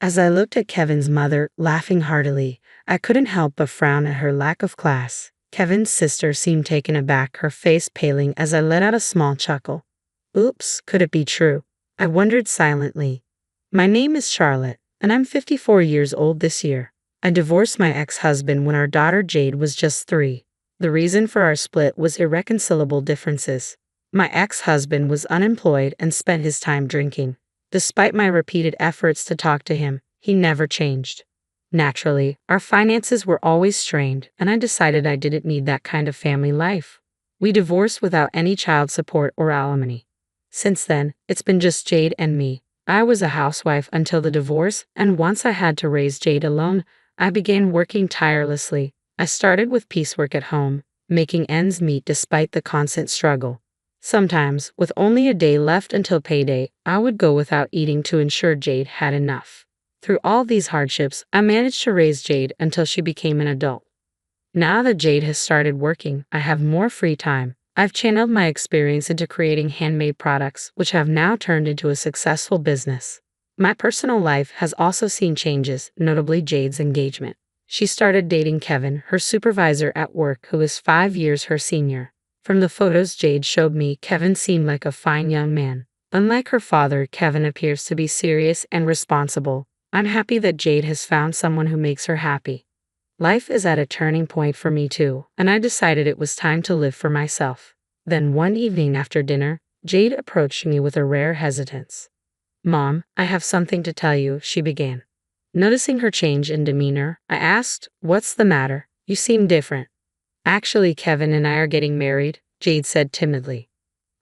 As I looked at Kevin's mother, laughing heartily, I couldn't help but frown at her lack of class. Kevin's sister seemed taken aback, her face paling as I let out a small chuckle. Oops, could it be true? I wondered silently. My name is Charlotte, and I'm 54 years old this year. I divorced my ex-husband when our daughter Jade was just 3. The reason for our split was irreconcilable differences. My ex-husband was unemployed and spent his time drinking. Despite my repeated efforts to talk to him, he never changed. Naturally, our finances were always strained, and I decided I didn't need that kind of family life. We divorced without any child support or alimony. Since then, it's been just Jade and me. I was a housewife until the divorce, and once I had to raise Jade alone, I began working tirelessly. I started with piecework at home, making ends meet despite the constant struggle. Sometimes, with only a day left until payday, I would go without eating to ensure Jade had enough. Through all these hardships, I managed to raise Jade until she became an adult. Now that Jade has started working, I have more free time. I've channeled my experience into creating handmade products, which have now turned into a successful business. My personal life has also seen changes, notably Jade's engagement. She started dating Kevin, her supervisor at work, who is 5 years her senior. From the photos Jade showed me, Kevin seemed like a fine young man. Unlike her father, Kevin appears to be serious and responsible. I'm happy that Jade has found someone who makes her happy. Life is at a turning point for me too, and I decided it was time to live for myself. Then one evening after dinner, Jade approached me with a rare hesitance. "Mom, I have something to tell you," she began. Noticing her change in demeanor, I asked, "What's the matter? You seem different." "Actually, Kevin and I are getting married," Jade said timidly.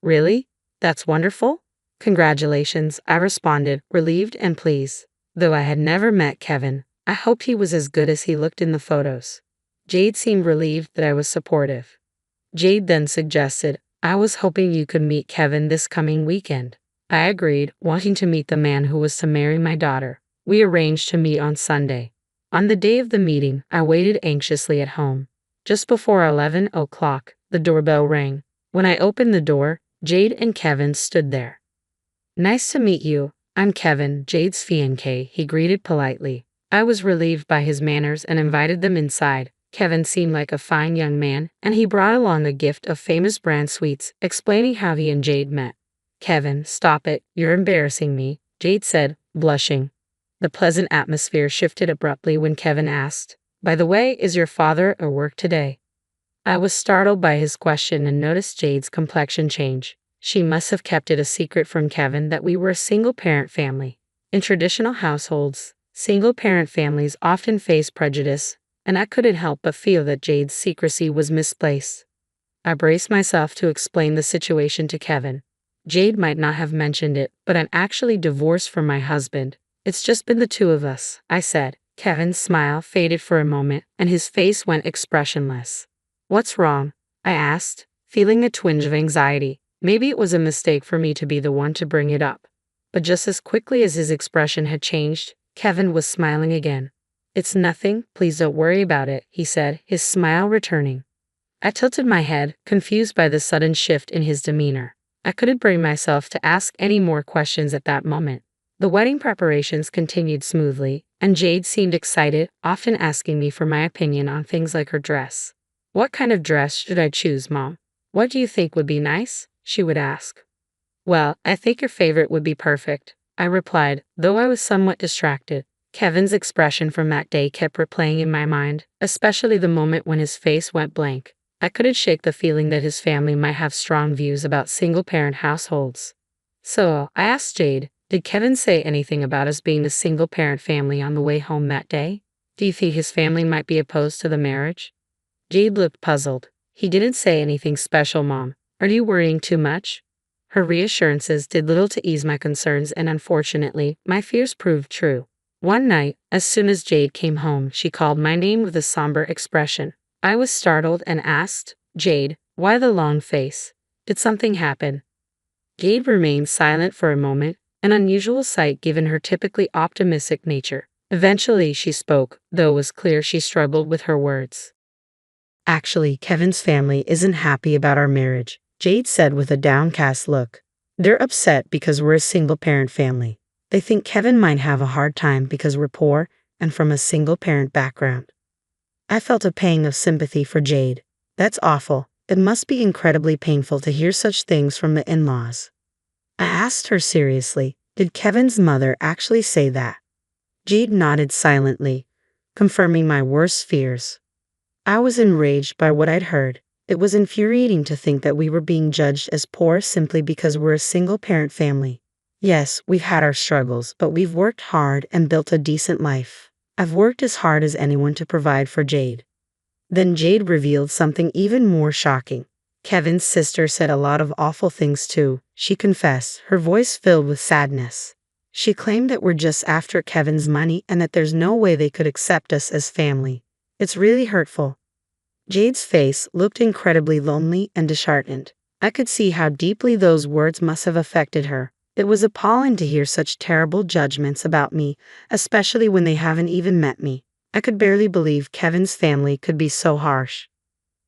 "Really? That's wonderful." "Congratulations," I responded, relieved and pleased. Though I had never met Kevin, I hoped he was as good as he looked in the photos. Jade seemed relieved that I was supportive. Jade then suggested, "I was hoping you could meet Kevin this coming weekend." I agreed, wanting to meet the man who was to marry my daughter. We arranged to meet on Sunday. On the day of the meeting, I waited anxiously at home. Just before 11 o'clock, the doorbell rang. When I opened the door, Jade and Kevin stood there. "Nice to meet you. I'm Kevin, Jade's fiancé," he greeted politely. I was relieved by his manners and invited them inside. Kevin seemed like a fine young man, and he brought along a gift of famous brand sweets, explaining how he and Jade met. "Kevin, stop it, you're embarrassing me," Jade said, blushing. The pleasant atmosphere shifted abruptly when Kevin asked, "By the way, is your father at work today?" I was startled by his question and noticed Jade's complexion change. She must have kept it a secret from Kevin that we were a single-parent family. In traditional households, single-parent families often face prejudice, and I couldn't help but feel that Jade's secrecy was misplaced. I braced myself to explain the situation to Kevin. "Jade might not have mentioned it, but I'm actually divorced from my husband. It's just been the two of us," I said. Kevin's smile faded for a moment, and his face went expressionless. "What's wrong?" I asked, feeling a twinge of anxiety. Maybe it was a mistake for me to be the one to bring it up. But just as quickly as his expression had changed, Kevin was smiling again. "It's nothing, please don't worry about it," he said, his smile returning. I tilted my head, confused by the sudden shift in his demeanor. I couldn't bring myself to ask any more questions at that moment. The wedding preparations continued smoothly, and Jade seemed excited, often asking me for my opinion on things like her dress. "What kind of dress should I choose, Mom? What do you think would be nice?" she would ask. "Well, I think your favorite would be perfect," I replied, though I was somewhat distracted. Kevin's expression from that day kept replaying in my mind, especially the moment when his face went blank. I couldn't shake the feeling that his family might have strong views about single-parent households. So, I asked Jade, "Did Kevin say anything about us being a single-parent family on the way home that day? Do you think his family might be opposed to the marriage?" Jade looked puzzled. "He didn't say anything special, Mom. Are you worrying too much?" Her reassurances did little to ease my concerns, and unfortunately, my fears proved true. One night, as soon as Jade came home, she called my name with a somber expression. I was startled and asked, "Jade, why the long face? Did something happen?" Jade remained silent for a moment, an unusual sight given her typically optimistic nature. Eventually she spoke, though it was clear she struggled with her words. "Actually, Kevin's family isn't happy about our marriage," Jade said with a downcast look. "They're upset because we're a single-parent family. They think Kevin might have a hard time because we're poor and from a single-parent background. I felt a pang of sympathy for Jade. That's awful. It must be incredibly painful to hear such things from the in-laws. I asked her seriously, did Kevin's mother actually say that? Jade nodded silently, confirming my worst fears. I was enraged by what I'd heard. It was infuriating to think that we were being judged as poor simply because we're a single-parent family. Yes, we've had our struggles, but we've worked hard and built a decent life. I've worked as hard as anyone to provide for Jade. Then Jade revealed something even more shocking. Kevin's sister said a lot of awful things too, she confessed, her voice filled with sadness. She claimed that we're just after Kevin's money and that there's no way they could accept us as family. It's really hurtful. Jade's face looked incredibly lonely and disheartened. I could see how deeply those words must have affected her. It was appalling to hear such terrible judgments about me, especially when they haven't even met me. I could barely believe Kevin's family could be so harsh.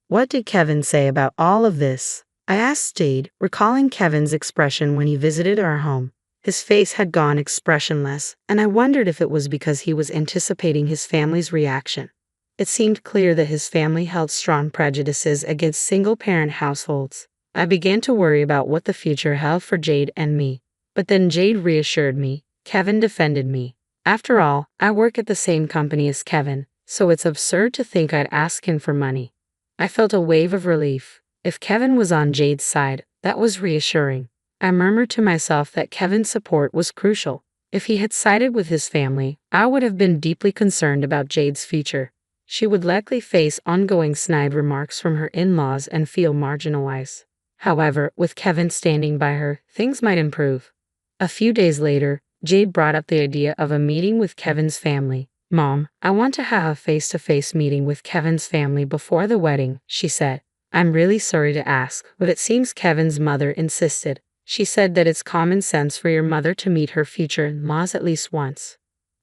What did Kevin say about all of this? I asked Jade, recalling Kevin's expression when he visited our home. His face had gone expressionless, and I wondered if it was because he was anticipating his family's reaction. It seemed clear that his family held strong prejudices against single-parent households. I began to worry about what the future held for Jade and me. But then Jade reassured me. Kevin defended me. After all, I work at the same company as Kevin, so it's absurd to think I'd ask him for money. I felt a wave of relief. If Kevin was on Jade's side, that was reassuring. I murmured to myself that Kevin's support was crucial. If he had sided with his family, I would have been deeply concerned about Jade's future. She would likely face ongoing snide remarks from her in-laws and feel marginalized. However, with Kevin standing by her, things might improve. A few days later, Jade brought up the idea of a meeting with Kevin's family. "Mom, I want to have a face-to-face meeting with Kevin's family before the wedding," she said. "I'm really sorry to ask, but it seems Kevin's mother insisted. She said that it's common sense for your mother to meet her future in-laws at least once."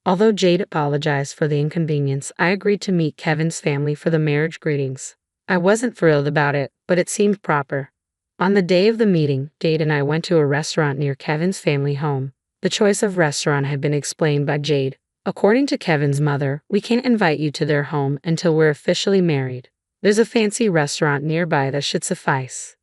Although Jade apologized for the inconvenience, I agreed to meet Kevin's family for the marriage greetings. I wasn't thrilled about it, but it seemed proper. On the day of the meeting, Jade and I went to a restaurant near Kevin's family home. The choice of restaurant had been explained by Jade. "According to Kevin's mother, we can't invite you to their home until we're officially married. There's a fancy restaurant nearby that should suffice."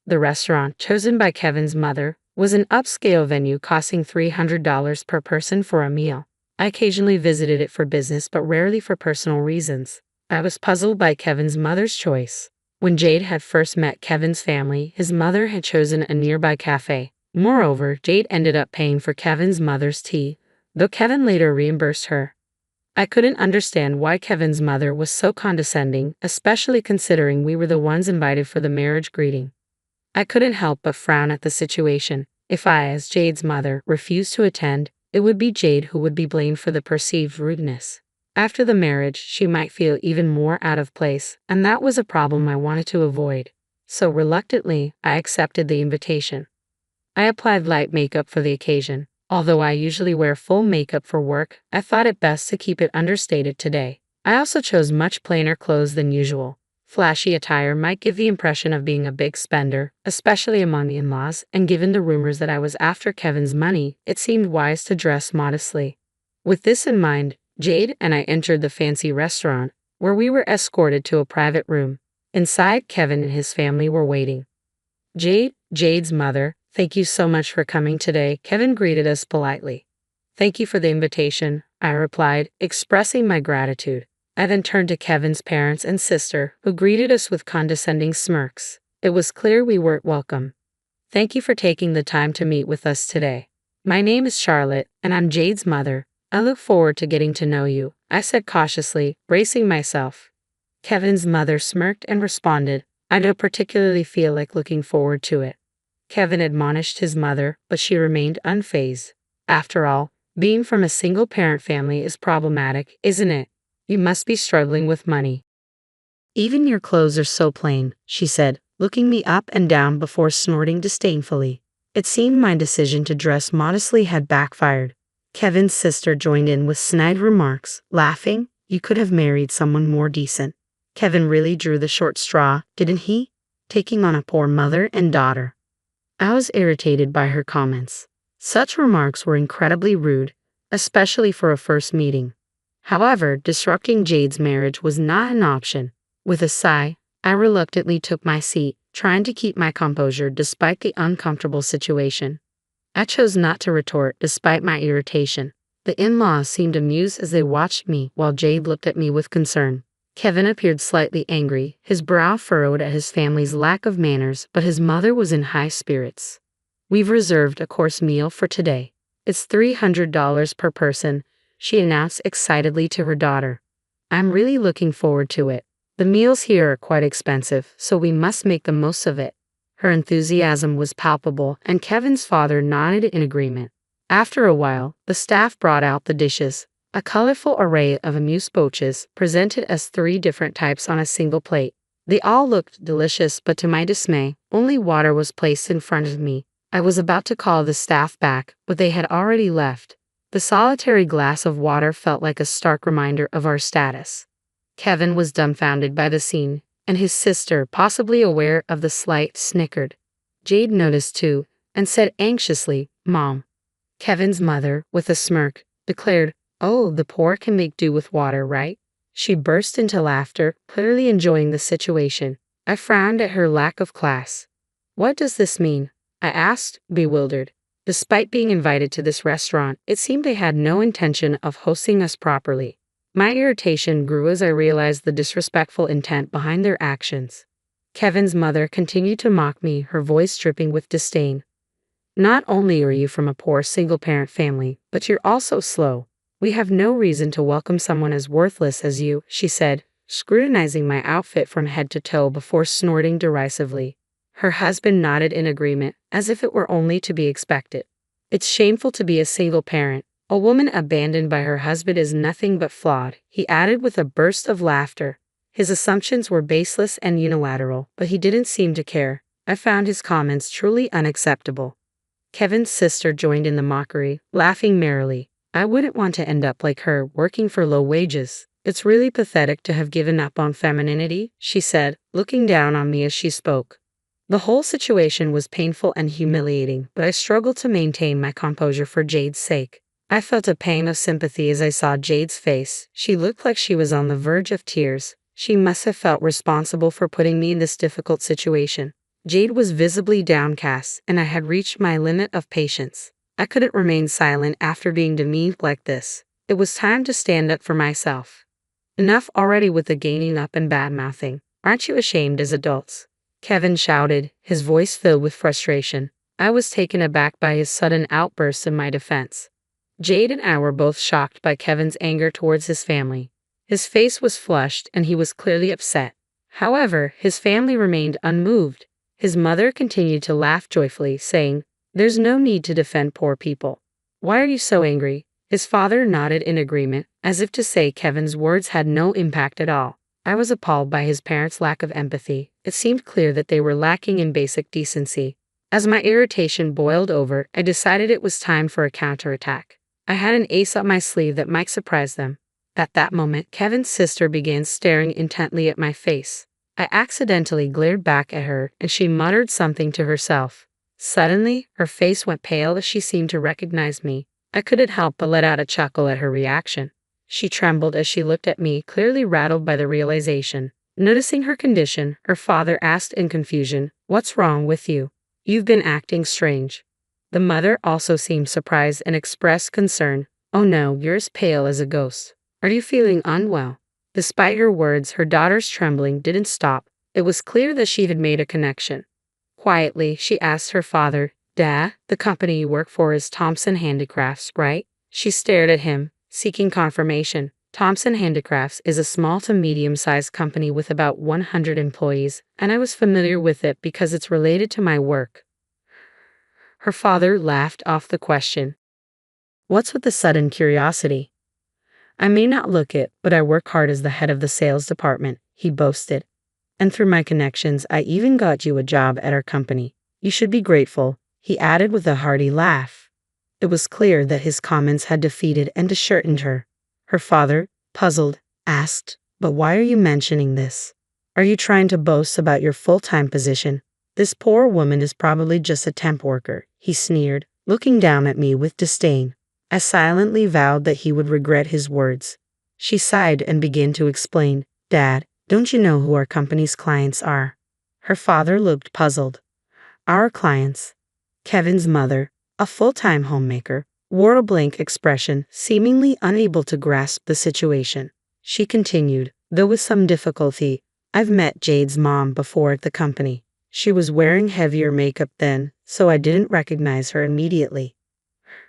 The restaurant, chosen by Kevin's mother, was an upscale venue costing $300 per person for a meal. I occasionally visited it for business but rarely for personal reasons. I was puzzled by Kevin's mother's choice. When Jade had first met Kevin's family, his mother had chosen a nearby cafe. Moreover, Jade ended up paying for Kevin's mother's tea, though Kevin later reimbursed her. I couldn't understand why Kevin's mother was so condescending, especially considering we were the ones invited for the marriage greeting. I couldn't help but frown at the situation. If I, as Jade's mother, refused to attend, it would be Jade who would be blamed for the perceived rudeness. After the marriage, she might feel even more out of place, and that was a problem I wanted to avoid. So reluctantly, I accepted the invitation. I applied light makeup for the occasion. Although I usually wear full makeup for work, I thought it best to keep it understated today. I also chose much plainer clothes than usual. Flashy attire might give the impression of being a big spender, especially among the in-laws, and given the rumors that I was after Kevin's money, it seemed wise to dress modestly. With this in mind, Jade and I entered the fancy restaurant, where we were escorted to a private room. Inside, Kevin and his family were waiting. Jade's mother, "Thank you so much for coming today," Kevin greeted us politely. "Thank you for the invitation," I replied, expressing my gratitude. I then turned to Kevin's parents and sister, who greeted us with condescending smirks. It was clear we weren't welcome. "Thank you for taking the time to meet with us today. My name is Charlotte, and I'm Jade's mother. I look forward to getting to know you," I said cautiously, bracing myself. Kevin's mother smirked and responded, "I don't particularly feel like looking forward to it." Kevin admonished his mother, but she remained unfazed. "After all, being from a single-parent family is problematic, isn't it? You must be struggling with money." "Even your clothes are so plain," she said, looking me up and down before snorting disdainfully. It seemed my decision to dress modestly had backfired. Kevin's sister joined in with snide remarks, laughing, "You could have married someone more decent." Kevin really drew the short straw, didn't he? Taking on a poor mother and daughter. I was irritated by her comments. Such remarks were incredibly rude, especially for a first meeting. However, disrupting Jade's marriage was not an option. With a sigh, I reluctantly took my seat, trying to keep my composure despite the uncomfortable situation. I chose not to retort despite my irritation. The in-laws seemed amused as they watched me while Jade looked at me with concern. Kevin appeared slightly angry, his brow furrowed at his family's lack of manners, but his mother was in high spirits. "We've reserved a course meal for today. It's $300 per person," she announced excitedly to her daughter. "I'm really looking forward to it. The meals here are quite expensive, so we must make the most of it." Her enthusiasm was palpable, and Kevin's father nodded in agreement. After a while, the staff brought out the dishes, a colorful array of amuse-bouches presented as 3 different types on a single plate. They all looked delicious, but to my dismay, only water was placed in front of me. I was about to call the staff back, but they had already left. The solitary glass of water felt like a stark reminder of our status. Kevin was dumbfounded by the scene, and his sister, possibly aware of the slight, snickered. Jade noticed too, and said anxiously, "Mom." Kevin's mother, with a smirk, declared, "Oh, the poor can make do with water, right?" She burst into laughter, clearly enjoying the situation. I frowned at her lack of class. "What does this mean?" I asked, bewildered. Despite being invited to this restaurant, it seemed they had no intention of hosting us properly. My irritation grew as I realized the disrespectful intent behind their actions. Kevin's mother continued to mock me, her voice dripping with disdain. "Not only are you from a poor single-parent family, but you're also slow. We have no reason to welcome someone as worthless as you," she said, scrutinizing my outfit from head to toe before snorting derisively. Her husband nodded in agreement, as if it were only to be expected. "It's shameful to be a single parent. A woman abandoned by her husband is nothing but flawed," he added with a burst of laughter. His assumptions were baseless and unilateral, but he didn't seem to care. I found his comments truly unacceptable. Kevin's sister joined in the mockery, laughing merrily. "I wouldn't want to end up like her, working for low wages. It's really pathetic to have given up on femininity," she said, looking down on me as she spoke. The whole situation was painful and humiliating, but I struggled to maintain my composure for Jade's sake. I felt a pang of sympathy as I saw Jade's face. She looked like she was on the verge of tears. She must have felt responsible for putting me in this difficult situation. Jade was visibly downcast, and I had reached my limit of patience. I couldn't remain silent after being demeaned like this. It was time to stand up for myself. Enough already with the gaining up and bad-mouthing. "Aren't you ashamed as adults?" Kevin shouted, his voice filled with frustration. I was taken aback by his sudden outburst in my defense. Jade and I were both shocked by Kevin's anger towards his family. His face was flushed, and he was clearly upset. However, his family remained unmoved. His mother continued to laugh joyfully, saying, "There's no need to defend poor people. Why are you so angry?" His father nodded in agreement, as if to say Kevin's words had no impact at all. I was appalled by his parents' lack of empathy. It seemed clear that they were lacking in basic decency. As my irritation boiled over, I decided it was time for a counterattack. I had an ace up my sleeve that might surprise them. At that moment, Kevin's sister began staring intently at my face. I accidentally glared back at her, and she muttered something to herself. Suddenly, her face went pale as she seemed to recognize me. I couldn't help but let out a chuckle at her reaction. She trembled as she looked at me, clearly rattled by the realization. Noticing her condition, her father asked in confusion, "What's wrong with you? You've been acting strange." The mother also seemed surprised and expressed concern. "Oh no, you're as pale as a ghost. Are you feeling unwell?" Despite her words, her daughter's trembling didn't stop. It was clear that she had made a connection. Quietly, she asked her father, "Dad, the company you work for is Thompson Handicrafts, right?" She stared at him, seeking confirmation. Thompson Handicrafts is a small to medium-sized company with about 100 employees, and I was familiar with it because it's related to my work. Her father laughed off the question. "What's with the sudden curiosity?" "I may not look it, but I work hard as the head of the sales department," he boasted. "And through my connections, I even got you a job at our company. You should be grateful," he added with a hearty laugh. It was clear that his comments had defeated and disheartened her. Her father, puzzled, asked, "But why are you mentioning this? Are you trying to boast about your full-time position? This poor woman is probably just a temp worker," he sneered, looking down at me with disdain. I silently vowed that he would regret his words. She sighed and began to explain. Dad, don't you know who our company's clients are? Her father looked puzzled. Our clients? Kevin's mother, a full-time homemaker, wore a blank expression, seemingly unable to grasp the situation. She continued, though with some difficulty, I've met Jade's mom before at the company. She was wearing heavier makeup then, so I didn't recognize her immediately.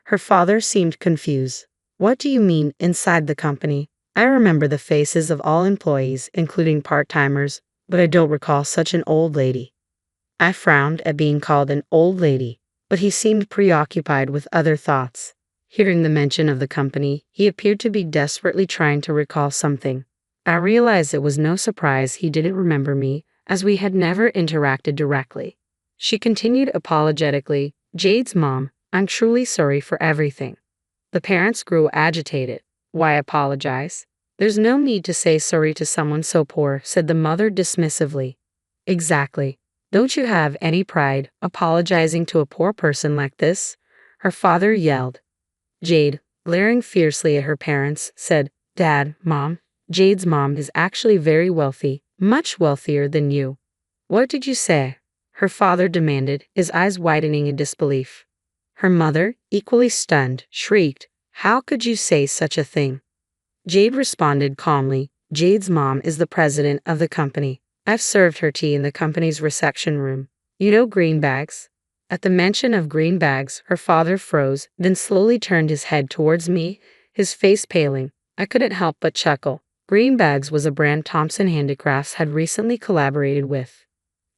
Her father seemed confused. What do you mean, inside the company? I remember the faces of all employees, including part-timers, but I don't recall such an old lady. I frowned at being called an old lady, but he seemed preoccupied with other thoughts. Hearing the mention of the company, he appeared to be desperately trying to recall something. I realized it was no surprise he didn't remember me, as we had never interacted directly. She continued apologetically, Jade's mom, I'm truly sorry for everything. The parents grew agitated. Why apologize? There's no need to say sorry to someone so poor, said the mother dismissively. Exactly. Don't you have any pride, apologizing to a poor person like this? Her father yelled. Jade, glaring fiercely at her parents, said, Dad, Mom, Jade's mom is actually very wealthy, much wealthier than you. What did you say? Her father demanded, his eyes widening in disbelief. Her mother, equally stunned, shrieked, How could you say such a thing? Jade responded calmly, Jade's mom is the president of the company. I've served her tea in the company's reception room. You know greenbags? At the mention of greenbags, her father froze, then slowly turned his head towards me, his face paling. I couldn't help but chuckle. Greenbags was a brand Thompson Handicrafts had recently collaborated with.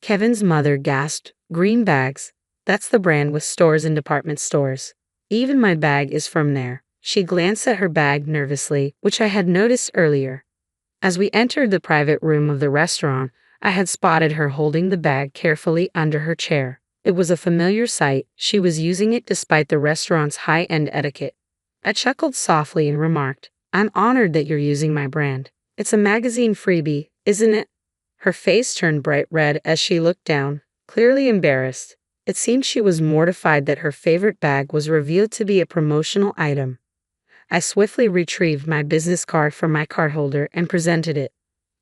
Kevin's mother gasped, Greenbags? That's the brand with stores and department stores. Even my bag is from there. She glanced at her bag nervously, which I had noticed earlier. As we entered the private room of the restaurant, I had spotted her holding the bag carefully under her chair. It was a familiar sight. She was using it despite the restaurant's high-end etiquette. I chuckled softly and remarked, I'm honored that you're using my brand. It's a magazine freebie, isn't it? Her face turned bright red as she looked down, clearly embarrassed. It seemed she was mortified that her favorite bag was revealed to be a promotional item. I swiftly retrieved my business card from my cardholder and presented it.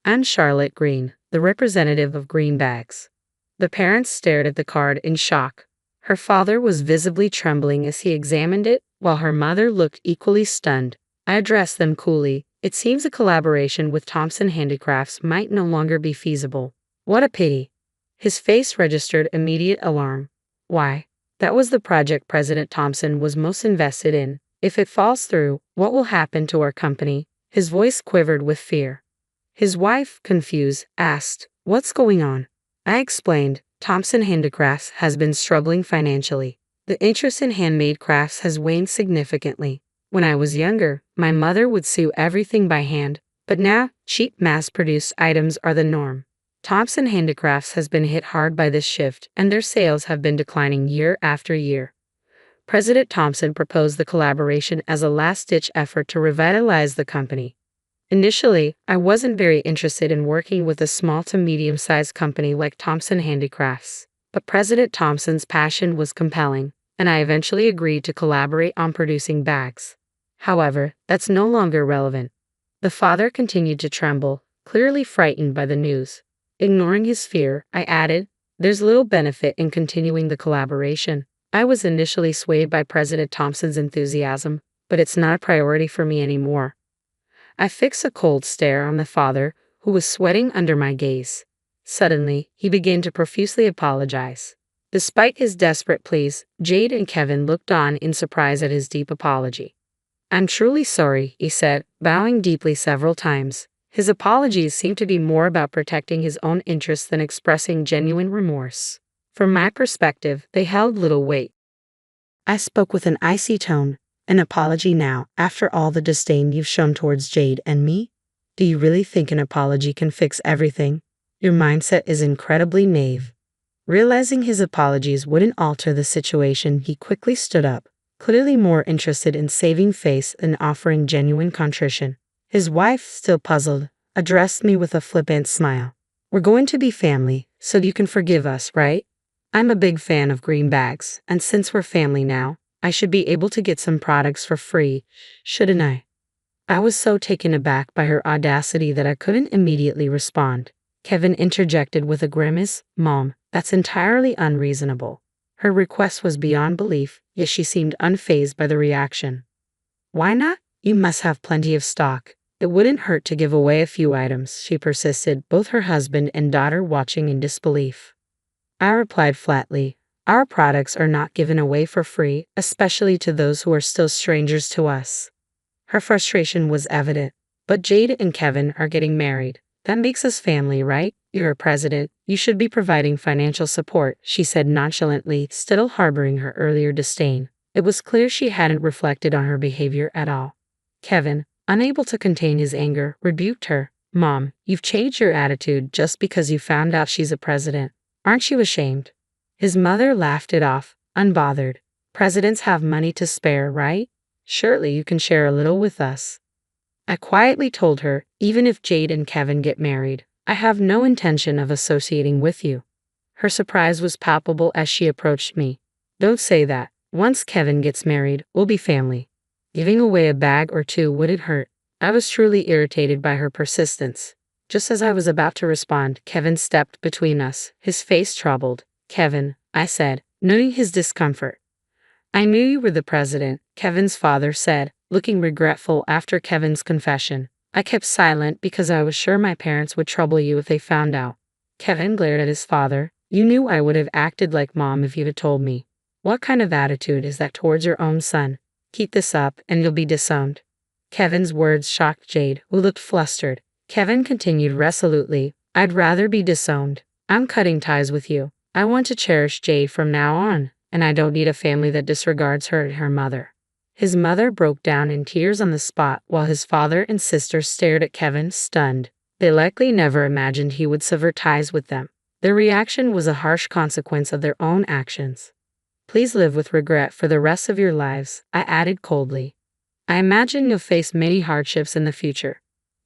I'm Charlotte Green, the representative of Greenbags. The parents stared at the card in shock. Her father was visibly trembling as he examined it, while her mother looked equally stunned. I addressed them coolly. It seems a collaboration with Thompson Handicrafts might no longer be feasible. What a pity. His face registered immediate alarm. Why? That was the project President Thompson was most invested in. If it falls through, what will happen to our company? His voice quivered with fear. His wife, confused, asked, What's going on? I explained, Thompson Handicrafts has been struggling financially. The interest in handmade crafts has waned significantly. When I was younger, my mother would sew everything by hand, but now, cheap mass-produced items are the norm. Thompson Handicrafts has been hit hard by this shift, and their sales have been declining year after year. President Thompson proposed the collaboration as a last-ditch effort to revitalize the company. Initially, I wasn't very interested in working with a small to medium-sized company like Thompson Handicrafts, but President Thompson's passion was compelling, and I eventually agreed to collaborate on producing bags. However, that's no longer relevant. The father continued to tremble, clearly frightened by the news. Ignoring his fear, I added, There's little benefit in continuing the collaboration. I was initially swayed by President Thompson's enthusiasm, but it's not a priority for me anymore. I fixed a cold stare on the father, who was sweating under my gaze. Suddenly, he began to profusely apologize. Despite his desperate pleas, Jade and Kevin looked on in surprise at his deep apology. I'm truly sorry, he said, bowing deeply several times. His apologies seemed to be more about protecting his own interests than expressing genuine remorse. From my perspective, they held little weight. I spoke with an icy tone. An apology now, after all the disdain you've shown towards Jade and me? Do you really think an apology can fix everything? Your mindset is incredibly naive. Realizing his apologies wouldn't alter the situation, he quickly stood up, clearly more interested in saving face than offering genuine contrition. His wife, still puzzled, addressed me with a flippant smile. We're going to be family, so you can forgive us, right? I'm a big fan of greenbags, and since we're family now, I should be able to get some products for free, shouldn't I? I was so taken aback by her audacity that I couldn't immediately respond. Kevin interjected with a grimace, "Mom, that's entirely unreasonable." Her request was beyond belief, yet she seemed unfazed by the reaction. "Why not? You must have plenty of stock. It wouldn't hurt to give away a few items," she persisted, both her husband and daughter watching in disbelief. I replied flatly, "Our products are not given away for free, especially to those who are still strangers to us." Her frustration was evident. "But Jade and Kevin are getting married. That makes us family, right? You're a president. You should be providing financial support," she said nonchalantly, still harboring her earlier disdain. It was clear she hadn't reflected on her behavior at all. Kevin, unable to contain his anger, rebuked her. "Mom, you've changed your attitude just because you found out she's a president. Aren't you ashamed?" His mother laughed it off, unbothered. "Presidents have money to spare, right? Surely you can share a little with us." I quietly told her, "Even if Jade and Kevin get married, I have no intention of associating with you." Her surprise was palpable as she approached me. "Don't say that. Once Kevin gets married, we'll be family. Giving away a bag or two wouldn't hurt." I was truly irritated by her persistence. Just as I was about to respond, Kevin stepped between us, his face troubled. "Kevin," I said, noting his discomfort. "I knew you were the president," Kevin's father said, looking regretful after Kevin's confession. "I kept silent because I was sure my parents would trouble you if they found out." Kevin glared at his father. "You knew I would have acted like Mom if you'd have told me. What kind of attitude is that towards your own son? Keep this up and you'll be disowned." Kevin's words shocked Jade, who looked flustered. Kevin continued resolutely, "I'd rather be disowned. I'm cutting ties with you. I want to cherish Jade from now on, and I don't need a family that disregards her and her mother." His mother broke down in tears on the spot while his father and sister stared at Kevin, stunned. They likely never imagined he would sever ties with them. Their reaction was a harsh consequence of their own actions. "Please live with regret for the rest of your lives," I added coldly. "I imagine you'll face many hardships in the future."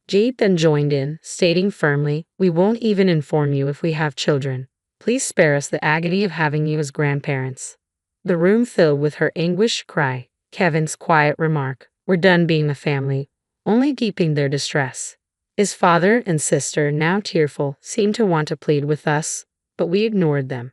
Jade then joined in, stating firmly, "We won't even inform you if we have children. Please spare us the agony of having you as grandparents." The room filled with her anguished cry. Kevin's quiet remark, "We're done being a family," only deepened their distress. His father and sister, now tearful, seemed to want to plead with us, but we ignored them.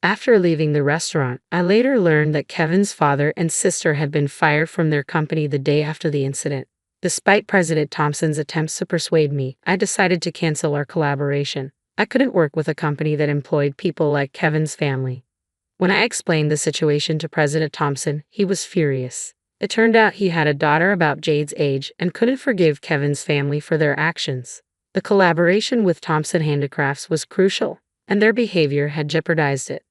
After leaving the restaurant, I later learned that Kevin's father and sister had been fired from their company the day after the incident. Despite President Thompson's attempts to persuade me, I decided to cancel our collaboration. I couldn't work with a company that employed people like Kevin's family. When I explained the situation to President Thompson, he was furious. It turned out he had a daughter about Jade's age and couldn't forgive Kevin's family for their actions. The collaboration with Thompson Handicrafts was crucial, and their behavior had jeopardized it.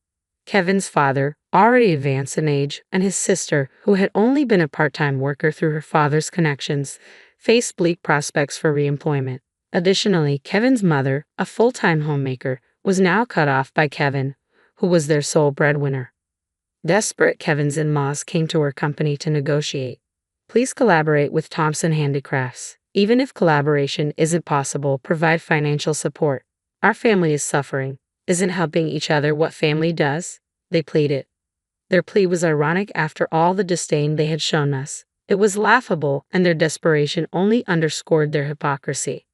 Kevin's father, already advanced in age, and his sister, who had only been a part-time worker through her father's connections, faced bleak prospects for reemployment. Additionally, Kevin's mother, a full-time homemaker, was now cut off by Kevin, who was their sole breadwinner. Desperate, Kevin's in-laws came to our company to negotiate. "Please collaborate with Thompson Handicrafts. Even if collaboration isn't possible, provide financial support. Our family is suffering. Isn't helping each other what family does?" they pleaded. Their plea was ironic after all the disdain they had shown us. It was laughable, and their desperation only underscored their hypocrisy.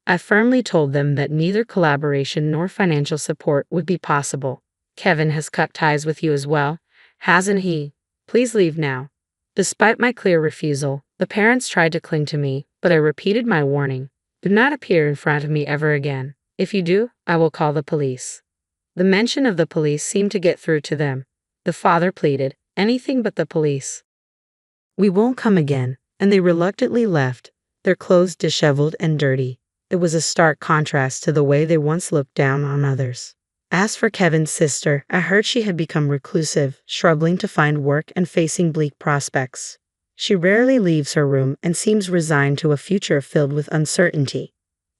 I firmly told them that neither collaboration nor financial support would be possible. "Kevin has cut ties with you as well, hasn't he? Please leave now." Despite my clear refusal, the parents tried to cling to me, but I repeated my warning. "Do not appear in front of me ever again. If you do, I will call the police." The mention of the police seemed to get through to them. The father pleaded, "Anything but the police. We won't come again," and they reluctantly left, their clothes disheveled and dirty. It was a stark contrast to the way they once looked down on others. As for Kevin's sister, I heard she had become reclusive, struggling to find work and facing bleak prospects. She rarely leaves her room and seems resigned to a future filled with uncertainty.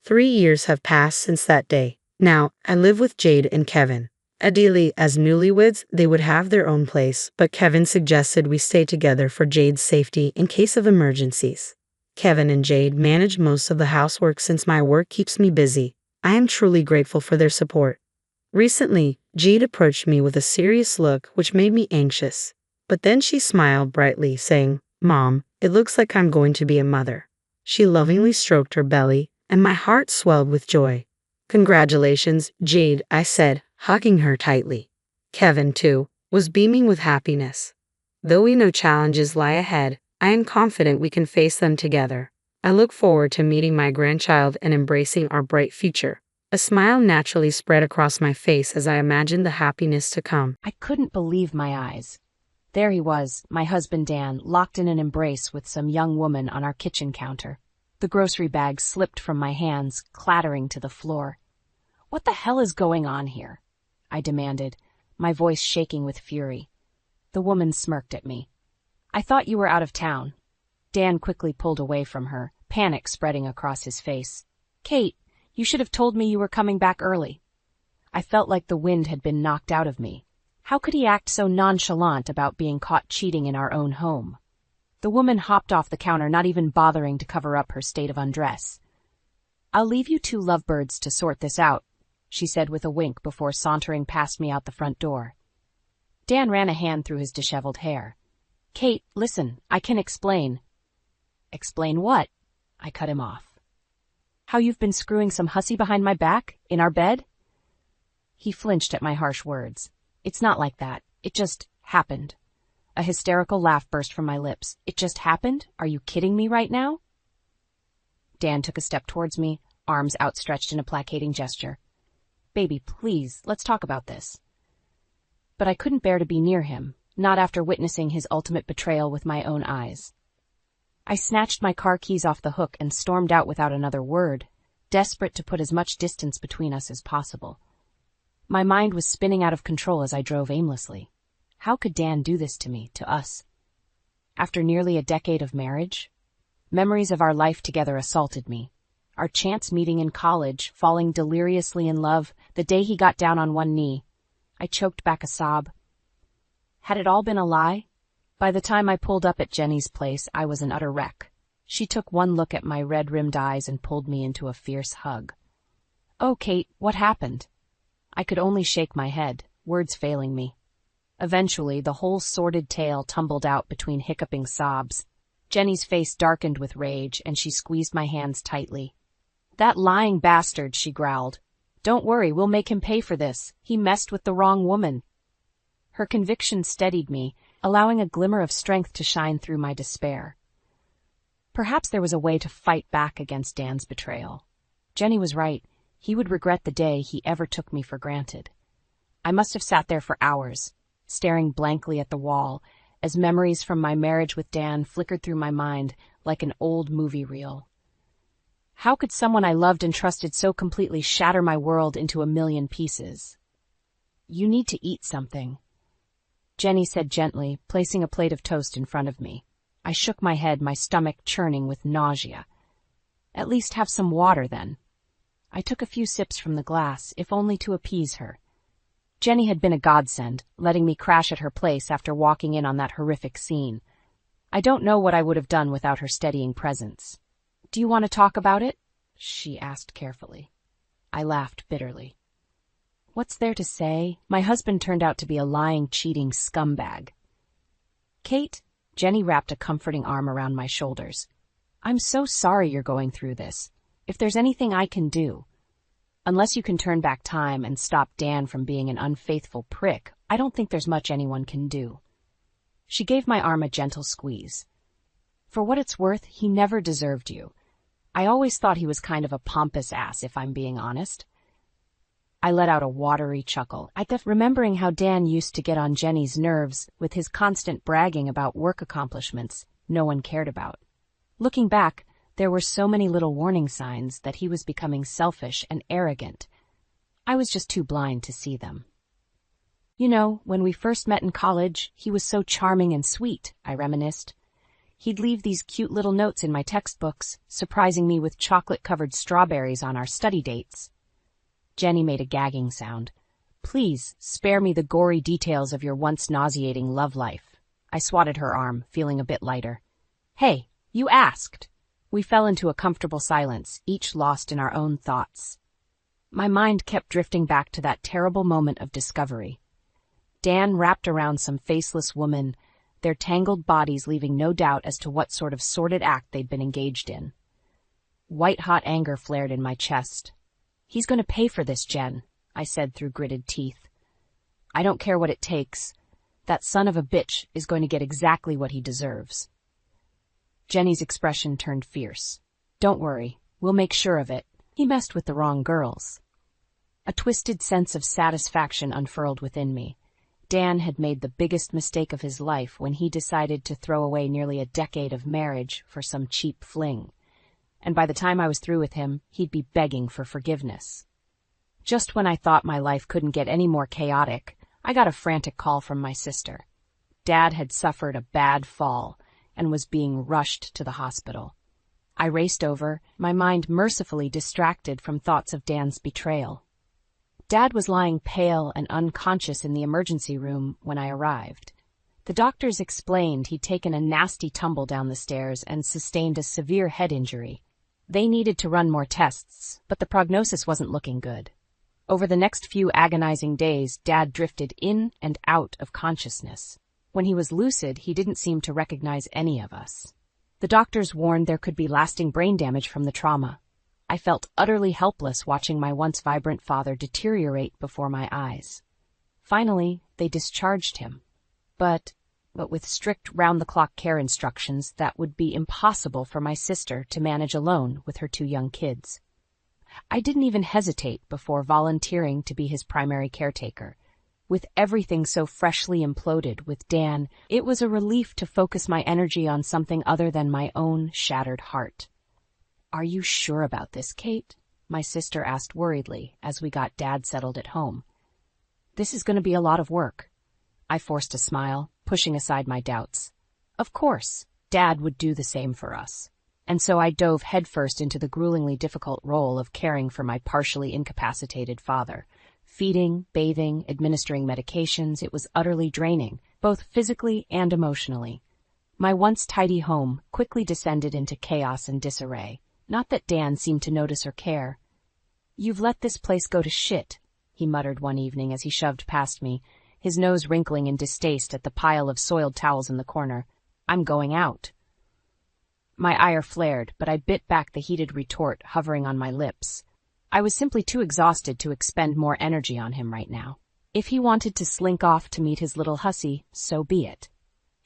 3 years have passed since that day. Now, I live with Jade and Kevin. Ideally, as newlyweds, they would have their own place, but Kevin suggested we stay together for Jade's safety in case of emergencies. Kevin and Jade manage most of the housework since my work keeps me busy. I am truly grateful for their support. Recently, Jade approached me with a serious look which made me anxious. But then she smiled brightly, saying, "Mom, it looks like I'm going to be a mother." She lovingly stroked her belly, and my heart swelled with joy. "Congratulations, Jade," I said, hugging her tightly. Kevin, too, was beaming with happiness. "Though we know challenges lie ahead, I am confident we can face them together. I look forward to meeting my grandchild and embracing our bright future." A smile naturally spread across my face as I imagined the happiness to come. I couldn't believe my eyes. There he was, my husband Dan, locked in an embrace with some young woman on our kitchen counter. The grocery bag slipped from my hands, clattering to the floor. "What the hell is going on here?" I demanded, my voice shaking with fury. The woman smirked at me. "I thought you were out of town." Dan quickly pulled away from her, panic spreading across his face. "Kate, you should have told me you were coming back early." I felt like the wind had been knocked out of me. How could he act so nonchalant about being caught cheating in our own home? The woman hopped off the counter, not even bothering to cover up her state of undress. "I'll leave you two lovebirds to sort this out," she said with a wink before sauntering past me out the front door. Dan ran a hand through his disheveled hair. "Kate, listen, I can explain." "Explain what?" I cut him off. "How you've been screwing some hussy behind my back, in our bed?" He flinched at my harsh words. "It's not like that. It just happened." A hysterical laugh burst from my lips. "It just happened? Are you kidding me right now?" Dan took a step towards me, arms outstretched in a placating gesture. "Baby, please, let's talk about this." But I couldn't bear to be near him, not after witnessing his ultimate betrayal with my own eyes. I snatched my car keys off the hook and stormed out without another word, desperate to put as much distance between us as possible. My mind was spinning out of control as I drove aimlessly. How could Dan do this to me, to us? After nearly a decade of marriage? Memories of our life together assaulted me. Our chance meeting in college, falling deliriously in love, the day he got down on one knee. I choked back a sob. Had it all been a lie? By the time I pulled up at Jenny's place, I was an utter wreck. She took one look at my red-rimmed eyes and pulled me into a fierce hug. "Oh, Kate, what happened?" I could only shake my head, words failing me. Eventually, the whole sordid tale tumbled out between hiccuping sobs. Jenny's face darkened with rage, and she squeezed my hands tightly. "That lying bastard," she growled. "Don't worry, we'll make him pay for this. He messed with the wrong woman." Her conviction steadied me, allowing a glimmer of strength to shine through my despair. Perhaps there was a way to fight back against Dan's betrayal. Jenny was right. He would regret the day he ever took me for granted. I must have sat there for hours, staring blankly at the wall, as memories from my marriage with Dan flickered through my mind like an old movie reel. How could someone I loved and trusted so completely shatter my world into a million pieces? "You need to eat something," Jenny said gently, placing a plate of toast in front of me. I shook my head, my stomach churning with nausea. "At least have some water, then." I took a few sips from the glass, if only to appease her. Jenny had been a godsend, letting me crash at her place after walking in on that horrific scene. I don't know what I would have done without her steadying presence. "Do you want to talk about it?" she asked carefully. I laughed bitterly. What's there to say? My husband turned out to be a lying, cheating scumbag. "Kate," Jenny wrapped a comforting arm around my shoulders. "I'm so sorry you're going through this. If there's anything I can do..." Unless you can turn back time and stop Dan from being an unfaithful prick, I don't think there's much anyone can do. She gave my arm a gentle squeeze. "For what it's worth, he never deserved you. I always thought he was kind of a pompous ass, if I'm being honest." I let out a watery chuckle, remembering how Dan used to get on Jenny's nerves with his constant bragging about work accomplishments no one cared about. Looking back, there were so many little warning signs that he was becoming selfish and arrogant. I was just too blind to see them. "You know, when we first met in college, he was so charming and sweet," I reminisced. "He'd leave these cute little notes in my textbooks, surprising me with chocolate-covered strawberries on our study dates." Jenny made a gagging sound. "Please, spare me the gory details of your once nauseating love life." I swatted her arm, feeling a bit lighter. "Hey, you asked." We fell into a comfortable silence, each lost in our own thoughts. My mind kept drifting back to that terrible moment of discovery. Dan wrapped around some faceless woman, their tangled bodies leaving no doubt as to what sort of sordid act they'd been engaged in. White-hot anger flared in my chest. "He's going to pay for this, Jen," I said through gritted teeth. "I don't care what it takes. That son of a bitch is going to get exactly what he deserves." Jenny's expression turned fierce. "Don't worry, we'll make sure of it. He messed with the wrong girls." A twisted sense of satisfaction unfurled within me. Dan had made the biggest mistake of his life when he decided to throw away nearly a decade of marriage for some cheap fling. And by the time I was through with him, he'd be begging for forgiveness. Just when I thought my life couldn't get any more chaotic, I got a frantic call from my sister. Dad had suffered a bad fall and was being rushed to the hospital. I raced over, my mind mercifully distracted from thoughts of Dan's betrayal. Dad was lying pale and unconscious in the emergency room when I arrived. The doctors explained he'd taken a nasty tumble down the stairs and sustained a severe head injury. They needed to run more tests, but the prognosis wasn't looking good. Over the next few agonizing days, Dad drifted in and out of consciousness. When he was lucid, he didn't seem to recognize any of us. The doctors warned there could be lasting brain damage from the trauma. I felt utterly helpless watching my once vibrant father deteriorate before my eyes. Finally, they discharged him. But with strict round-the-clock care instructions that would be impossible for my sister to manage alone with her 2 young kids. I didn't even hesitate before volunteering to be his primary caretaker. With everything so freshly imploded with Dan, it was a relief to focus my energy on something other than my own shattered heart. "Are you sure about this, Kate?" my sister asked worriedly as we got Dad settled at home. "This is going to be a lot of work." I forced a smile, pushing aside my doubts. Of course, Dad would do the same for us. And so I dove headfirst into the gruelingly difficult role of caring for my partially incapacitated father. Feeding, bathing, administering medications, it was utterly draining, both physically and emotionally. My once tidy home quickly descended into chaos and disarray. Not that Dan seemed to notice or care. "You've let this place go to shit," he muttered one evening as he shoved past me, his nose wrinkling in distaste at the pile of soiled towels in the corner. "I'm going out." My ire flared, but I bit back the heated retort hovering on my lips. I was simply too exhausted to expend more energy on him right now. If he wanted to slink off to meet his little hussy, so be it.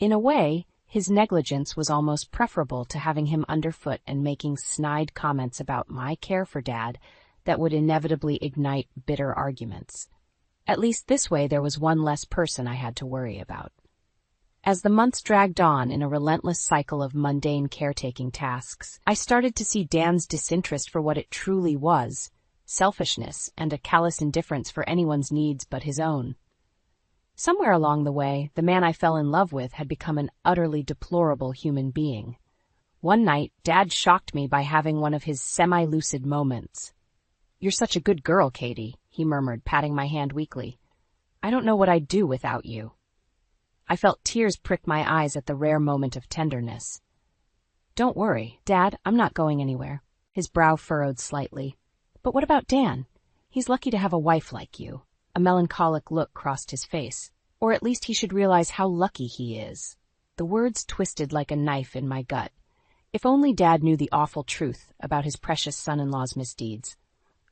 In a way, his negligence was almost preferable to having him underfoot and making snide comments about my care for Dad that would inevitably ignite bitter arguments. At least this way there was one less person I had to worry about. As the months dragged on in a relentless cycle of mundane caretaking tasks, I started to see Dan's disinterest for what it truly was, selfishness and a callous indifference for anyone's needs but his own. Somewhere along the way, the man I fell in love with had become an utterly deplorable human being. One night, Dad shocked me by having one of his semi-lucid moments. "You're such a good girl, Katie," he murmured, patting my hand weakly. "I don't know what I'd do without you." I felt tears prick my eyes at the rare moment of tenderness. "Don't worry, Dad, I'm not going anywhere." His brow furrowed slightly. "But what about Dan? He's lucky to have a wife like you." A melancholic look crossed his face. "Or at least he should realize how lucky he is." The words twisted like a knife in my gut. If only Dad knew the awful truth about his precious son-in-law's misdeeds.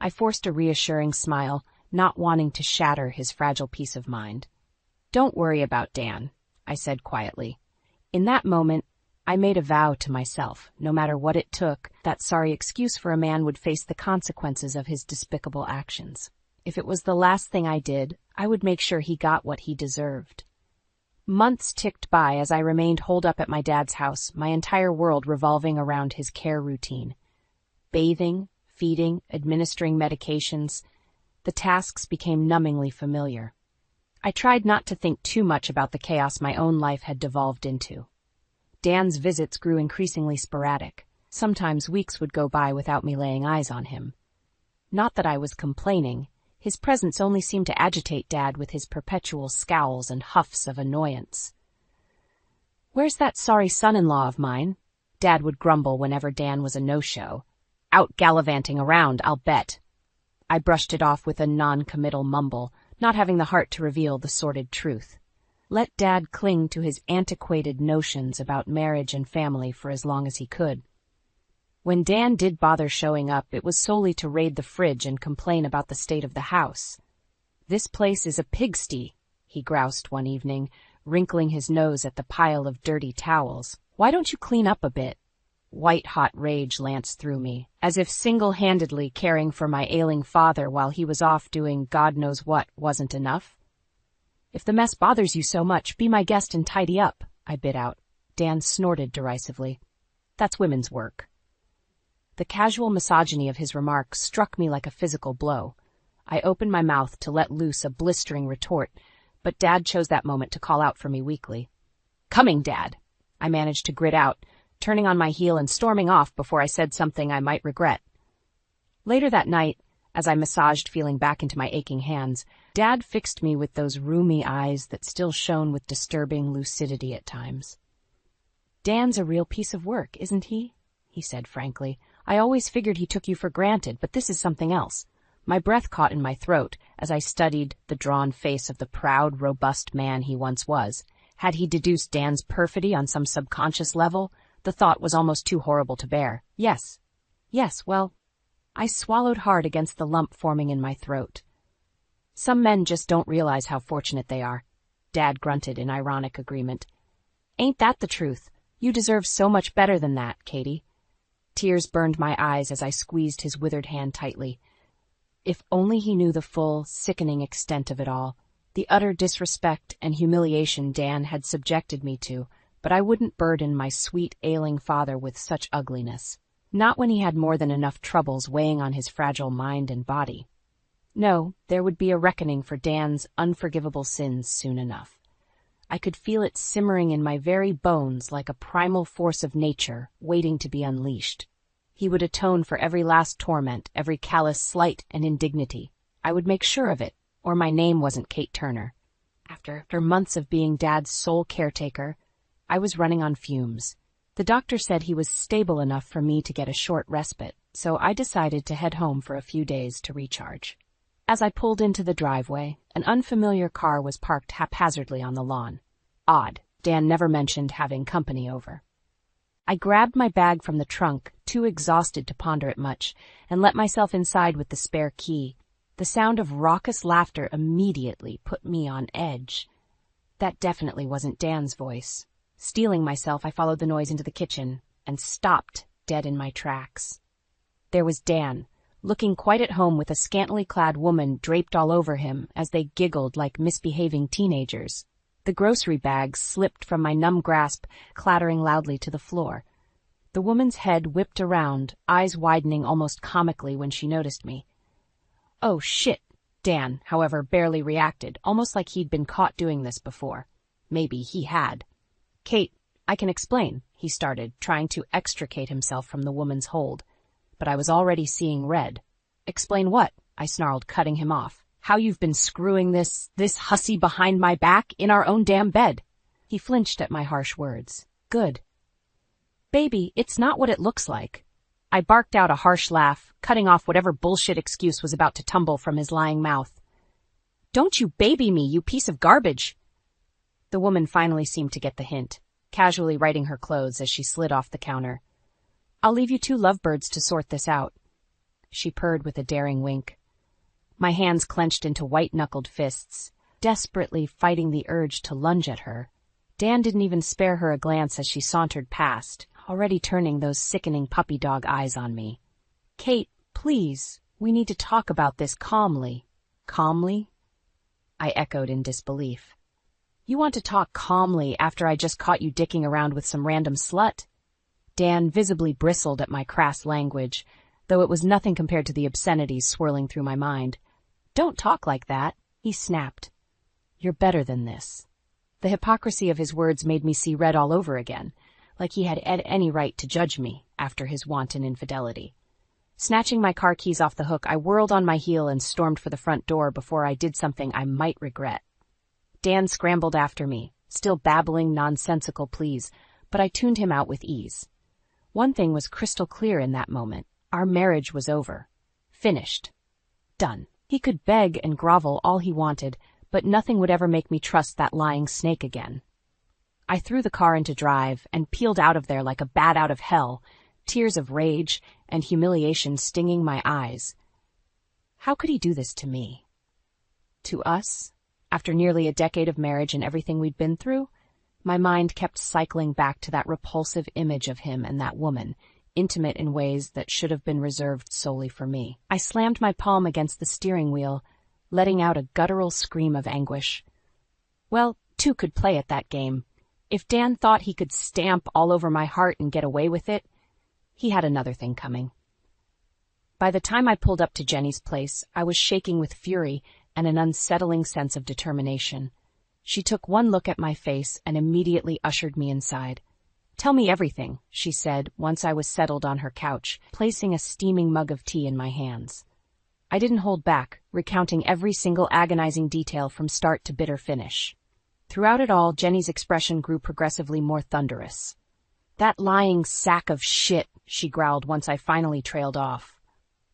I forced a reassuring smile, not wanting to shatter his fragile peace of mind. "Don't worry about Dan," I said quietly. In that moment, I made a vow to myself, no matter what it took, that sorry excuse for a man would face the consequences of his despicable actions. If it was the last thing I did, I would make sure he got what he deserved. Months ticked by as I remained holed up at my dad's house, my entire world revolving around his care routine. Bathing, feeding, administering medications, the tasks became numbingly familiar. I tried not to think too much about the chaos my own life had devolved into. Dan's visits grew increasingly sporadic. Sometimes weeks would go by without me laying eyes on him. Not that I was complaining. His presence only seemed to agitate Dad with his perpetual scowls and huffs of annoyance. "Where's that sorry son-in-law of mine?" Dad would grumble whenever Dan was a no-show. "Out gallivanting around, I'll bet." I brushed it off with a non-committal mumble, not having the heart to reveal the sordid truth. Let Dad cling to his antiquated notions about marriage and family for as long as he could. When Dan did bother showing up, it was solely to raid the fridge and complain about the state of the house. "This place is a pigsty," he groused one evening, wrinkling his nose at the pile of dirty towels. "Why don't you clean up a bit?" White-hot rage lanced through me, as if single-handedly caring for my ailing father while he was off doing God knows what wasn't enough. "If the mess bothers you so much, be my guest and tidy up," I bit out. Dan snorted derisively. "That's women's work." The casual misogyny of his remark struck me like a physical blow. I opened my mouth to let loose a blistering retort, but Dad chose that moment to call out for me weakly. "Coming, Dad," I managed to grit out, turning on my heel and storming off before I said something I might regret. Later that night, as I massaged feeling back into my aching hands, Dad fixed me with those rheumy eyes that still shone with disturbing lucidity at times. "Dan's a real piece of work, isn't he?" he said frankly. "I always figured he took you for granted, but this is something else." My breath caught in my throat as I studied the drawn face of the proud, robust man he once was. Had he deduced Dan's perfidy on some subconscious level? The thought was almost too horrible to bear. Yes, well, I swallowed hard against the lump forming in my throat. "Some men just don't realize how fortunate they are," Dad grunted in ironic agreement. "Ain't that the truth? You deserve so much better than that, Katie." Tears burned my eyes as I squeezed his withered hand tightly. If only he knew the full, sickening extent of it all, the utter disrespect and humiliation Dan had subjected me to, but I wouldn't burden my sweet, ailing father with such ugliness. Not when he had more than enough troubles weighing on his fragile mind and body. No, there would be a reckoning for Dan's unforgivable sins soon enough. I could feel it simmering in my very bones like a primal force of nature waiting to be unleashed. He would atone for every last torment, every callous slight and indignity. I would make sure of it, or my name wasn't Kate Turner. After months of being Dad's sole caretaker, I was running on fumes. The doctor said he was stable enough for me to get a short respite, so I decided to head home for a few days to recharge. As I pulled into the driveway, an unfamiliar car was parked haphazardly on the lawn. Odd, Dan never mentioned having company over. I grabbed my bag from the trunk, too exhausted to ponder it much, and let myself inside with the spare key. The sound of raucous laughter immediately put me on edge. That definitely wasn't Dan's voice. Steeling myself, I followed the noise into the kitchen and stopped dead in my tracks. There was Dan, looking quite at home with a scantily clad woman draped all over him as they giggled like misbehaving teenagers. The grocery bags slipped from my numb grasp, clattering loudly to the floor. The woman's head whipped around, eyes widening almost comically when she noticed me. "Oh, shit." Dan, however, barely reacted, almost like he'd been caught doing this before. Maybe he had. "Kate, I can explain," he started, trying to extricate himself from the woman's hold. But I was already seeing red. "Explain what?" I snarled, cutting him off. "How you've been screwing this hussy behind my back in our own damn bed." He flinched at my harsh words. "Good." "Baby, it's not what it looks like." I barked out a harsh laugh, cutting off whatever bullshit excuse was about to tumble from his lying mouth. "Don't you baby me, you piece of garbage." The woman finally seemed to get the hint, casually righting her clothes as she slid off the counter. "I'll leave you two lovebirds to sort this out." She purred with a daring wink. My hands clenched into white-knuckled fists, desperately fighting the urge to lunge at her. Dan didn't even spare her a glance as she sauntered past, already turning those sickening puppy dog eyes on me. "Kate, please, we need to talk about this calmly." "Calmly?" I echoed in disbelief. "You want to talk calmly after I just caught you dicking around with some random slut?" Dan visibly bristled at my crass language, though it was nothing compared to the obscenities swirling through my mind. "Don't talk like that," he snapped. "You're better than this." The hypocrisy of his words made me see red all over again, like he had any right to judge me after his wanton infidelity. Snatching my car keys off the hook, I whirled on my heel and stormed for the front door before I did something I might regret. Dan scrambled after me, still babbling nonsensical pleas, but I tuned him out with ease. One thing was crystal clear in that moment. Our marriage was over. Finished. Done. He could beg and grovel all he wanted, but nothing would ever make me trust that lying snake again. I threw the car into drive and peeled out of there like a bat out of hell, tears of rage and humiliation stinging my eyes. How could he do this to me? To us? After nearly a decade of marriage and everything we'd been through? My mind kept cycling back to that repulsive image of him and that woman, intimate in ways that should have been reserved solely for me. I slammed my palm against the steering wheel, letting out a guttural scream of anguish. Well, two could play at that game. If Dan thought he could stamp all over my heart and get away with it, he had another thing coming. By the time I pulled up to Jenny's place, I was shaking with fury and an unsettling sense of determination. She took one look at my face and immediately ushered me inside. "Tell me everything," she said once I was settled on her couch, placing a steaming mug of tea in my hands. I didn't hold back, recounting every single agonizing detail from start to bitter finish. Throughout it all, Jenny's expression grew progressively more thunderous. "That lying sack of shit," she growled once I finally trailed off.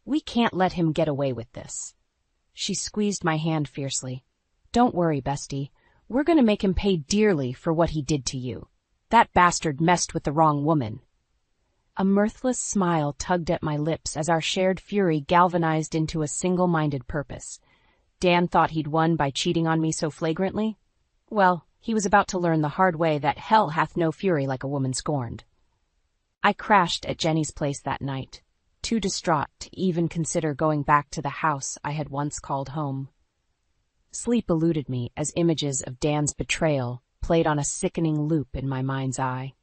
"We can't let him get away with this." She squeezed my hand fiercely. "Don't worry, bestie. We're going to make him pay dearly for what he did to you. That bastard messed with the wrong woman." A mirthless smile tugged at my lips as our shared fury galvanized into a single-minded purpose. Dan thought he'd won by cheating on me so flagrantly? Well, he was about to learn the hard way that hell hath no fury like a woman scorned. I crashed at Jenny's place that night, too distraught to even consider going back to the house I had once called home. Sleep eluded me as images of Dan's betrayal played on a sickening loop in my mind's eye.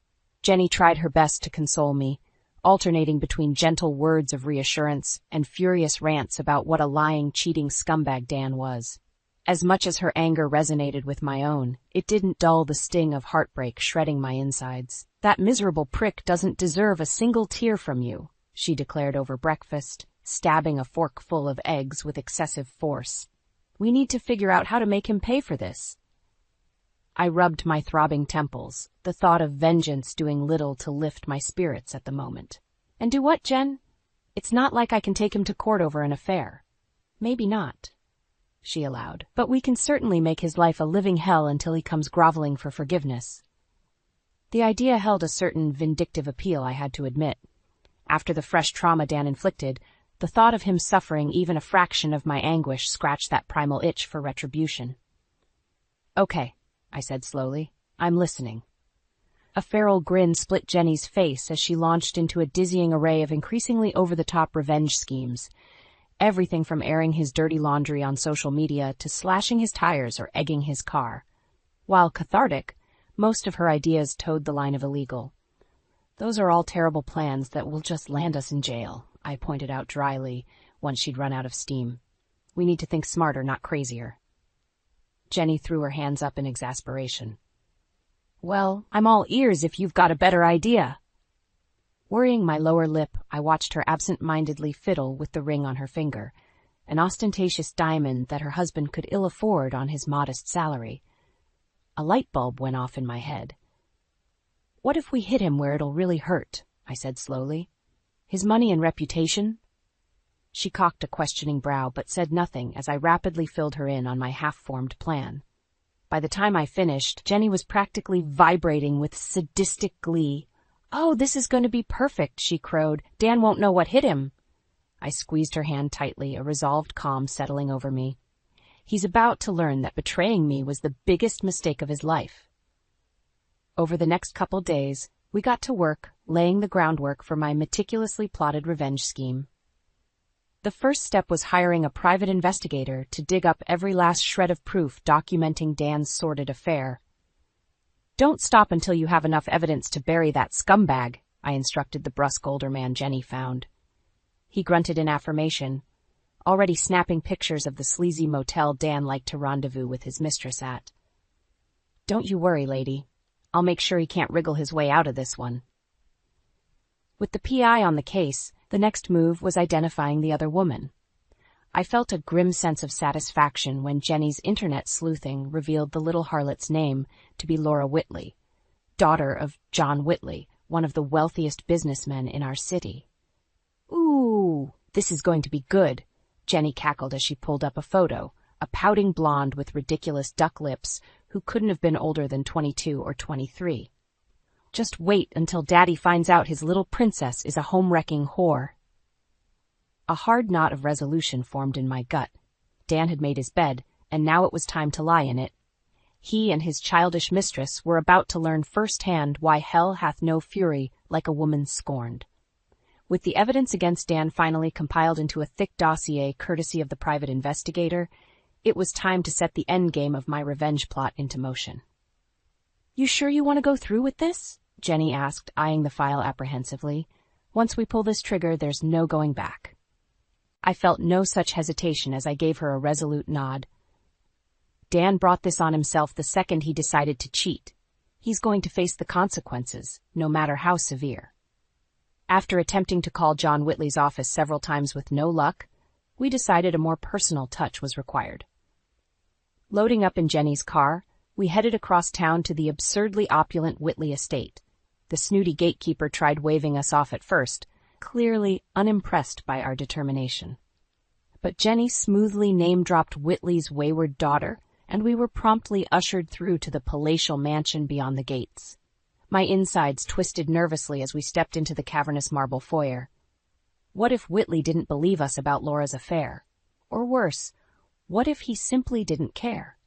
Jenny tried her best to console me, alternating between gentle words of reassurance and furious rants about what a lying, cheating scumbag Dan was. As much as her anger resonated with my own, it didn't dull the sting of heartbreak shredding my insides. "That miserable prick doesn't deserve a single tear from you," she declared over breakfast, stabbing a fork full of eggs with excessive force. "We need to figure out how to make him pay for this." I rubbed my throbbing temples, the thought of vengeance doing little to lift my spirits at the moment. "And do what, Jen? It's not like I can take him to court over an affair." "Maybe not," she allowed, "but we can certainly make his life a living hell until he comes groveling for forgiveness." The idea held a certain vindictive appeal, I had to admit. After the fresh trauma Dan inflicted, the thought of him suffering even a fraction of my anguish scratched that primal itch for retribution. "Okay," I said slowly. "I'm listening." A feral grin split Jenny's face as she launched into a dizzying array of increasingly over-the-top revenge schemes. Everything from airing his dirty laundry on social media to slashing his tires or egging his car. While cathartic, most of her ideas towed the line of illegal. "Those are all terrible plans that will just land us in jail," I pointed out dryly once she'd run out of steam. "We need to think smarter, not crazier." Jenny threw her hands up in exasperation. "Well, I'm all ears if you've got a better idea." Worrying my lower lip, I watched her absent-mindedly fiddle with the ring on her finger, an ostentatious diamond that her husband could ill afford on his modest salary. A light bulb went off in my head. "What if we hit him where it'll really hurt?" I said slowly. "His money and reputation?" She cocked a questioning brow, but said nothing as I rapidly filled her in on my half-formed plan. By the time I finished, Jenny was practically vibrating with sadistic glee. "Oh, this is going to be perfect," she crowed. "Dan won't know what hit him." I squeezed her hand tightly, a resolved calm settling over me. He's about to learn that betraying me was the biggest mistake of his life. Over the next couple days, we got to work, laying the groundwork for my meticulously plotted revenge scheme. The first step was hiring a private investigator to dig up every last shred of proof documenting Dan's sordid affair. "Don't stop until you have enough evidence to bury that scumbag," I instructed the brusque older man Jenny found. He grunted in affirmation, already snapping pictures of the sleazy motel Dan liked to rendezvous with his mistress at. "Don't you worry, lady. I'll make sure he can't wriggle his way out of this one." With the PI on the case, the next move was identifying the other woman. I felt a grim sense of satisfaction when Jenny's internet sleuthing revealed the little harlot's name to be Laura Whitley, daughter of John Whitley, one of the wealthiest businessmen in our city. "Ooh, this is going to be good," Jenny cackled as she pulled up a photo, a pouting blonde with ridiculous duck lips who couldn't have been older than 22 or 23. Just wait until Daddy finds out his little princess is a home-wrecking whore. A hard knot of resolution formed in my gut. Dan had made his bed, and now it was time to lie in it. He and his childish mistress were about to learn firsthand why hell hath no fury like a woman scorned. With the evidence against Dan finally compiled into a thick dossier courtesy of the private investigator, it was time to set the endgame of my revenge plot into motion. "You sure you want to go through with this?" Jenny asked, eyeing the file apprehensively. "Once we pull this trigger, there's no going back." I felt no such hesitation as I gave her a resolute nod. Dan brought this on himself the second he decided to cheat. He's going to face the consequences, no matter how severe. After attempting to call John Whitley's office several times with no luck, we decided a more personal touch was required. Loading up in Jenny's car, we headed across town to the absurdly opulent Whitley estate. The snooty gatekeeper tried waving us off at first, clearly unimpressed by our determination. But Jenny smoothly name-dropped Whitley's wayward daughter, and we were promptly ushered through to the palatial mansion beyond the gates. My insides twisted nervously as we stepped into the cavernous marble foyer. What if Whitley didn't believe us about Laura's affair? Or worse, what if he simply didn't care?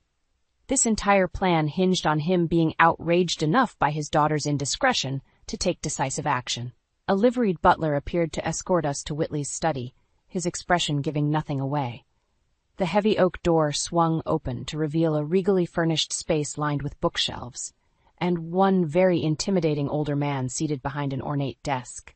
This entire plan hinged on him being outraged enough by his daughter's indiscretion to take decisive action. A liveried butler appeared to escort us to Whitley's study, his expression giving nothing away. The heavy oak door swung open to reveal a regally furnished space lined with bookshelves, and one very intimidating older man seated behind an ornate desk.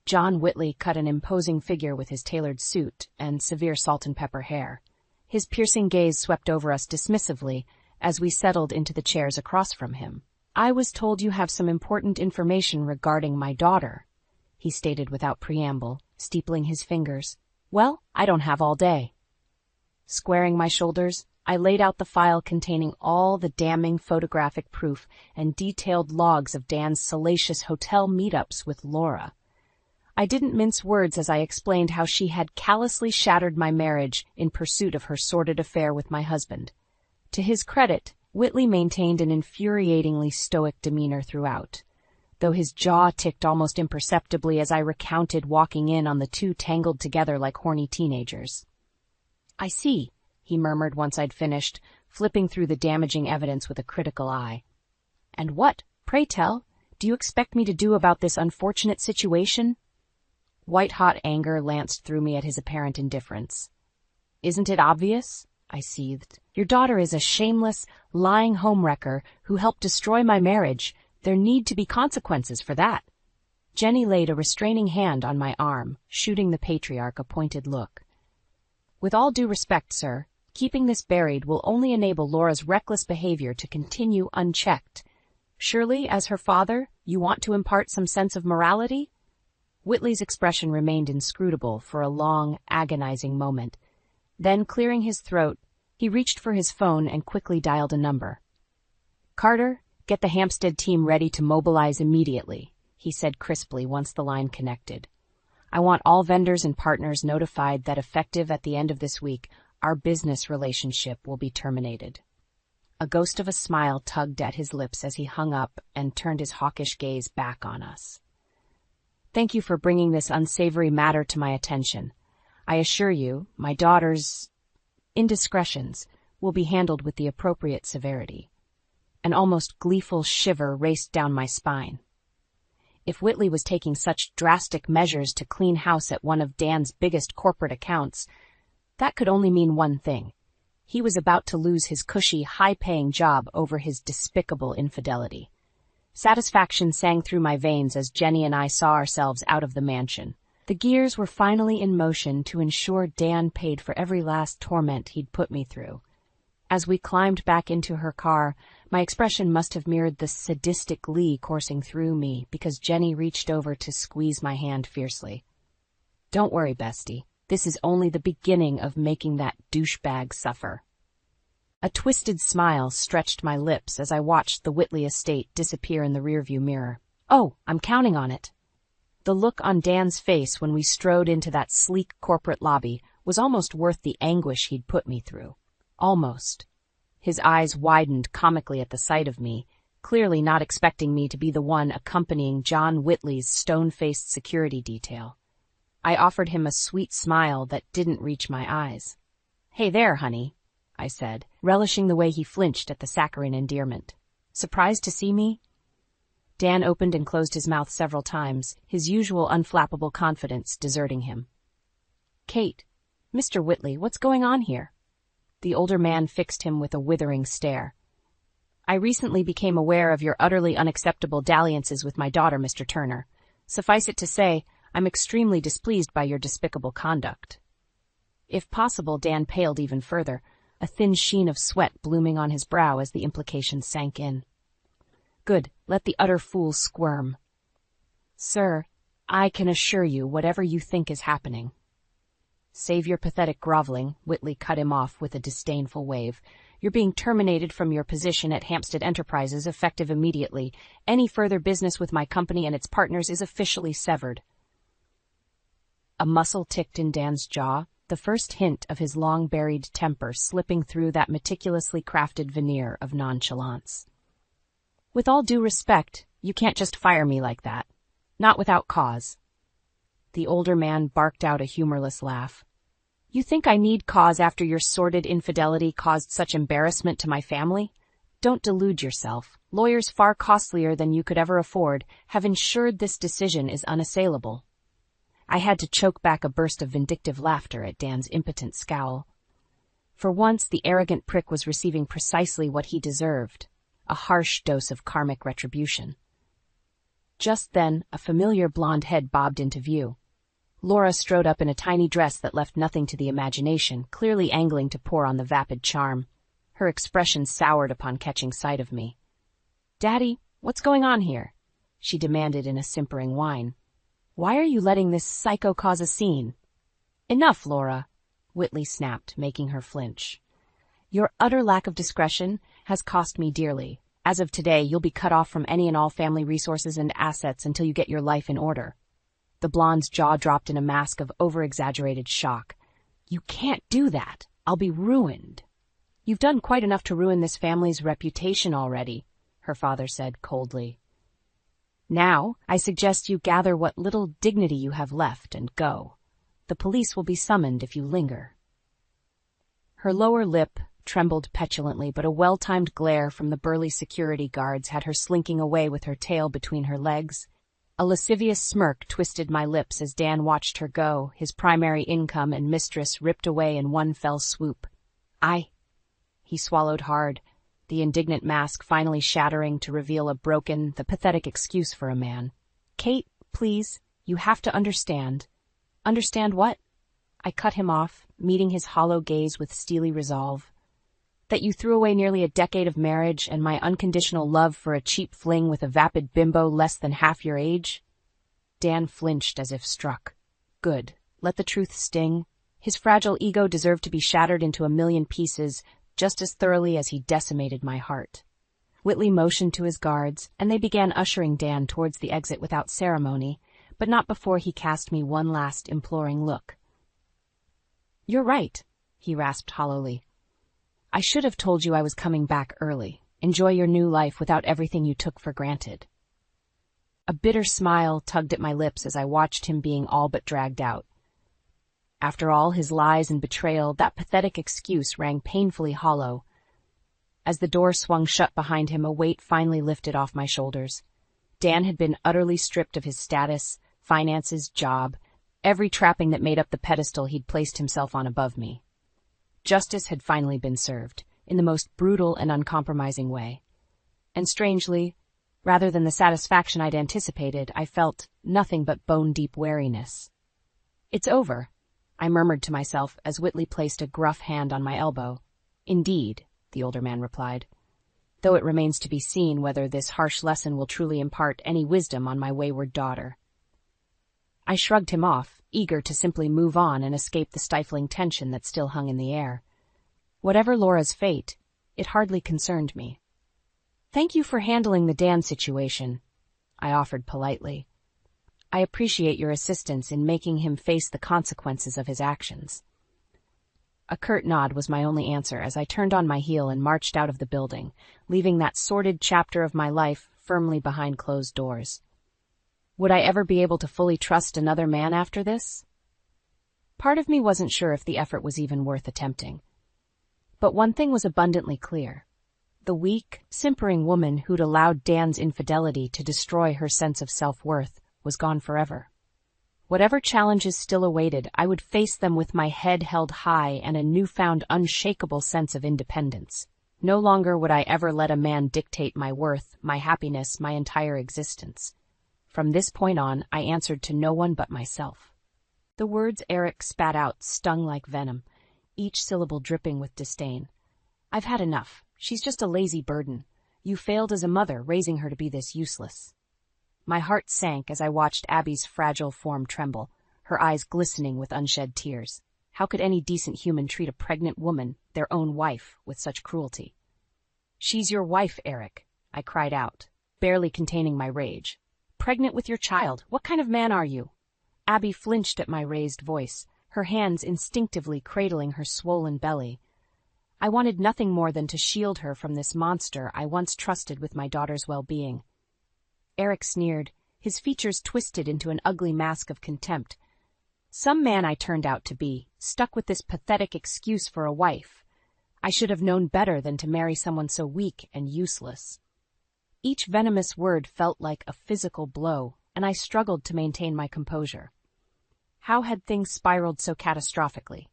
John Whitley cut an imposing figure with his tailored suit and severe salt-and-pepper hair. His piercing gaze swept over us dismissively as we settled into the chairs across from him. "I was told you have some important information regarding my daughter," he stated without preamble, steepling his fingers. "Well, I don't have all day." Squaring my shoulders, I laid out the file containing all the damning photographic proof and detailed logs of Dan's salacious hotel meetups with Laura. I didn't mince words as I explained how she had callously shattered my marriage in pursuit of her sordid affair with my husband. To his credit, Whitley maintained an infuriatingly stoic demeanor throughout, though his jaw ticked almost imperceptibly as I recounted walking in on the two tangled together like horny teenagers. "I see," he murmured once I'd finished, flipping through the damaging evidence with a critical eye. "And what, pray tell, do you expect me to do about this unfortunate situation?" White-hot anger lanced through me at his apparent indifference. "Isn't it obvious?" I seethed. "Your daughter is a shameless, lying homewrecker who helped destroy my marriage. There need to be consequences for that." Jenny laid a restraining hand on my arm, shooting the patriarch a pointed look. "With all due respect, sir, keeping this buried will only enable Laura's reckless behavior to continue unchecked. Surely, as her father, you want to impart some sense of morality?" Whitley's expression remained inscrutable for a long, agonizing moment. Then, clearing his throat, he reached for his phone and quickly dialed a number. "Carter, get the Hampstead team ready to mobilize immediately," he said crisply once the line connected. "I want all vendors and partners notified that effective at the end of this week, our business relationship will be terminated." A ghost of a smile tugged at his lips as he hung up and turned his hawkish gaze back on us. "Thank you for bringing this unsavory matter to my attention. I assure you, my daughter's indiscretions will be handled with the appropriate severity." An almost gleeful shiver raced down my spine. If Whitley was taking such drastic measures to clean house at one of Dan's biggest corporate accounts, that could only mean one thing. He was about to lose his cushy, high-paying job over his despicable infidelity. Satisfaction sang through my veins as Jenny and I saw ourselves out of the mansion. The gears were finally in motion to ensure Dan paid for every last torment he'd put me through. As we climbed back into her car, my expression must have mirrored the sadistic glee coursing through me because Jenny reached over to squeeze my hand fiercely. "Don't worry, bestie. This is only the beginning of making that douchebag suffer." A twisted smile stretched my lips as I watched the Whitley estate disappear in the rearview mirror. "Oh, I'm counting on it." The look on Dan's face when we strode into that sleek corporate lobby was was almost worth the anguish he'd put me through. Almost. His eyes widened comically at the sight of me, clearly not expecting me to be the one accompanying John Whitley's stone-faced security detail. I offered him a sweet smile that didn't reach my eyes. "Hey there, honey," I said, relishing the way he flinched at the saccharine endearment. "Surprised to see me?" Dan opened and closed his mouth several times, his usual unflappable confidence deserting him. "Kate, Mr. Whitley, what's going on here?" The older man fixed him with a withering stare. "I recently became aware of your utterly unacceptable dalliances with my daughter, Mr. Turner. Suffice it to say, I'm extremely displeased by your despicable conduct." If possible, Dan paled even further, a thin sheen of sweat blooming on his brow as the implication sank in. "Good, let the utter fool squirm." "Sir, I can assure you whatever you think is happening." "Save your pathetic groveling," Whitley cut him off with a disdainful wave. "You're being terminated from your position at Hampstead Enterprises effective immediately. Any further business with my company and its partners is officially severed." A muscle ticked in Dan's jaw, the first hint of his long-buried temper slipping through that meticulously crafted veneer of nonchalance. "With all due respect, you can't just fire me like that. Not without cause." The older man barked out a humorless laugh. "You think I need cause after your sordid infidelity caused such embarrassment to my family? Don't delude yourself. Lawyers far costlier than you could ever afford have ensured this decision is unassailable." I had to choke back a burst of vindictive laughter at Dan's impotent scowl. For once, the arrogant prick was receiving precisely what he deserved, a harsh dose of karmic retribution. Just then, a familiar blonde head bobbed into view. Laura strode up in a tiny dress that left nothing to the imagination, clearly angling to pour on the vapid charm. Her expression soured upon catching sight of me. "Daddy, what's going on here?" she demanded in a simpering whine. "Why are you letting this psycho cause a scene?" "Enough, Laura," Whitley snapped, making her flinch. "Your utter lack of discretion has cost me dearly. As of today, you'll be cut off from any and all family resources and assets until you get your life in order." The blonde's jaw dropped in a mask of over-exaggerated shock. "You can't do that. I'll be ruined." "You've done quite enough to ruin this family's reputation already," her father said coldly. "Now, I suggest you gather what little dignity you have left and go. The police will be summoned if you linger." Her lower lip trembled petulantly, but a well-timed glare from the burly security guards had her slinking away with her tail between her legs. A lascivious smirk twisted my lips as Dan watched her go, his primary income and mistress ripped away in one fell swoop. He swallowed hard, the indignant mask finally shattering to reveal a broken, the pathetic excuse for a man. "Kate, please, you have to understand." "Understand what?" I cut him off, meeting his hollow gaze with steely resolve. "That you threw away nearly a decade of marriage and my unconditional love for a cheap fling with a vapid bimbo less than half your age?" Dan flinched as if struck. Good. Let the truth sting. His fragile ego deserved to be shattered into a million pieces just as thoroughly as he decimated my heart. Whitley motioned to his guards, and they began ushering Dan towards the exit without ceremony, but not before he cast me one last imploring look. "You're right," he rasped hollowly. "I should have told you I was coming back early. Enjoy your new life without everything you took for granted." A bitter smile tugged at my lips as I watched him being all but dragged out. After all his lies and betrayal, that pathetic excuse rang painfully hollow. As the door swung shut behind him, a weight finally lifted off my shoulders. Dan had been utterly stripped of his status, finances, job, every trapping that made up the pedestal he'd placed himself on above me. Justice had finally been served, in the most brutal and uncompromising way. And strangely, rather than the satisfaction I'd anticipated, I felt nothing but bone-deep wariness. "It's over," I murmured to myself as Whitley placed a gruff hand on my elbow. "Indeed," the older man replied, "though it remains to be seen whether this harsh lesson will truly impart any wisdom on my wayward daughter." I shrugged him off, eager to simply move on and escape the stifling tension that still hung in the air. Whatever Laura's fate, it hardly concerned me. "Thank you for handling the Dan situation," I offered politely. "I appreciate your assistance in making him face the consequences of his actions." A curt nod was my only answer as I turned on my heel and marched out of the building, leaving that sordid chapter of my life firmly behind closed doors. Would I ever be able to fully trust another man after this? Part of me wasn't sure if the effort was even worth attempting. But one thing was abundantly clear. The weak, simpering woman who'd allowed Dan's infidelity to destroy her sense of self-worth was gone forever. Whatever challenges still awaited, I would face them with my head held high and a newfound unshakable sense of independence. No longer would I ever let a man dictate my worth, my happiness, my entire existence. From this point on, I answered to no one but myself. The words Eric spat out stung like venom, each syllable dripping with disdain. I've had enough. She's just a lazy burden. You failed as a mother, raising her to be this useless. My heart sank as I watched Abby's fragile form tremble, her eyes glistening with unshed tears. How could any decent human treat a pregnant woman, their own wife, with such cruelty? "She's your wife, Eric," I cried out, barely containing my rage. "Pregnant with your child? What kind of man are you?" Abby flinched at my raised voice, her hands instinctively cradling her swollen belly. I wanted nothing more than to shield her from this monster I once trusted with my daughter's well-being. Eric sneered, his features twisted into an ugly mask of contempt. Some man I turned out to be, stuck with this pathetic excuse for a wife. I should have known better than to marry someone so weak and useless. Each venomous word felt like a physical blow, and I struggled to maintain my composure. How had things spiraled so catastrophically?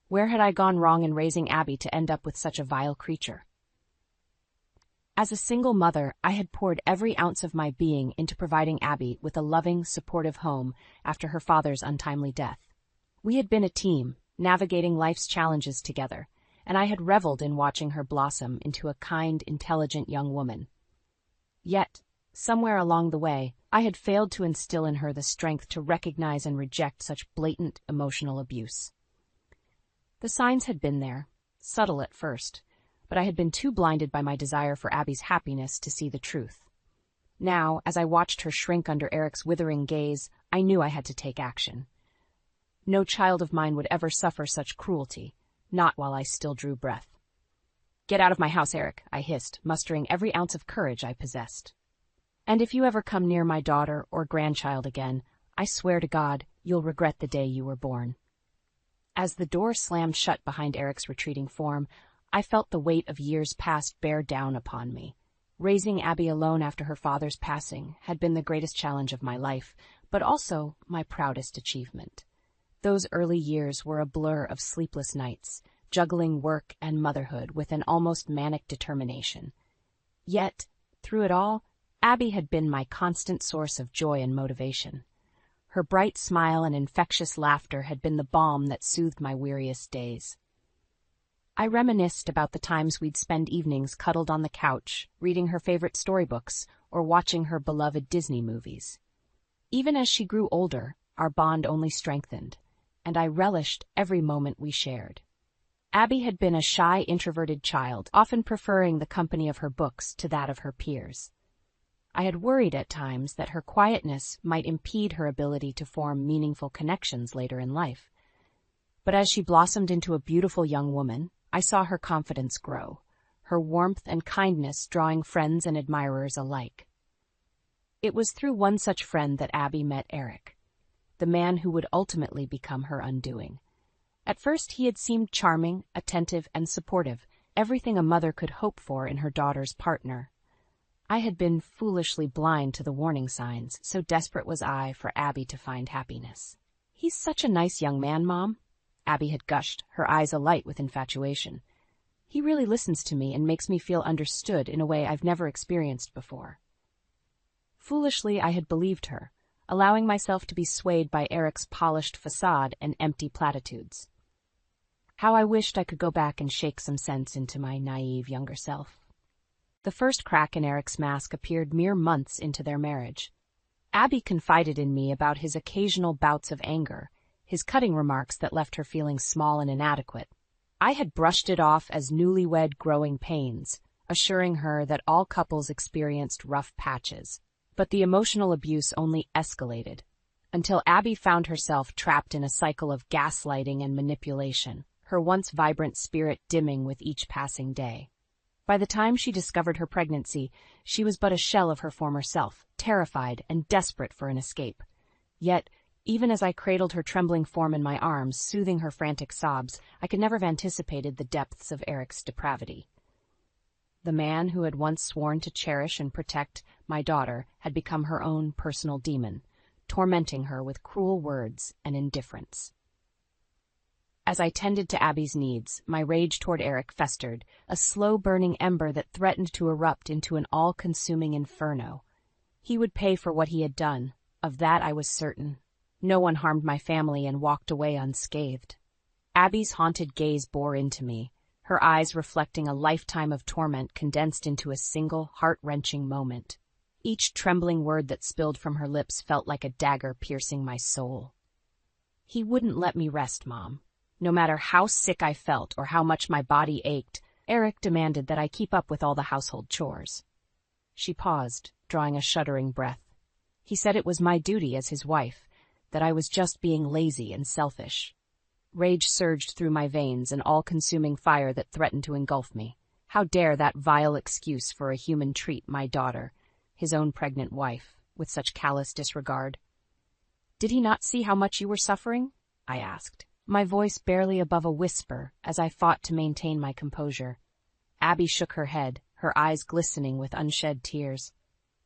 Where had I gone wrong in raising Abby to end up with such a vile creature? As a single mother, I had poured every ounce of my being into providing Abby with a loving, supportive home after her father's untimely death. We had been a team, navigating life's challenges together, and I had reveled in watching her blossom into a kind, intelligent young woman. Yet, somewhere along the way, I had failed to instill in her the strength to recognize and reject such blatant emotional abuse. The signs had been there, subtle at first, but I had been too blinded by my desire for Abby's happiness to see the truth. Now, as I watched her shrink under Eric's withering gaze, I knew I had to take action. No child of mine would ever suffer such cruelty, not while I still drew breath. "Get out of my house, Eric," I hissed, mustering every ounce of courage I possessed. "And if you ever come near my daughter or grandchild again, I swear to God, you'll regret the day you were born." As the door slammed shut behind Eric's retreating form, I felt the weight of years past bear down upon me. Raising Abby alone after her father's passing had been the greatest challenge of my life, but also my proudest achievement. Those early years were a blur of sleepless nights, juggling work and motherhood with an almost manic determination. Yet, through it all, Abby had been my constant source of joy and motivation. Her bright smile and infectious laughter had been the balm that soothed my weariest days. I reminisced about the times we'd spend evenings cuddled on the couch, reading her favorite storybooks or watching her beloved Disney movies. Even as she grew older, our bond only strengthened, and I relished every moment we shared. Abby had been a shy, introverted child, often preferring the company of her books to that of her peers. I had worried at times that her quietness might impede her ability to form meaningful connections later in life. But as she blossomed into a beautiful young woman, I saw her confidence grow, her warmth and kindness drawing friends and admirers alike. It was through one such friend that Abby met Eric, the man who would ultimately become her undoing. At first he had seemed charming, attentive, and supportive, everything a mother could hope for in her daughter's partner. I had been foolishly blind to the warning signs, so desperate was I for Abby to find happiness. "He's such a nice young man, Mom," Abby had gushed, her eyes alight with infatuation. "He really listens to me and makes me feel understood in a way I've never experienced before." Foolishly, I had believed her, allowing myself to be swayed by Eric's polished facade and empty platitudes. How I wished I could go back and shake some sense into my naive younger self. The first crack in Eric's mask appeared mere months into their marriage. Abby confided in me about his occasional bouts of anger, his cutting remarks that left her feeling small and inadequate. I had brushed it off as newlywed growing pains, assuring her that all couples experienced rough patches. But the emotional abuse only escalated, until Abby found herself trapped in a cycle of gaslighting and manipulation. her once vibrant spirit dimming with each passing day. By the time she discovered her pregnancy, she was but a shell of her former self, terrified and desperate for an escape. Yet, even as I cradled her trembling form in my arms, soothing her frantic sobs, I could never have anticipated the depths of Eric's depravity. The man who had once sworn to cherish and protect my daughter had become her own personal demon, tormenting her with cruel words and indifference. As I tended to Abby's needs, my rage toward Eric festered, a slow-burning ember that threatened to erupt into an all-consuming inferno. He would pay for what he had done. Of that I was certain. No one harmed my family and walked away unscathed. Abby's haunted gaze bore into me, her eyes reflecting a lifetime of torment condensed into a single, heart-wrenching moment. Each trembling word that spilled from her lips felt like a dagger piercing my soul. He wouldn't let me rest, Mom. No matter how sick I felt or how much my body ached, Eric demanded that I keep up with all the household chores. She paused, drawing a shuddering breath. He said it was my duty as his wife, that I was just being lazy and selfish. Rage surged through my veins, an all-consuming fire that threatened to engulf me. How dare that vile excuse for a human treat my daughter, his own pregnant wife, with such callous disregard? "Did he not see how much you were suffering?" I asked, my voice barely above a whisper as I fought to maintain my composure. Abby shook her head, her eyes glistening with unshed tears.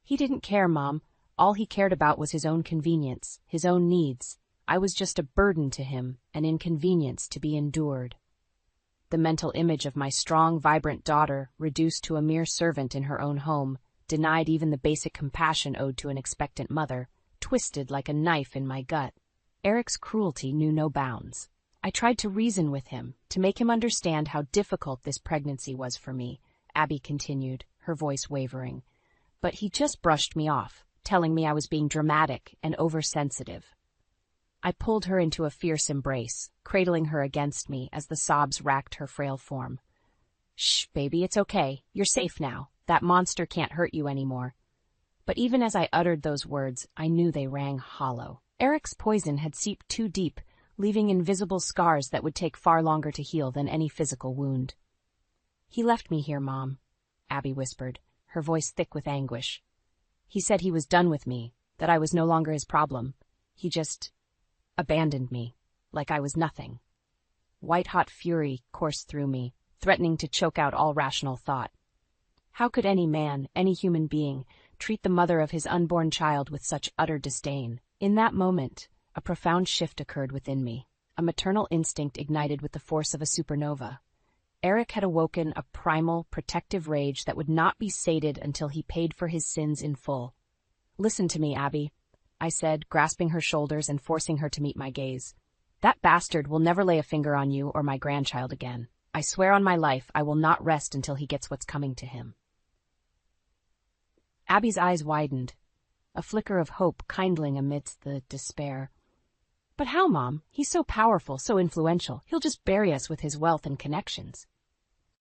"He didn't care, Mom. All he cared about was his own convenience, his own needs. I was just a burden to him, an inconvenience to be endured." The mental image of my strong, vibrant daughter, reduced to a mere servant in her own home, denied even the basic compassion owed to an expectant mother, twisted like a knife in my gut. Eric's cruelty knew no bounds. I tried to reason with him, to make him understand how difficult this pregnancy was for me, Abby continued, her voice wavering. But he just brushed me off, telling me I was being dramatic and oversensitive. I pulled her into a fierce embrace, cradling her against me as the sobs racked her frail form. "Shh, baby, it's okay. You're safe now. That monster can't hurt you anymore." But even as I uttered those words, I knew they rang hollow. Eric's poison had seeped too deep, leaving invisible scars that would take far longer to heal than any physical wound. "He left me here, Mom," Abby whispered, her voice thick with anguish. "He said he was done with me, that I was no longer his problem. He just abandoned me, like I was nothing." White-hot fury coursed through me, threatening to choke out all rational thought. How could any man, any human being, treat the mother of his unborn child with such utter disdain? In that moment, a profound shift occurred within me. A maternal instinct ignited with the force of a supernova. Eric had awoken a primal, protective rage that would not be sated until he paid for his sins in full. "Listen to me, Abby," I said, grasping her shoulders and forcing her to meet my gaze. "That bastard will never lay a finger on you or my grandchild again. I swear on my life I will not rest until he gets what's coming to him." Abby's eyes widened, a flicker of hope kindling amidst the despair. "But how, Mom? He's so powerful, so influential. He'll just bury us with his wealth and connections."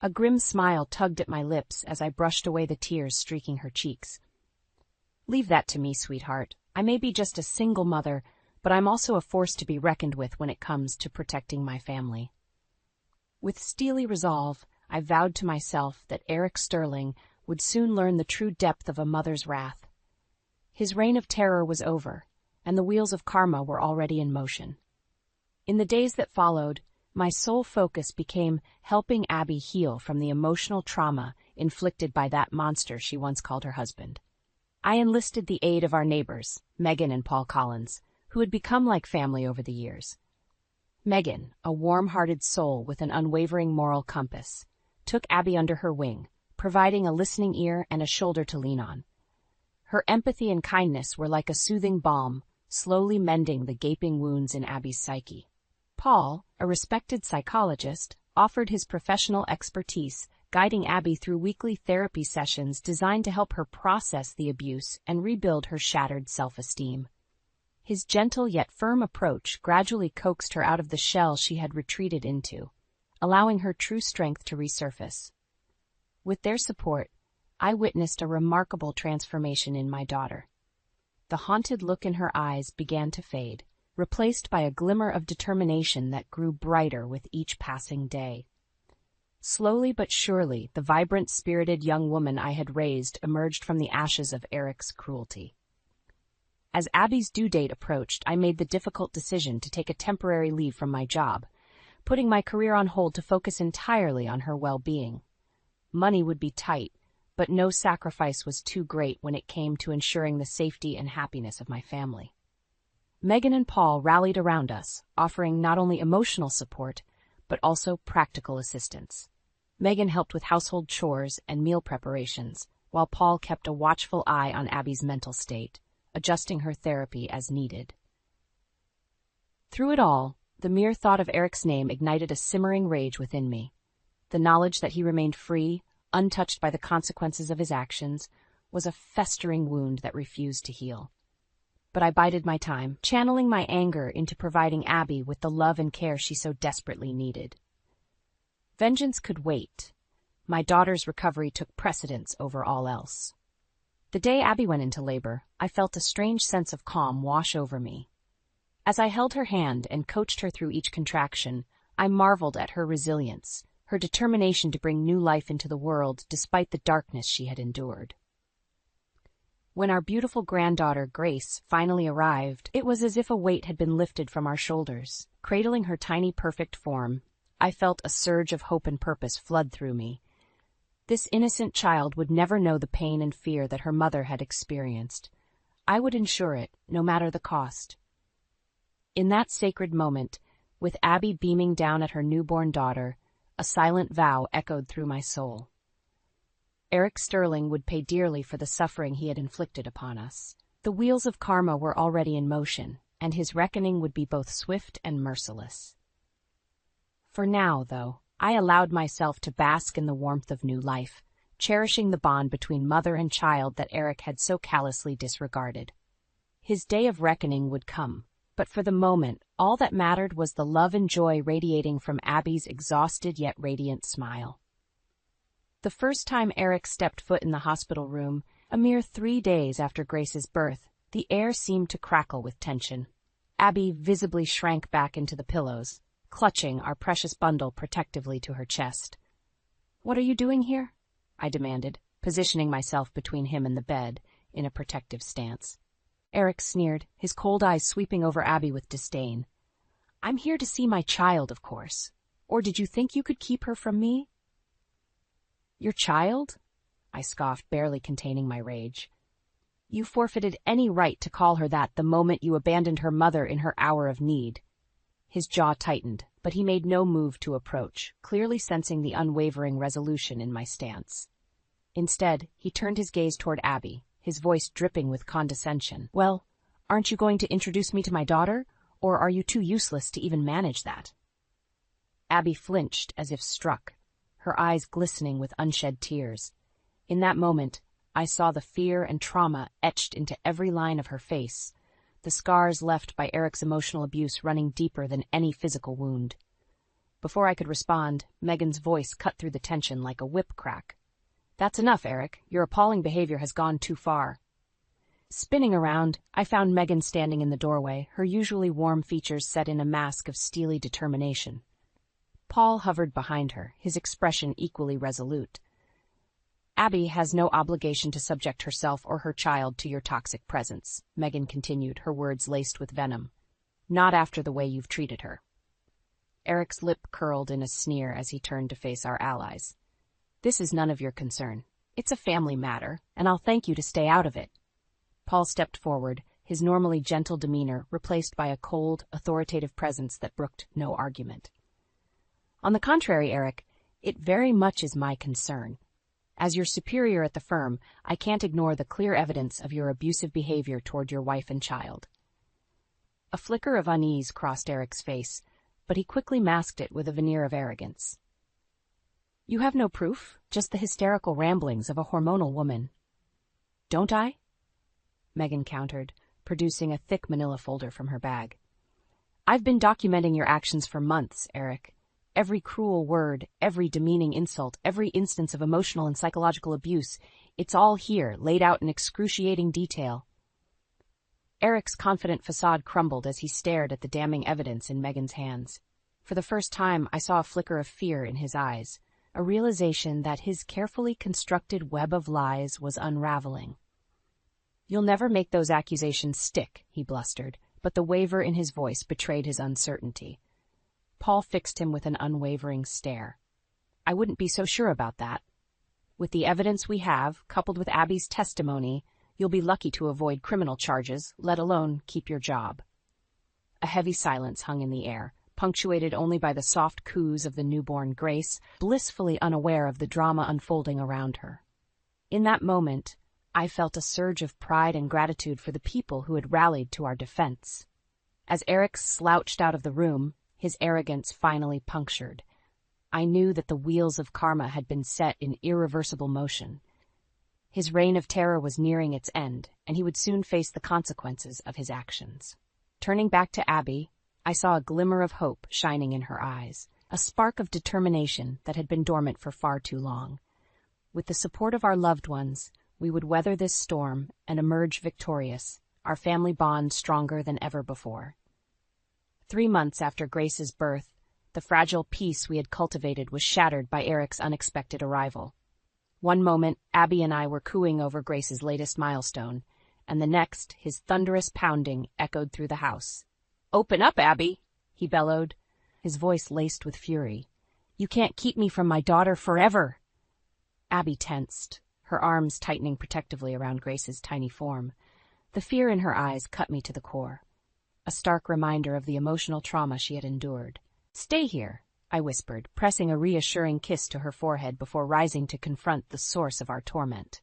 A grim smile tugged at my lips as I brushed away the tears streaking her cheeks. "Leave that to me, sweetheart. I may be just a single mother, but I'm also a force to be reckoned with when it comes to protecting my family." With steely resolve, I vowed to myself that Eric Sterling would soon learn the true depth of a mother's wrath. His reign of terror was over, and the wheels of karma were already in motion. In the days that followed, my sole focus became helping Abby heal from the emotional trauma inflicted by that monster she once called her husband. I enlisted the aid of our neighbors, Megan and Paul Collins, who had become like family over the years. Megan, a warm-hearted soul with an unwavering moral compass, took Abby under her wing, providing a listening ear and a shoulder to lean on. Her empathy and kindness were like a soothing balm, slowly mending the gaping wounds in Abby's psyche. Paul, a respected psychologist, offered his professional expertise, guiding Abby through weekly therapy sessions designed to help her process the abuse and rebuild her shattered self-esteem. His gentle yet firm approach gradually coaxed her out of the shell she had retreated into, allowing her true strength to resurface. With their support, I witnessed a remarkable transformation in my daughter. The haunted look in her eyes began to fade, replaced by a glimmer of determination that grew brighter with each passing day. Slowly but surely, the vibrant, spirited young woman I had raised emerged from the ashes of Eric's cruelty. As Abby's due date approached, I made the difficult decision to take a temporary leave from my job, putting my career on hold to focus entirely on her well-being. Money would be tight, but no sacrifice was too great when it came to ensuring the safety and happiness of my family. Megan and Paul rallied around us, offering not only emotional support, but also practical assistance. Megan helped with household chores and meal preparations, while Paul kept a watchful eye on Abby's mental state, adjusting her therapy as needed. Through it all, the mere thought of Eric's name ignited a simmering rage within me. The knowledge that he remained free, untouched by the consequences of his actions, was a festering wound that refused to heal. But I bided my time, channeling my anger into providing Abby with the love and care she so desperately needed. Vengeance could wait. My daughter's recovery took precedence over all else. The day Abby went into labor, I felt a strange sense of calm wash over me. As I held her hand and coached her through each contraction, I marveled at her resilience, her determination to bring new life into the world despite the darkness she had endured. When our beautiful granddaughter, Grace, finally arrived, it was as if a weight had been lifted from our shoulders. Cradling her tiny, perfect form, I felt a surge of hope and purpose flood through me. This innocent child would never know the pain and fear that her mother had experienced. I would ensure it, no matter the cost. In that sacred moment, with Abby beaming down at her newborn daughter, a silent vow echoed through my soul. Eric Sterling would pay dearly for the suffering he had inflicted upon us. The wheels of karma were already in motion, and his reckoning would be both swift and merciless. For now, though, I allowed myself to bask in the warmth of new life, cherishing the bond between mother and child that Eric had so callously disregarded. His day of reckoning would come, but for the moment, all that mattered was the love and joy radiating from Abby's exhausted yet radiant smile. The first time Eric stepped foot in the hospital room, a mere 3 days after Grace's birth, the air seemed to crackle with tension. Abby visibly shrank back into the pillows, clutching our precious bundle protectively to her chest. "What are you doing here?" I demanded, positioning myself between him and the bed, in a protective stance. Eric sneered, his cold eyes sweeping over Abby with disdain. "I'm here to see my child, of course. Or did you think you could keep her from me?" "Your child?" I scoffed, barely containing my rage. "You forfeited any right to call her that the moment you abandoned her mother in her hour of need." His jaw tightened, but he made no move to approach, clearly sensing the unwavering resolution in my stance. Instead, he turned his gaze toward Abby, his voice dripping with condescension. "Well, aren't you going to introduce me to my daughter, or are you too useless to even manage that?" Abby flinched as if struck, her eyes glistening with unshed tears. In that moment, I saw the fear and trauma etched into every line of her face, the scars left by Eric's emotional abuse running deeper than any physical wound. Before I could respond, Megan's voice cut through the tension like a whip crack. "That's enough, Eric. Your appalling behavior has gone too far." Spinning around, I found Megan standing in the doorway, her usually warm features set in a mask of steely determination. Paul hovered behind her, his expression equally resolute. "Abby has no obligation to subject herself or her child to your toxic presence," Megan continued, her words laced with venom. "Not after the way you've treated her." Eric's lip curled in a sneer as he turned to face our allies. "This is none of your concern. It's a family matter, and I'll thank you to stay out of it." Paul stepped forward, his normally gentle demeanor replaced by a cold, authoritative presence that brooked no argument. "On the contrary, Eric, it very much is my concern. As your superior at the firm, I can't ignore the clear evidence of your abusive behavior toward your wife and child." A flicker of unease crossed Eric's face, but he quickly masked it with a veneer of arrogance. "You have no proof, just the hysterical ramblings of a hormonal woman." "Don't I?" Megan countered, producing a thick manila folder from her bag. "I've been documenting your actions for months, Eric. Every cruel word, every demeaning insult, every instance of emotional and psychological abuse, it's all here, laid out in excruciating detail." Eric's confident facade crumbled as he stared at the damning evidence in Megan's hands. For the first time, I saw a flicker of fear in his eyes, a realization that his carefully constructed web of lies was unraveling. "You'll never make those accusations stick," he blustered, but the waver in his voice betrayed his uncertainty. Paul fixed him with an unwavering stare. "I wouldn't be so sure about that. With the evidence we have, coupled with Abby's testimony, you'll be lucky to avoid criminal charges, let alone keep your job." A heavy silence hung in the air, punctuated only by the soft coos of the newborn Grace, blissfully unaware of the drama unfolding around her. In that moment, I felt a surge of pride and gratitude for the people who had rallied to our defense. As Eric slouched out of the room, his arrogance finally punctured. I knew that the wheels of karma had been set in irreversible motion. His reign of terror was nearing its end, and he would soon face the consequences of his actions. Turning back to Abby, I saw a glimmer of hope shining in her eyes, a spark of determination that had been dormant for far too long. With the support of our loved ones, we would weather this storm and emerge victorious, our family bond stronger than ever before. 3 months after Grace's birth, the fragile peace we had cultivated was shattered by Eric's unexpected arrival. One moment, Abby and I were cooing over Grace's latest milestone, and the next, his thunderous pounding echoed through the house. "Open up, Abby," he bellowed, his voice laced with fury. "You can't keep me from my daughter forever." Abby tensed, her arms tightening protectively around Grace's tiny form. The fear in her eyes cut me to the core, a stark reminder of the emotional trauma she had endured. "Stay here," I whispered, pressing a reassuring kiss to her forehead before rising to confront the source of our torment.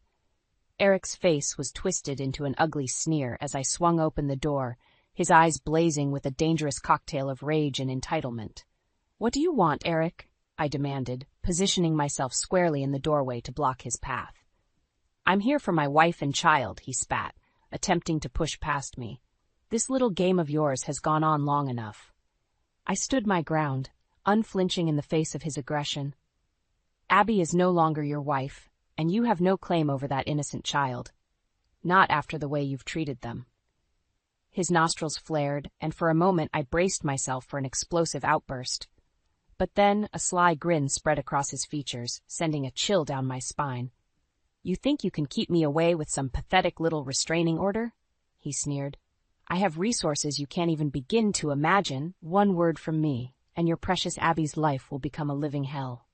Eric's face was twisted into an ugly sneer as I swung open the door, his eyes blazing with a dangerous cocktail of rage and entitlement. "What do you want, Eric?" I demanded, positioning myself squarely in the doorway to block his path. "I'm here for my wife and child," he spat, attempting to push past me. "This little game of yours has gone on long enough." I stood my ground, unflinching in the face of his aggression. "Abby is no longer your wife, and you have no claim over that innocent child. Not after the way you've treated them." His nostrils flared, and for a moment I braced myself for an explosive outburst. But then a sly grin spread across his features, sending a chill down my spine. "You think you can keep me away with some pathetic little restraining order?" he sneered. "I have resources you can't even begin to imagine. One word from me, and your precious Abby's life will become a living hell."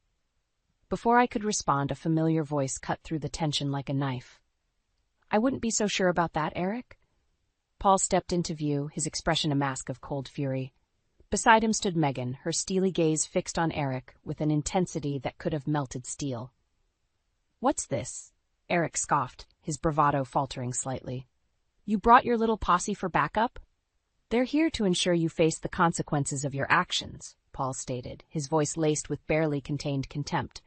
Before I could respond, a familiar voice cut through the tension like a knife. "I wouldn't be so sure about that, Eric." Paul stepped into view, his expression a mask of cold fury. Beside him stood Megan, her steely gaze fixed on Eric with an intensity that could have melted steel. "What's this?" Eric scoffed, his bravado faltering slightly. "You brought your little posse for backup?" "They're here to ensure you face the consequences of your actions," Paul stated, his voice laced with barely contained contempt.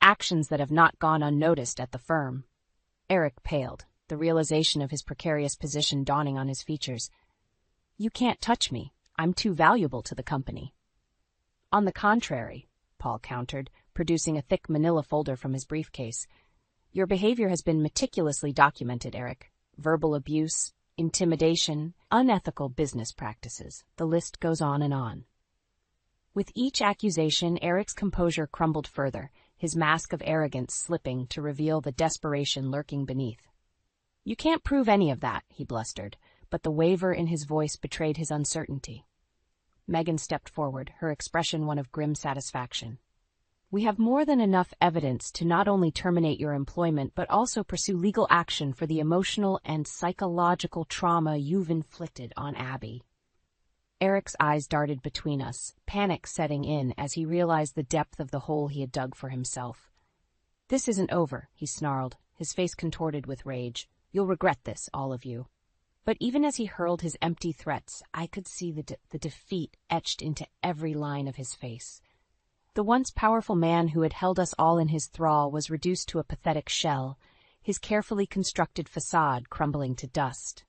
"Actions that have not gone unnoticed at the firm." Eric paled, the realization of his precarious position dawning on his features. "You can't touch me. I'm too valuable to the company." "On the contrary," Paul countered, producing a thick manila folder from his briefcase. "Your behavior has been meticulously documented, Eric. Verbal abuse, intimidation, unethical business practices. The list goes on and on." With each accusation, Eric's composure crumbled further, his mask of arrogance slipping to reveal the desperation lurking beneath. "You can't prove any of that," he blustered, but the waver in his voice betrayed his uncertainty. Megan stepped forward, her expression one of grim satisfaction. "We have more than enough evidence to not only terminate your employment but also pursue legal action for the emotional and psychological trauma you've inflicted on Abby." Eric's eyes darted between us, panic setting in as he realized the depth of the hole he had dug for himself. "This isn't over," he snarled, his face contorted with rage. "You'll regret this, all of you." But even as he hurled his empty threats, I could see the defeat etched into every line of his face. The once powerful man who had held us all in his thrall was reduced to a pathetic shell, his carefully constructed facade crumbling to dust.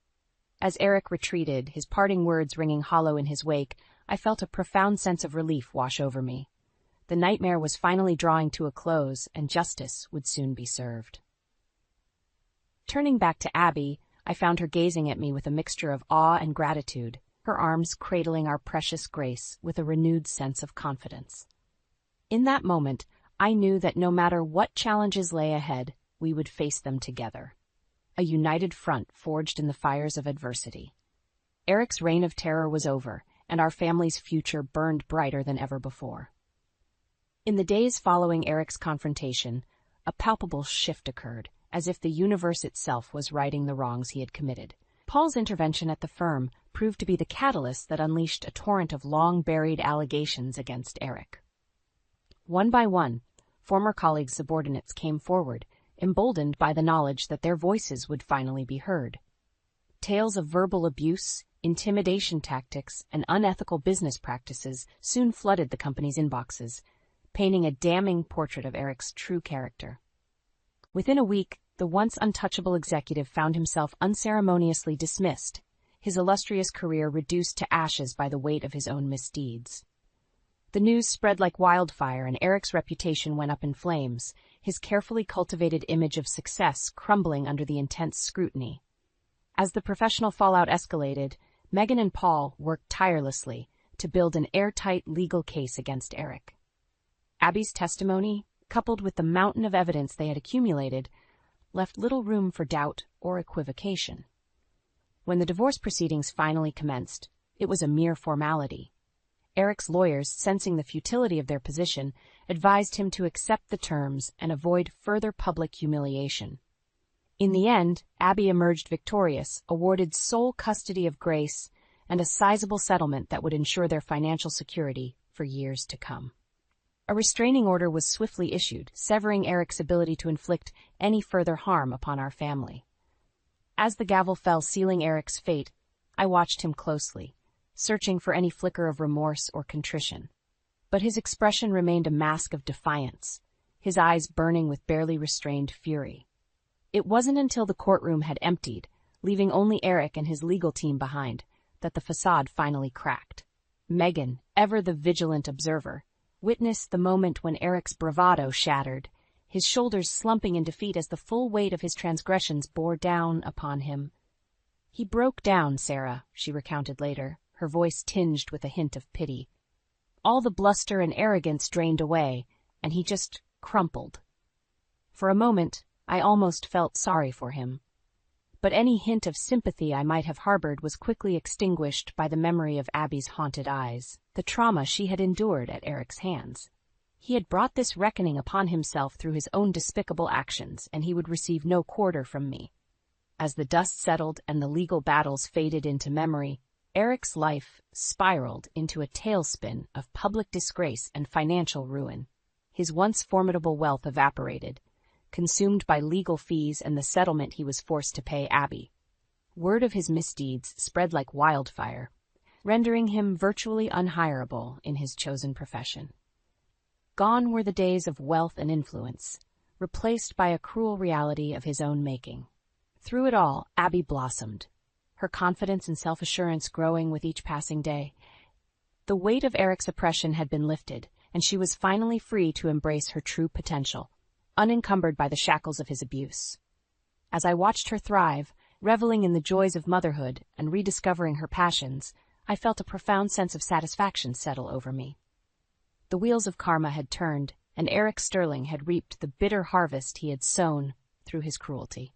As Eric retreated, his parting words ringing hollow in his wake, I felt a profound sense of relief wash over me. The nightmare was finally drawing to a close, and justice would soon be served. Turning back to Abby, I found her gazing at me with a mixture of awe and gratitude, her arms cradling our precious Grace with a renewed sense of confidence. In that moment, I knew that no matter what challenges lay ahead, we would face them together. A united front forged in the fires of adversity. Eric's reign of terror was over, and our family's future burned brighter than ever before. In the days following Eric's confrontation, a palpable shift occurred, as if the universe itself was righting the wrongs he had committed. Paul's intervention at the firm proved to be the catalyst that unleashed a torrent of long-buried allegations against Eric. One by one, former colleagues' subordinates came forward, emboldened by the knowledge that their voices would finally be heard. Tales of verbal abuse, intimidation tactics, and unethical business practices soon flooded the company's inboxes, painting a damning portrait of Eric's true character. Within a week, the once untouchable executive found himself unceremoniously dismissed, his illustrious career reduced to ashes by the weight of his own misdeeds. The news spread like wildfire, and Eric's reputation went up in flames, his carefully cultivated image of success crumbling under the intense scrutiny. As the professional fallout escalated, Megan and Paul worked tirelessly to build an airtight legal case against Eric. Abby's testimony, coupled with the mountain of evidence they had accumulated, left little room for doubt or equivocation. When the divorce proceedings finally commenced, it was a mere formality. Eric's lawyers, sensing the futility of their position, advised him to accept the terms and avoid further public humiliation. In the end, Abby emerged victorious, awarded sole custody of Grace and a sizable settlement that would ensure their financial security for years to come. A restraining order was swiftly issued, severing Eric's ability to inflict any further harm upon our family. As the gavel fell sealing Eric's fate, I watched him closely, searching for any flicker of remorse or contrition. But his expression remained a mask of defiance, his eyes burning with barely restrained fury. It wasn't until the courtroom had emptied, leaving only Eric and his legal team behind, that the facade finally cracked. Megan, ever the vigilant observer, witnessed the moment when Eric's bravado shattered, his shoulders slumping in defeat as the full weight of his transgressions bore down upon him. "He broke down, Sarah," she recounted later, her voice tinged with a hint of pity. "All the bluster and arrogance drained away, and he just crumpled." For a moment, I almost felt sorry for him. But any hint of sympathy I might have harbored was quickly extinguished by the memory of Abby's haunted eyes, the trauma she had endured at Eric's hands. He had brought this reckoning upon himself through his own despicable actions, and he would receive no quarter from me. As the dust settled and the legal battles faded into memory, Eric's life spiraled into a tailspin of public disgrace and financial ruin. His once formidable wealth evaporated, consumed by legal fees and the settlement he was forced to pay Abby. Word of his misdeeds spread like wildfire, rendering him virtually unhireable in his chosen profession. Gone were the days of wealth and influence, replaced by a cruel reality of his own making. Through it all, Abby blossomed, her confidence and self-assurance growing with each passing day. The weight of Eric's oppression had been lifted, and she was finally free to embrace her true potential, unencumbered by the shackles of his abuse. As I watched her thrive, reveling in the joys of motherhood and rediscovering her passions, I felt a profound sense of satisfaction settle over me. The wheels of karma had turned, and Eric Sterling had reaped the bitter harvest he had sown through his cruelty.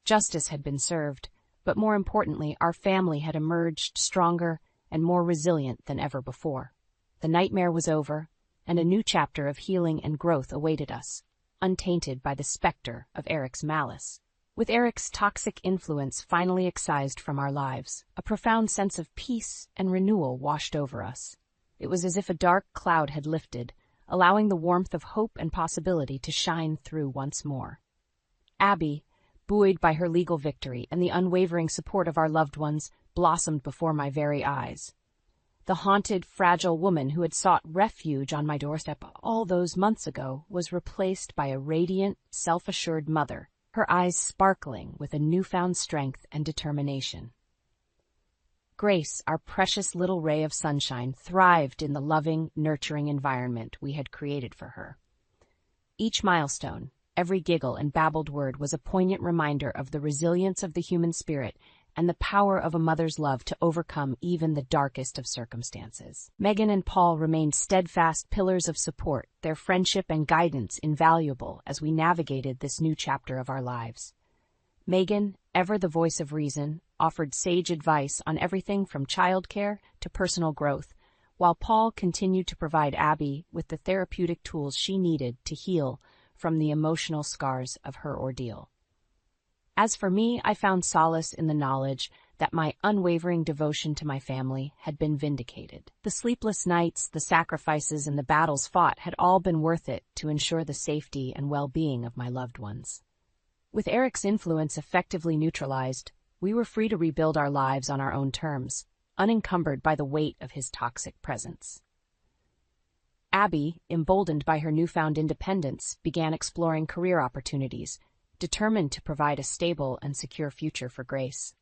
Justice had been served, but more importantly, our family had emerged stronger and more resilient than ever before. The nightmare was over, and a new chapter of healing and growth awaited us, untainted by the specter of Eric's malice. With Eric's toxic influence finally excised from our lives, a profound sense of peace and renewal washed over us. It was as if a dark cloud had lifted, allowing the warmth of hope and possibility to shine through once more. Abby, buoyed by her legal victory and the unwavering support of our loved ones, blossomed before my very eyes. The haunted, fragile woman who had sought refuge on my doorstep all those months ago was replaced by a radiant, self-assured mother, her eyes sparkling with a newfound strength and determination. Grace, our precious little ray of sunshine, thrived in the loving, nurturing environment we had created for her. Each milestone, Every giggle and babbled word was a poignant reminder of the resilience of the human spirit and the power of a mother's love to overcome even the darkest of circumstances. Megan and Paul remained steadfast pillars of support, their friendship and guidance invaluable as we navigated this new chapter of our lives. Megan, ever the voice of reason, offered sage advice on everything from childcare to personal growth, while Paul continued to provide Abby with the therapeutic tools she needed to heal from the emotional scars of her ordeal. As for me, I found solace in the knowledge that my unwavering devotion to my family had been vindicated. The sleepless nights, the sacrifices, and the battles fought had all been worth it to ensure the safety and well-being of my loved ones. With Eric's influence effectively neutralized, we were free to rebuild our lives on our own terms, unencumbered by the weight of his toxic presence. Abby, emboldened by her newfound independence, began exploring career opportunities, determined to provide a stable and secure future for Grace.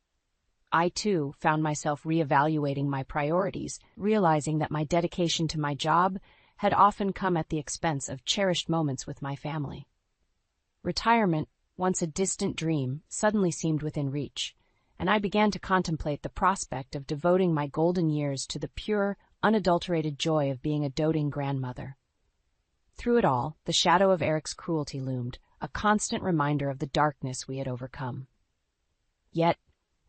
I, too, found myself reevaluating my priorities, realizing that my dedication to my job had often come at the expense of cherished moments with my family. Retirement, once a distant dream, suddenly seemed within reach, and I began to contemplate the prospect of devoting my golden years to the pure, unadulterated joy of being a doting grandmother. Through it all, the shadow of Eric's cruelty loomed, a constant reminder of the darkness we had overcome. Yet,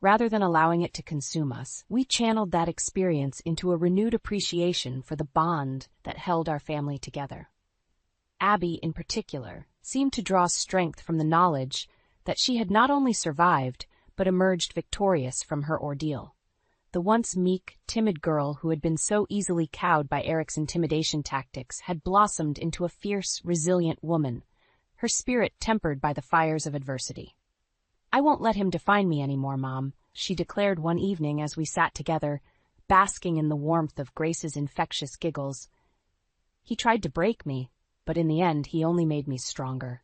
rather than allowing it to consume us, we channeled that experience into a renewed appreciation for the bond that held our family together. Abby, in particular, seemed to draw strength from the knowledge that she had not only survived, but emerged victorious from her ordeal. The once meek, timid girl who had been so easily cowed by Eric's intimidation tactics had blossomed into a fierce, resilient woman, her spirit tempered by the fires of adversity. "I won't let him define me anymore, Mom," she declared one evening as we sat together, basking in the warmth of Grace's infectious giggles. "He tried to break me, but in the end he only made me stronger."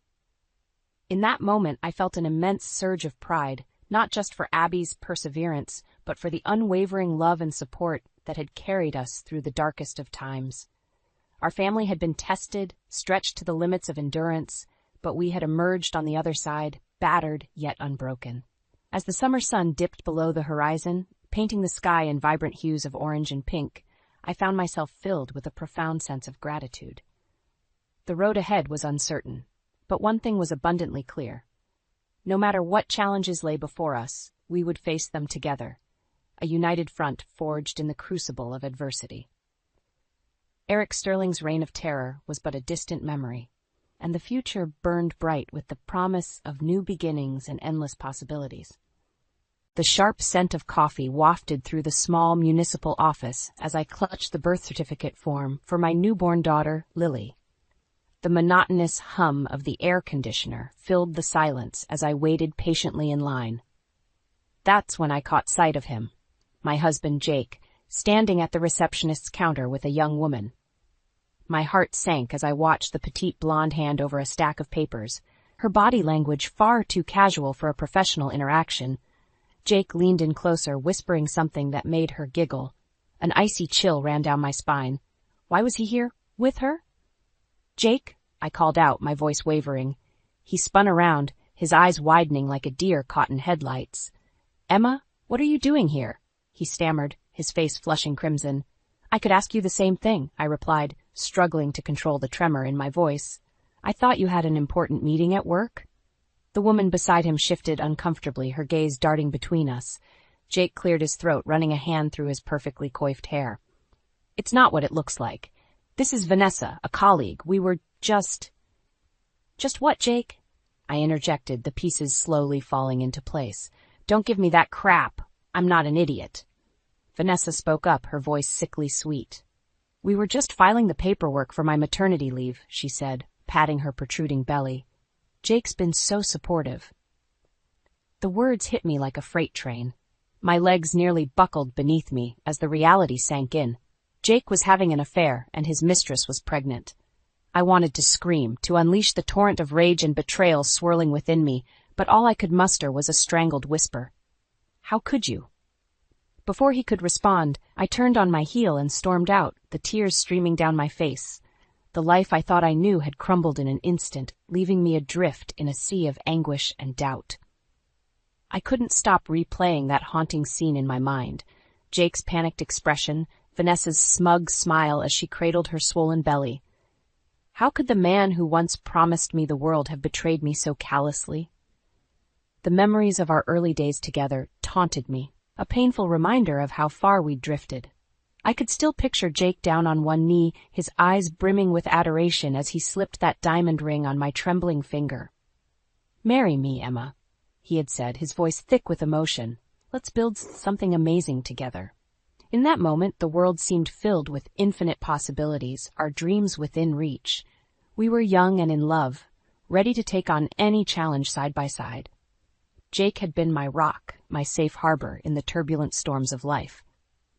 In that moment I felt an immense surge of pride, not just for Abby's perseverance, but for the unwavering love and support that had carried us through the darkest of times. Our family had been tested, stretched to the limits of endurance, but we had emerged on the other side, battered yet unbroken. As the summer sun dipped below the horizon, painting the sky in vibrant hues of orange and pink, I found myself filled with a profound sense of gratitude. The road ahead was uncertain, but one thing was abundantly clear. No matter what challenges lay before us, we would face them together, a united front forged in the crucible of adversity. Eric Sterling's reign of terror was but a distant memory, and the future burned bright with the promise of new beginnings and endless possibilities. The sharp scent of coffee wafted through the small municipal office as I clutched the birth certificate form for my newborn daughter, Lily. The monotonous hum of the air conditioner filled the silence as I waited patiently in line. That's when I caught sight of him, my husband Jake, standing at the receptionist's counter with a young woman. My heart sank as I watched the petite blonde hand over a stack of papers, her body language far too casual for a professional interaction. Jake leaned in closer, whispering something that made her giggle. An icy chill ran down my spine. Why was he here? With her? "Jake," I called out, my voice wavering. He spun around, his eyes widening like a deer caught in headlights. "Emma, what are you doing here?" he stammered, his face flushing crimson. "I could ask you the same thing," I replied, struggling to control the tremor in my voice. "I thought you had an important meeting at work?" The woman beside him shifted uncomfortably, her gaze darting between us. Jake cleared his throat, running a hand through his perfectly coiffed hair. "It's not what it looks like. This is Vanessa, a colleague. We were just..." "Just what, Jake?" I interjected, the pieces slowly falling into place. "Don't give me that crap. I'm not an idiot." Vanessa spoke up, her voice sickly sweet. "We were just filing the paperwork for my maternity leave," she said, patting her protruding belly. "Jake's been so supportive." The words hit me like a freight train. My legs nearly buckled beneath me as the reality sank in. Jake was having an affair, and his mistress was pregnant. I wanted to scream, to unleash the torrent of rage and betrayal swirling within me, but all I could muster was a strangled whisper. "How could you?" Before he could respond, I turned on my heel and stormed out, the tears streaming down my face. The life I thought I knew had crumbled in an instant, leaving me adrift in a sea of anguish and doubt. I couldn't stop replaying that haunting scene in my mind. Jake's panicked expression, Vanessa's smug smile as she cradled her swollen belly. How could the man who once promised me the world have betrayed me so callously? The memories of our early days together taunted me, a painful reminder of how far we'd drifted. I could still picture Jake down on one knee, his eyes brimming with adoration as he slipped that diamond ring on my trembling finger. "Marry me, Emma," he had said, his voice thick with emotion. "Let's build something amazing together." In that moment, the world seemed filled with infinite possibilities, our dreams within reach. We were young and in love, ready to take on any challenge side by side. Jake had been my rock, my safe harbor in the turbulent storms of life.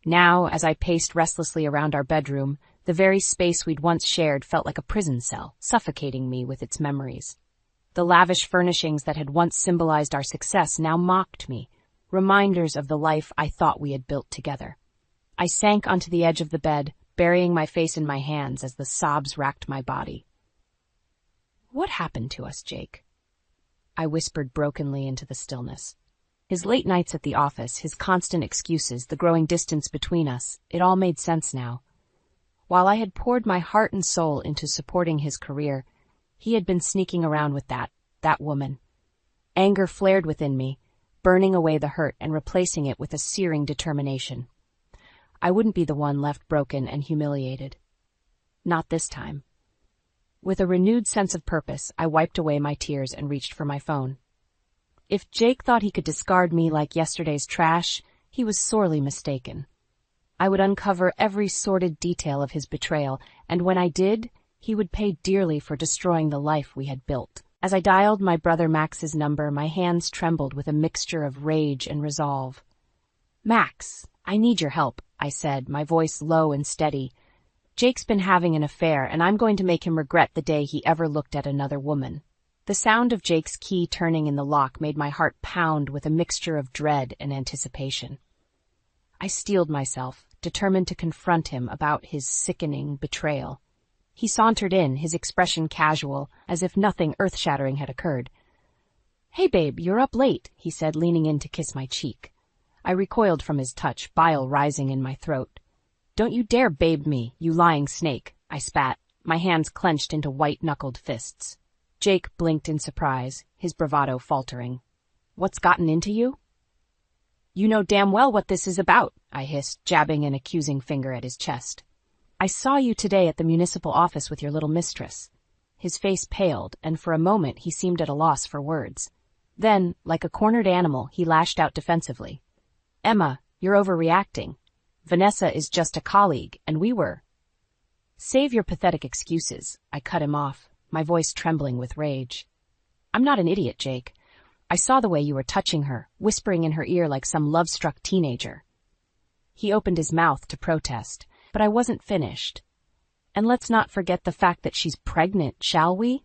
Now, as I paced restlessly around our bedroom, the very space we'd once shared felt like a prison cell, suffocating me with its memories. The lavish furnishings that had once symbolized our success now mocked me, reminders of the life I thought we had built together. I sank onto the edge of the bed, burying my face in my hands as the sobs racked my body. "What happened to us, Jake?" I whispered brokenly into the stillness. His late nights at the office, his constant excuses, the growing distance between us, it all made sense now. While I had poured my heart and soul into supporting his career, he had been sneaking around with that woman. Anger flared within me, burning away the hurt and replacing it with a searing determination. I wouldn't be the one left broken and humiliated. Not this time. With a renewed sense of purpose, I wiped away my tears and reached for my phone. If Jake thought he could discard me like yesterday's trash, he was sorely mistaken. I would uncover every sordid detail of his betrayal, and when I did, he would pay dearly for destroying the life we had built. As I dialed my brother Max's number, my hands trembled with a mixture of rage and resolve. "Max, I need your help," I said, my voice low and steady. "Jake's been having an affair, and I'm going to make him regret the day he ever looked at another woman." The sound of Jake's key turning in the lock made my heart pound with a mixture of dread and anticipation. I steeled myself, determined to confront him about his sickening betrayal. He sauntered in, his expression casual, as if nothing earth-shattering had occurred. "Hey, babe, you're up late," he said, leaning in to kiss my cheek. I recoiled from his touch, bile rising in my throat. "Don't you dare babe me, you lying snake," I spat, my hands clenched into white-knuckled fists. Jake blinked in surprise, his bravado faltering. "What's gotten into you?" "You know damn well what this is about," I hissed, jabbing an accusing finger at his chest. "I saw you today at the municipal office with your little mistress." His face paled, and for a moment he seemed at a loss for words. Then, like a cornered animal, he lashed out defensively. "Emma, you're overreacting. Vanessa is just a colleague, and we were—" "Save your pathetic excuses," I cut him off, my voice trembling with rage. "I'm not an idiot, Jake. I saw the way you were touching her, whispering in her ear like some love-struck teenager." He opened his mouth to protest, but I wasn't finished. "And let's not forget the fact that she's pregnant, shall we?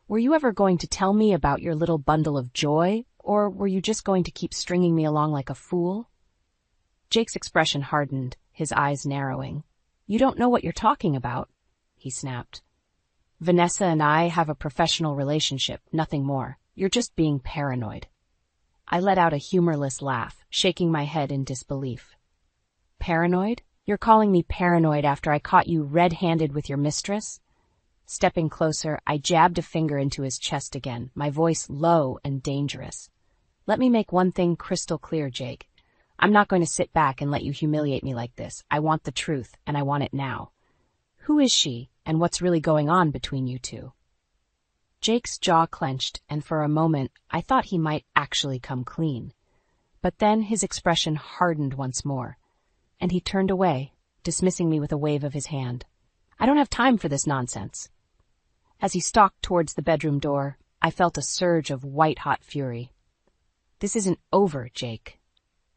Were you ever going to tell me about your little bundle of joy, or were you just going to keep stringing me along like a fool?" Jake's expression hardened, his eyes narrowing. "You don't know what you're talking about," he snapped. "Vanessa and I have a professional relationship, nothing more. You're just being paranoid." I let out a humorless laugh, shaking my head in disbelief. "Paranoid? You're calling me paranoid after I caught you red-handed with your mistress?" Stepping closer, I jabbed a finger into his chest again, my voice low and dangerous. "Let me make one thing crystal clear, Jake. I'm not going to sit back and let you humiliate me like this. I want the truth, and I want it now. Who is she, and what's really going on between you two?" Jake's jaw clenched, and for a moment I thought he might actually come clean. But then his expression hardened once more, and he turned away, dismissing me with a wave of his hand. "I don't have time for this nonsense." As he stalked towards the bedroom door, I felt a surge of white-hot fury. "This isn't over, Jake,"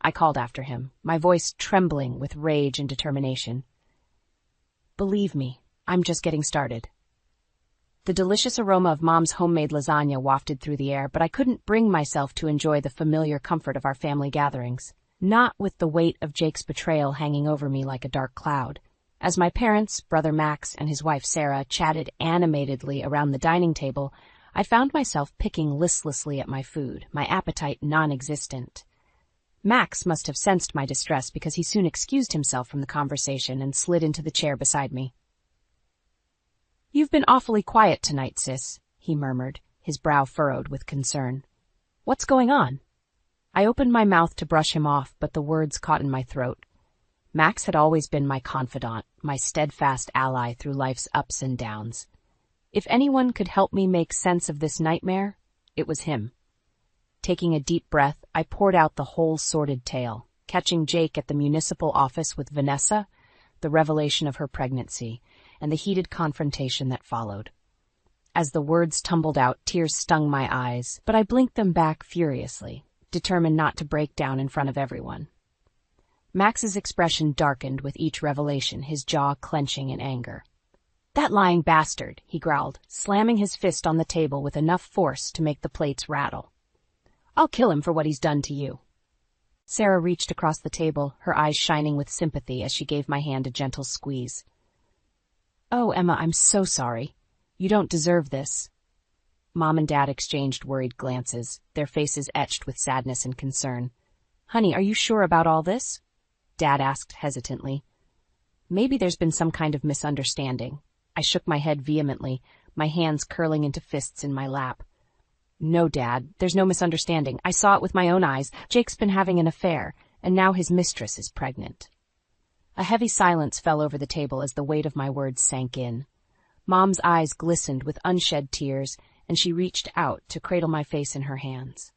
I called after him, my voice trembling with rage and determination. "Believe me, I'm just getting started." The delicious aroma of Mom's homemade lasagna wafted through the air, but I couldn't bring myself to enjoy the familiar comfort of our family gatherings, not with the weight of Jake's betrayal hanging over me like a dark cloud. As my parents, brother Max, and his wife Sarah chatted animatedly around the dining table, I found myself picking listlessly at my food, my appetite non-existent. Max must have sensed my distress because he soon excused himself from the conversation and slid into the chair beside me. "You've been awfully quiet tonight, sis," he murmured, his brow furrowed with concern. "What's going on?" I opened my mouth to brush him off, but the words caught in my throat. Max had always been my confidant, my steadfast ally through life's ups and downs. If anyone could help me make sense of this nightmare, it was him. Taking a deep breath, I poured out the whole sordid tale, catching Jake at the municipal office with Vanessa, the revelation of her pregnancy, and the heated confrontation that followed. As the words tumbled out, tears stung my eyes, but I blinked them back furiously, determined not to break down in front of everyone. Max's expression darkened with each revelation, his jaw clenching in anger. "That lying bastard," he growled, slamming his fist on the table with enough force to make the plates rattle. "I'll kill him for what he's done to you." Sarah reached across the table, her eyes shining with sympathy as she gave my hand a gentle squeeze. "Oh, Emma, I'm so sorry. You don't deserve this." Mom and Dad exchanged worried glances, their faces etched with sadness and concern. "Honey, are you sure about all this?" Dad asked hesitantly. "Maybe there's been some kind of misunderstanding." I shook my head vehemently, my hands curling into fists in my lap. "No, Dad, there's no misunderstanding. I saw it with my own eyes. Jake's been having an affair, and now his mistress is pregnant." A heavy silence fell over the table as the weight of my words sank in. Mom's eyes glistened with unshed tears, and she reached out to cradle my face in her hands.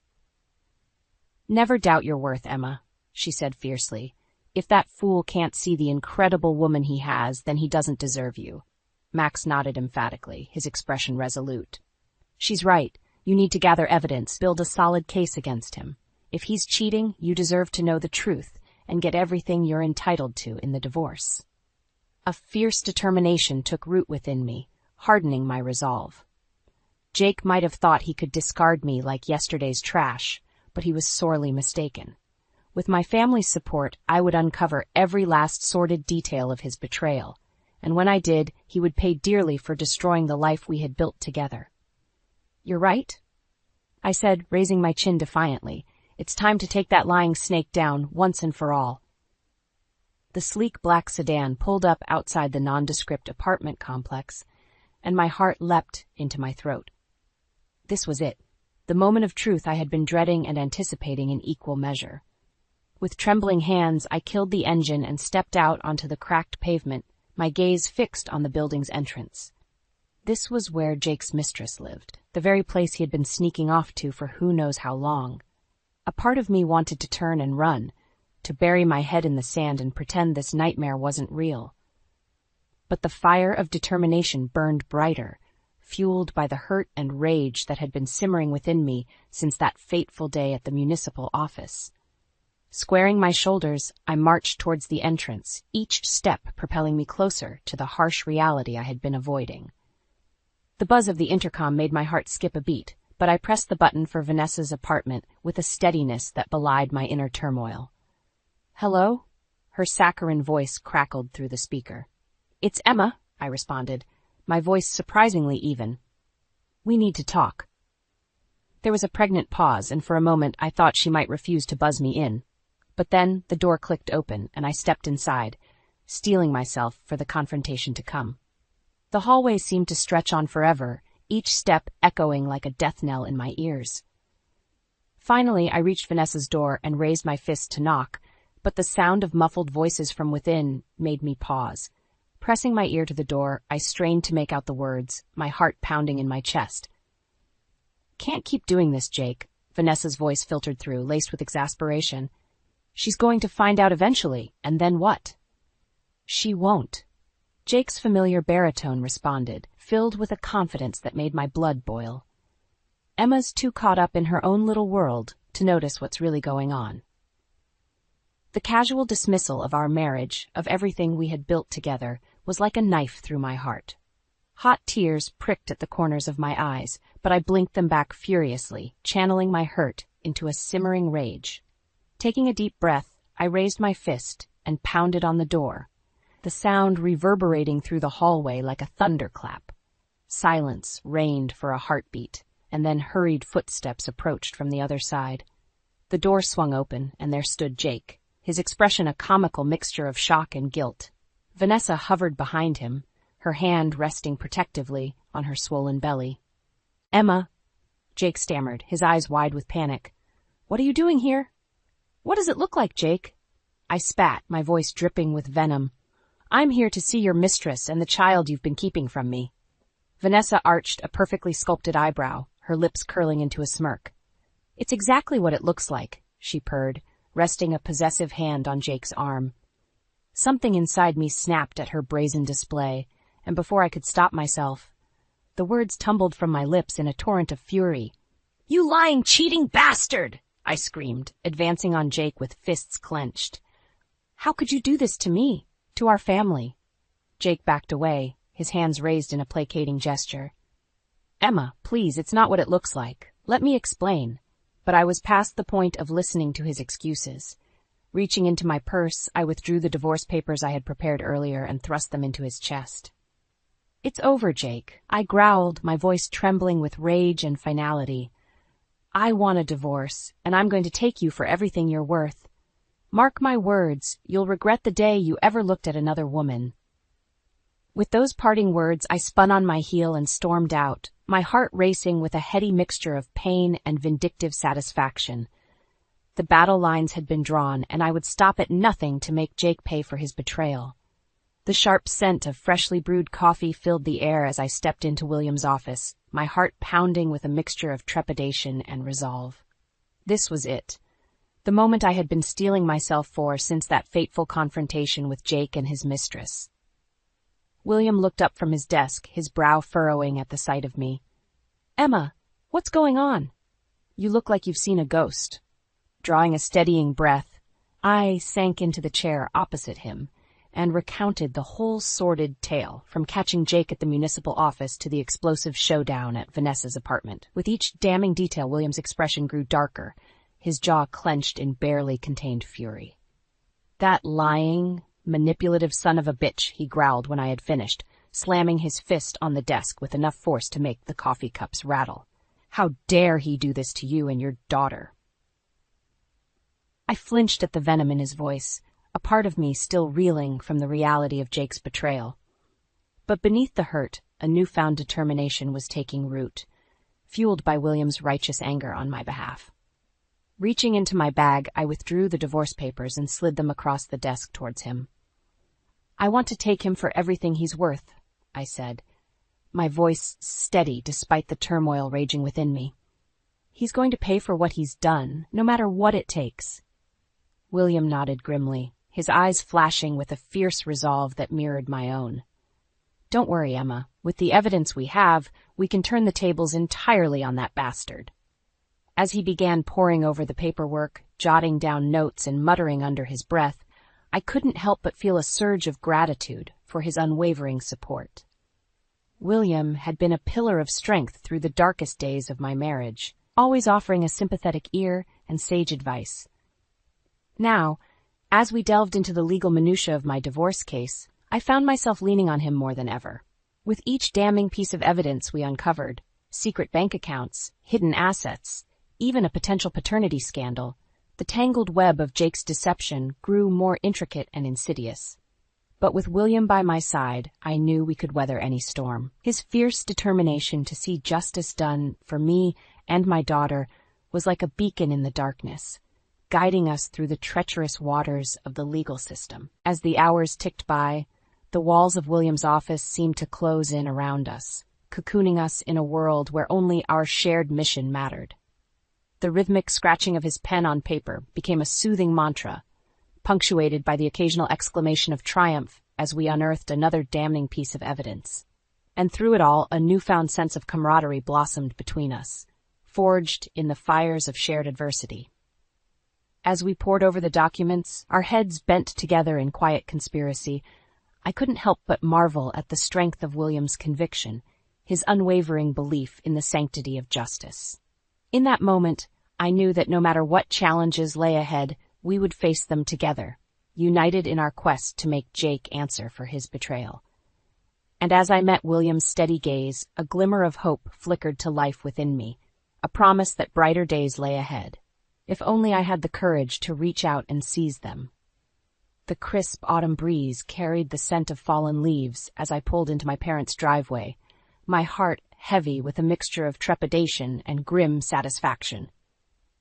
"Never doubt your worth, Emma," she said fiercely. "If that fool can't see the incredible woman he has, then he doesn't deserve you." Max nodded emphatically, his expression resolute. "She's right. You need to gather evidence, build a solid case against him. If he's cheating, you deserve to know the truth and get everything you're entitled to in the divorce." A fierce determination took root within me, hardening my resolve. Jake might have thought he could discard me like yesterday's trash, but he was sorely mistaken. With my family's support, I would uncover every last sordid detail of his betrayal, and when I did, he would pay dearly for destroying the life we had built together. "You're right," I said, raising my chin defiantly. "It's time to take that lying snake down once and for all." The sleek black sedan pulled up outside the nondescript apartment complex, and my heart leapt into my throat. This was it, the moment of truth I had been dreading and anticipating in equal measure. With trembling hands, I killed the engine and stepped out onto the cracked pavement, my gaze fixed on the building's entrance. This was where Jake's mistress lived, the very place he had been sneaking off to for who knows how long. A part of me wanted to turn and run, to bury my head in the sand and pretend this nightmare wasn't real. But the fire of determination burned brighter, fueled by the hurt and rage that had been simmering within me since that fateful day at the municipal office. Squaring my shoulders, I marched towards the entrance, each step propelling me closer to the harsh reality I had been avoiding. The buzz of the intercom made my heart skip a beat, but I pressed the button for Vanessa's apartment with a steadiness that belied my inner turmoil. "Hello?" Her saccharine voice crackled through the speaker. "It's Emma," I responded, my voice surprisingly even. "We need to talk." There was a pregnant pause, and for a moment I thought she might refuse to buzz me in. But then the door clicked open, and I stepped inside, steeling myself for the confrontation to come. The hallway seemed to stretch on forever, each step echoing like a death knell in my ears. Finally, I reached Vanessa's door and raised my fist to knock, but the sound of muffled voices from within made me pause. Pressing my ear to the door, I strained to make out the words, my heart pounding in my chest. "Can't keep doing this, Jake," Vanessa's voice filtered through, laced with exasperation. "She's going to find out eventually, and then what?" "She won't." Jake's familiar baritone responded, filled with a confidence that made my blood boil. "Emma's too caught up in her own little world to notice what's really going on." The casual dismissal of our marriage, of everything we had built together, was like a knife through my heart. Hot tears pricked at the corners of my eyes, but I blinked them back furiously, channeling my hurt into a simmering rage. Taking a deep breath, I raised my fist and pounded on the door. the sound reverberating through the hallway like a thunderclap. Silence reigned for a heartbeat, and then hurried footsteps approached from the other side. The door swung open, and there stood Jake, his expression a comical mixture of shock and guilt. Vanessa hovered behind him, her hand resting protectively on her swollen belly. "Emma," Jake stammered, his eyes wide with panic. "What are you doing here?" "What does it look like, Jake?" I spat, my voice dripping with venom. "I'm here to see your mistress and the child you've been keeping from me." Vanessa arched a perfectly sculpted eyebrow, her lips curling into a smirk. "It's exactly what it looks like," she purred, resting a possessive hand on Jake's arm. Something inside me snapped at her brazen display, and before I could stop myself, the words tumbled from my lips in a torrent of fury. "You lying, cheating bastard!" I screamed, advancing on Jake with fists clenched. "How could you do this to me, to our family?" Jake backed away, his hands raised in a placating gesture. "Emma, please, it's not what it looks like. Let me explain." But I was past the point of listening to his excuses. Reaching into my purse, I withdrew the divorce papers I had prepared earlier and thrust them into his chest. "It's over, Jake," I growled, my voice trembling with rage and finality. "I want a divorce, and I'm going to take you for everything you're worth. Mark my words, you'll regret the day you ever looked at another woman." With those parting words, I spun on my heel and stormed out, my heart racing with a heady mixture of pain and vindictive satisfaction. The battle lines had been drawn, and I would stop at nothing to make Jake pay for his betrayal. The sharp scent of freshly brewed coffee filled the air as I stepped into William's office, my heart pounding with a mixture of trepidation and resolve. This was it, the moment I had been steeling myself for since that fateful confrontation with Jake and his mistress. William looked up from his desk, his brow furrowing at the sight of me. "Emma, what's going on? You look like you've seen a ghost." Drawing a steadying breath, I sank into the chair opposite him and recounted the whole sordid tale, from catching Jake at the municipal office to the explosive showdown at Vanessa's apartment. With each damning detail, William's expression grew darker, his jaw clenched in barely contained fury. "That lying, manipulative son of a bitch," he growled when I had finished, slamming his fist on the desk with enough force to make the coffee cups rattle. "How dare he do this to you and your daughter?" I flinched at the venom in his voice, a part of me still reeling from the reality of Jake's betrayal. But beneath the hurt, a newfound determination was taking root, fueled by William's righteous anger on my behalf. Reaching into my bag, I withdrew the divorce papers and slid them across the desk towards him. "I want to take him for everything he's worth," I said, my voice steady despite the turmoil raging within me. "He's going to pay for what he's done, no matter what it takes." William nodded grimly, his eyes flashing with a fierce resolve that mirrored my own. "Don't worry, Emma. With the evidence we have, we can turn the tables entirely on that bastard." As he began poring over the paperwork, jotting down notes and muttering under his breath, I couldn't help but feel a surge of gratitude for his unwavering support. William had been a pillar of strength through the darkest days of my marriage, always offering a sympathetic ear and sage advice. Now, as we delved into the legal minutiae of my divorce case, I found myself leaning on him more than ever. With each damning piece of evidence we uncovered, secret bank accounts, hidden assets, even a potential paternity scandal, the tangled web of Jake's deception grew more intricate and insidious. But with William by my side, I knew we could weather any storm. His fierce determination to see justice done for me and my daughter was like a beacon in the darkness, guiding us through the treacherous waters of the legal system. As the hours ticked by, the walls of William's office seemed to close in around us, cocooning us in a world where only our shared mission mattered. The rhythmic scratching of his pen on paper became a soothing mantra, punctuated by the occasional exclamation of triumph as we unearthed another damning piece of evidence. And through it all, a newfound sense of camaraderie blossomed between us, forged in the fires of shared adversity. As we pored over the documents, our heads bent together in quiet conspiracy, I couldn't help but marvel at the strength of William's conviction, his unwavering belief in the sanctity of justice. In that moment, I knew that no matter what challenges lay ahead, we would face them together, united in our quest to make Jake answer for his betrayal. And as I met William's steady gaze, a glimmer of hope flickered to life within me, a promise that brighter days lay ahead. If only I had the courage to reach out and seize them. The crisp autumn breeze carried the scent of fallen leaves as I pulled into my parents' driveway, my heart heavy with a mixture of trepidation and grim satisfaction.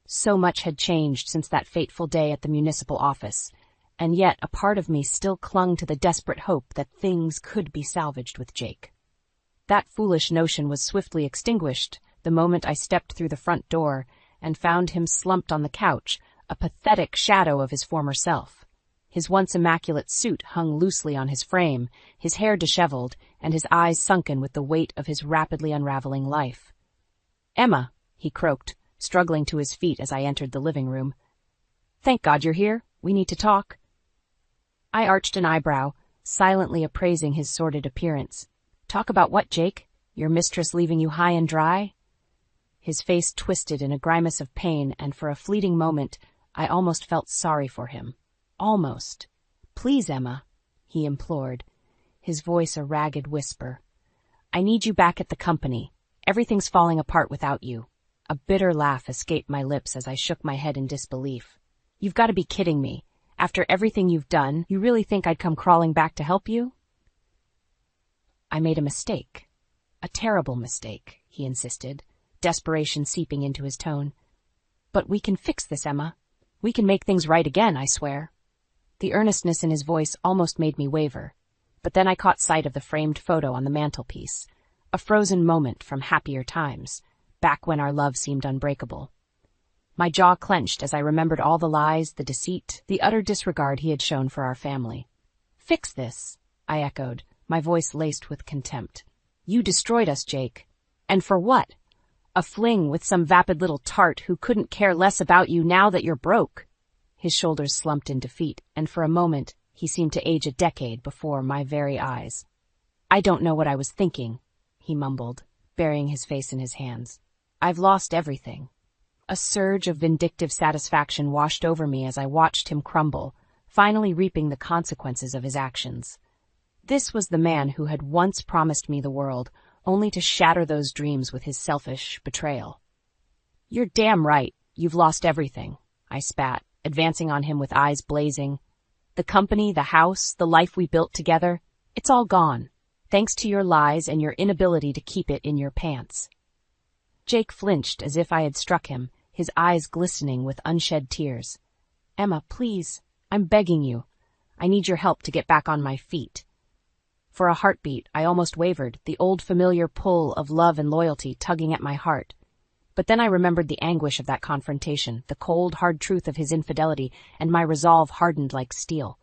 So much had changed since that fateful day at the municipal office, and yet a part of me still clung to the desperate hope that things could be salvaged with Jake. That foolish notion was swiftly extinguished the moment I stepped through the front door and found him slumped on the couch, a pathetic shadow of his former self. His once immaculate suit hung loosely on his frame, his hair disheveled, and his eyes sunken with the weight of his rapidly unraveling life. "Emma," he croaked, struggling to his feet as I entered the living room. "Thank God you're here. We need to talk." I arched an eyebrow, silently appraising his sordid appearance. "Talk about what, Jake? Your mistress leaving you high and dry?" His face twisted in a grimace of pain, and for a fleeting moment, I almost felt sorry for him. Almost. "Please, Emma," he implored, his voice a ragged whisper. "I need you back at the company. Everything's falling apart without you." A bitter laugh escaped my lips as I shook my head in disbelief. "You've got to be kidding me. After everything you've done, you really think I'd come crawling back to help you?" "I made a mistake. A terrible mistake," he insisted, desperation seeping into his tone. "But we can fix this, Emma. We can make things right again, I swear." The earnestness in his voice almost made me waver, but then I caught sight of the framed photo on the mantelpiece, a frozen moment from happier times, back when our love seemed unbreakable. My jaw clenched as I remembered all the lies, the deceit, the utter disregard he had shown for our family. "Fix this," I echoed, my voice laced with contempt. "You destroyed us, Jake. And for what? A fling with some vapid little tart who couldn't care less about you now that you're broke." His shoulders slumped in defeat, and for a moment he seemed to age a decade before my very eyes. "I don't know what I was thinking," he mumbled, burying his face in his hands. "I've lost everything." A surge of vindictive satisfaction washed over me as I watched him crumble, finally reaping the consequences of his actions. This was the man who had once promised me the world, only to shatter those dreams with his selfish betrayal. "You're damn right. You've lost everything," I spat, advancing on him with eyes blazing. "The company, the house, the life we built together, it's all gone, thanks to your lies and your inability to keep it in your pants." Jake flinched as if I had struck him, his eyes glistening with unshed tears. "Emma, please, I'm begging you. I need your help to get back on my feet." For a heartbeat, I almost wavered, the old familiar pull of love and loyalty tugging at my heart. But then I remembered the anguish of that confrontation, the cold, hard truth of his infidelity, and my resolve hardened like steel.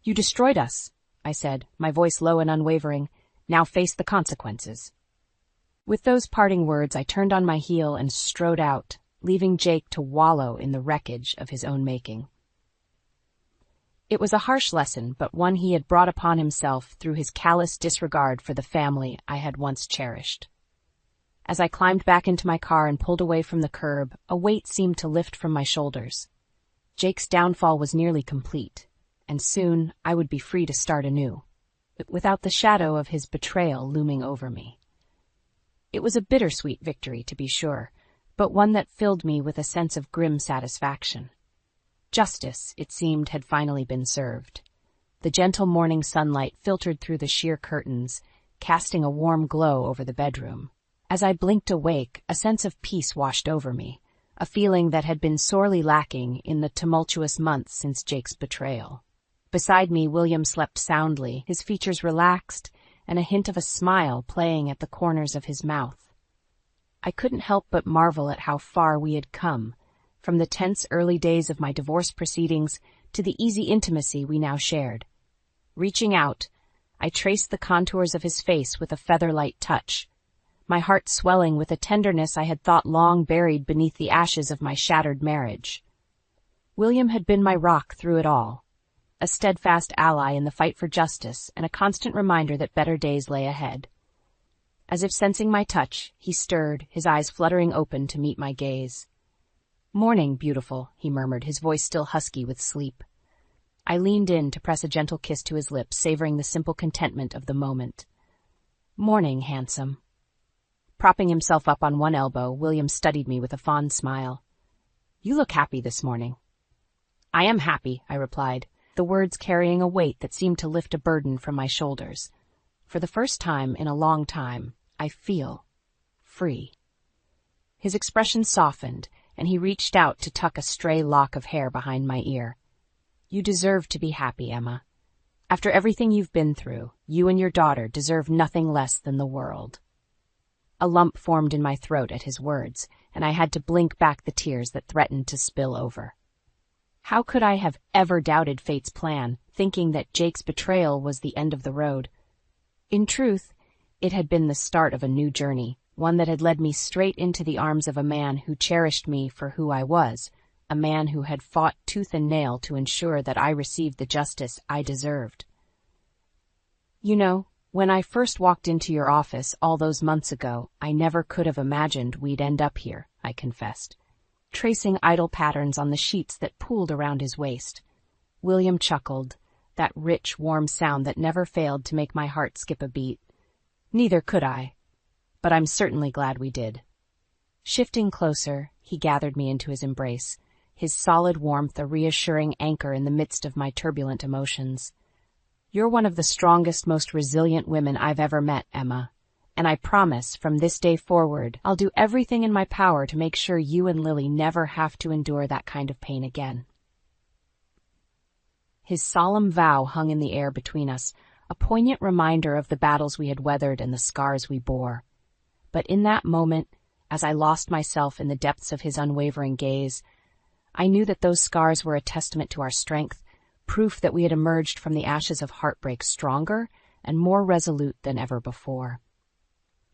"You destroyed us," I said, my voice low and unwavering. "Now face the consequences." With those parting words, I turned on my heel and strode out, leaving Jake to wallow in the wreckage of his own making. It was a harsh lesson, but one he had brought upon himself through his callous disregard for the family I had once cherished. As I climbed back into my car and pulled away from the curb, a weight seemed to lift from my shoulders. Jake's downfall was nearly complete, and soon I would be free to start anew, without the shadow of his betrayal looming over me. It was a bittersweet victory, to be sure, but one that filled me with a sense of grim satisfaction. Justice, it seemed, had finally been served. The gentle morning sunlight filtered through the sheer curtains, casting a warm glow over the bedroom. As I blinked awake, a sense of peace washed over me, a feeling that had been sorely lacking in the tumultuous months since Jake's betrayal. Beside me, William slept soundly, his features relaxed, and a hint of a smile playing at the corners of his mouth. I couldn't help but marvel at how far we had come, from the tense early days of my divorce proceedings to the easy intimacy we now shared. Reaching out, I traced the contours of his face with a feather-light touch, my heart swelling with a tenderness I had thought long buried beneath the ashes of my shattered marriage. William had been my rock through it all, a steadfast ally in the fight for justice and a constant reminder that better days lay ahead. As if sensing my touch, he stirred, his eyes fluttering open to meet my gaze. "Morning, beautiful," he murmured, his voice still husky with sleep. I leaned in to press a gentle kiss to his lips, savoring the simple contentment of the moment. "Morning, handsome." Propping himself up on one elbow, William studied me with a fond smile. "You look happy this morning." "I am happy," I replied, the words carrying a weight that seemed to lift a burden from my shoulders. For the first time in a long time, I feel free. His expression softened, and he reached out to tuck a stray lock of hair behind my ear. "You deserve to be happy, Emma. After everything you've been through, you and your daughter deserve nothing less than the world." A lump formed in my throat at his words, and I had to blink back the tears that threatened to spill over. How could I have ever doubted fate's plan, thinking that Jake's betrayal was the end of the road? In truth, it had been the start of a new journey, one that had led me straight into the arms of a man who cherished me for who I was, a man who had fought tooth and nail to ensure that I received the justice I deserved. "You know, when I first walked into your office all those months ago, I never could have imagined we'd end up here," I confessed, tracing idle patterns on the sheets that pooled around his waist. William chuckled, that rich, warm sound that never failed to make my heart skip a beat. "Neither could I, but I'm certainly glad we did." Shifting closer, he gathered me into his embrace, his solid warmth a reassuring anchor in the midst of my turbulent emotions. "You're one of the strongest, most resilient women I've ever met, Emma, and I promise from this day forward I'll do everything in my power to make sure you and Lily never have to endure that kind of pain again." His solemn vow hung in the air between us, a poignant reminder of the battles we had weathered and the scars we bore. But in that moment, as I lost myself in the depths of his unwavering gaze, I knew that those scars were a testament to our strength, proof that we had emerged from the ashes of heartbreak stronger and more resolute than ever before.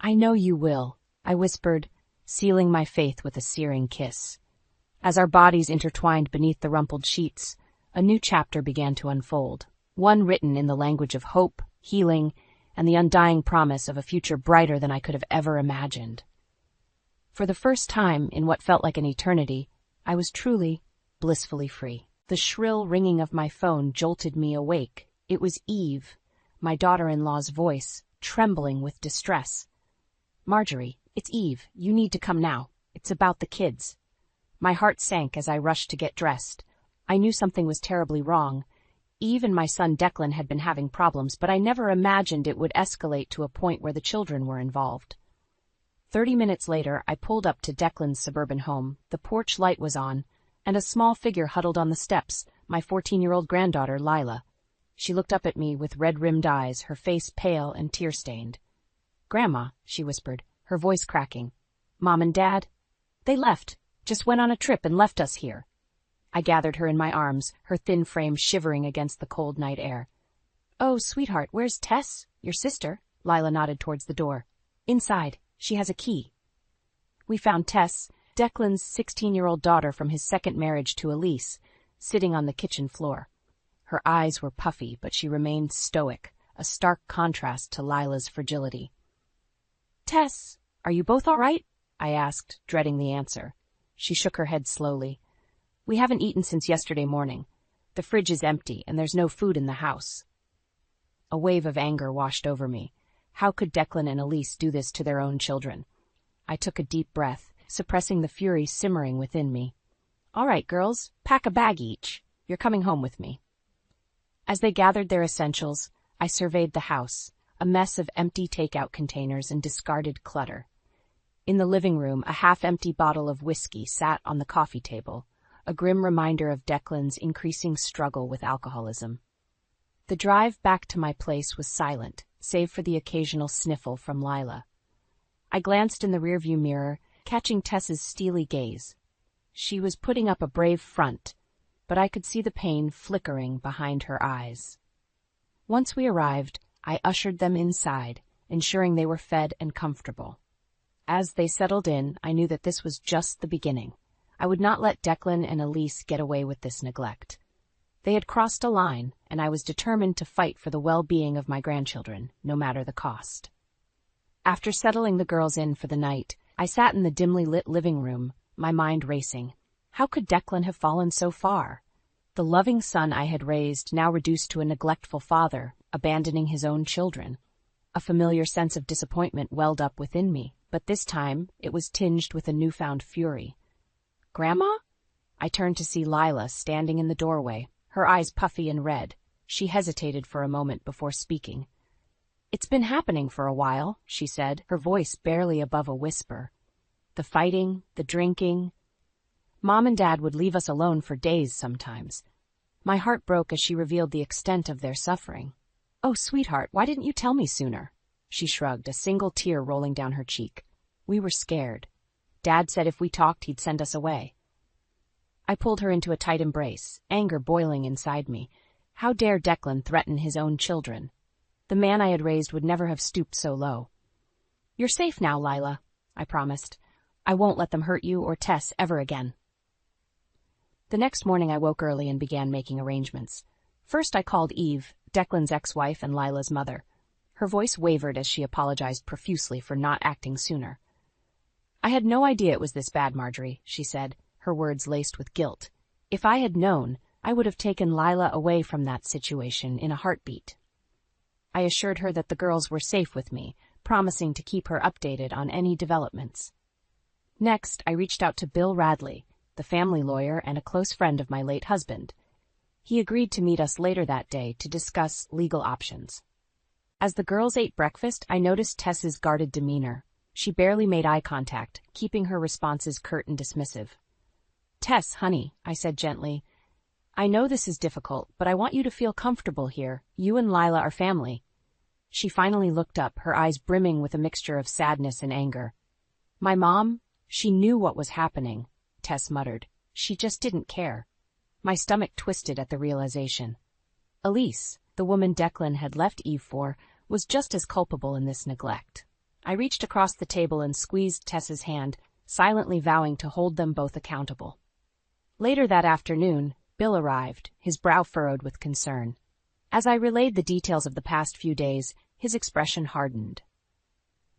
"I know you will," I whispered, sealing my faith with a searing kiss. As our bodies intertwined beneath the rumpled sheets, a new chapter began to unfold, one written in the language of hope, healing, and the undying promise of a future brighter than I could have ever imagined. For the first time in what felt like an eternity, I was truly, blissfully free. The shrill ringing of my phone jolted me awake. It was Eve, my daughter-in-law's voice, trembling with distress. "Marjorie, it's Eve. You need to come now. It's about the kids." My heart sank as I rushed to get dressed. I knew something was terribly wrong. Eve and my son Declan had been having problems, but I never imagined it would escalate to a point where the children were involved. 30 minutes later, I pulled up to Declan's suburban home. The porch light was on, and a small figure huddled on the steps, my 14-year-old granddaughter, Lila. She looked up at me with red-rimmed eyes, her face pale and tear-stained. "Grandma," she whispered, her voice cracking. "Mom and Dad? They left, just went on a trip and left us here." I gathered her in my arms, her thin frame shivering against the cold night air. "Oh, sweetheart, where's Tess, your sister?" Lila nodded towards the door. "Inside. She has a key." We found Tess, Declan's 16-year-old daughter from his second marriage to Elise, sitting on the kitchen floor. Her eyes were puffy, but she remained stoic, a stark contrast to Lila's fragility. "Tess, are you both all right?" I asked, dreading the answer. She shook her head slowly. "We haven't eaten since yesterday morning. The fridge is empty, and there's no food in the house." A wave of anger washed over me. How could Declan and Elise do this to their own children? I took a deep breath, suppressing the fury simmering within me. "All right, girls, pack a bag each. You're coming home with me." As they gathered their essentials, I surveyed the house, a mess of empty takeout containers and discarded clutter. In the living room, a half-empty bottle of whiskey sat on the coffee table, a grim reminder of Declan's increasing struggle with alcoholism. The drive back to my place was silent, save for the occasional sniffle from Lila. I glanced in the rearview mirror, catching Tess's steely gaze. She was putting up a brave front, but I could see the pain flickering behind her eyes. Once we arrived, I ushered them inside, ensuring they were fed and comfortable. As they settled in, I knew that this was just the beginning. I would not let Declan and Elise get away with this neglect. They had crossed a line, and I was determined to fight for the well-being of my grandchildren, no matter the cost. After settling the girls in for the night, I sat in the dimly lit living room, my mind racing. How could Declan have fallen so far? The loving son I had raised now reduced to a neglectful father, abandoning his own children. A familiar sense of disappointment welled up within me, but this time it was tinged with a newfound fury. "Grandma?" I turned to see Lila standing in the doorway, her eyes puffy and red. She hesitated for a moment before speaking. "It's been happening for a while," she said, her voice barely above a whisper. "The fighting, the drinking. Mom and Dad would leave us alone for days sometimes." My heart broke as she revealed the extent of their suffering. "Oh, sweetheart, why didn't you tell me sooner?" She shrugged, a single tear rolling down her cheek. "We were scared. Dad said if we talked, he'd send us away." I pulled her into a tight embrace, anger boiling inside me. How dare Declan threaten his own children? The man I had raised would never have stooped so low. "You're safe now, Lila," I promised. "I won't let them hurt you or Tess ever again." The next morning I woke early and began making arrangements. First I called Eve, Declan's ex-wife and Lila's mother. Her voice wavered as she apologized profusely for not acting sooner. "I had no idea it was this bad, Marjorie," she said, her words laced with guilt. "If I had known, I would have taken Lila away from that situation in a heartbeat." I assured her that the girls were safe with me, promising to keep her updated on any developments. Next, I reached out to Bill Radley, the family lawyer and a close friend of my late husband. He agreed to meet us later that day to discuss legal options. As the girls ate breakfast, I noticed Tess's guarded demeanor. She barely made eye contact, keeping her responses curt and dismissive. "Tess, honey," I said gently, "I know this is difficult, but I want you to feel comfortable here. You and Lila are family." She finally looked up, her eyes brimming with a mixture of sadness and anger. "My mom, she knew what was happening," Tess muttered. "She just didn't care." My stomach twisted at the realization. Elise, the woman Declan had left Eve for, was just as culpable in this neglect. I reached across the table and squeezed Tess's hand, silently vowing to hold them both accountable. Later that afternoon, Bill arrived, his brow furrowed with concern. As I relayed the details of the past few days, his expression hardened.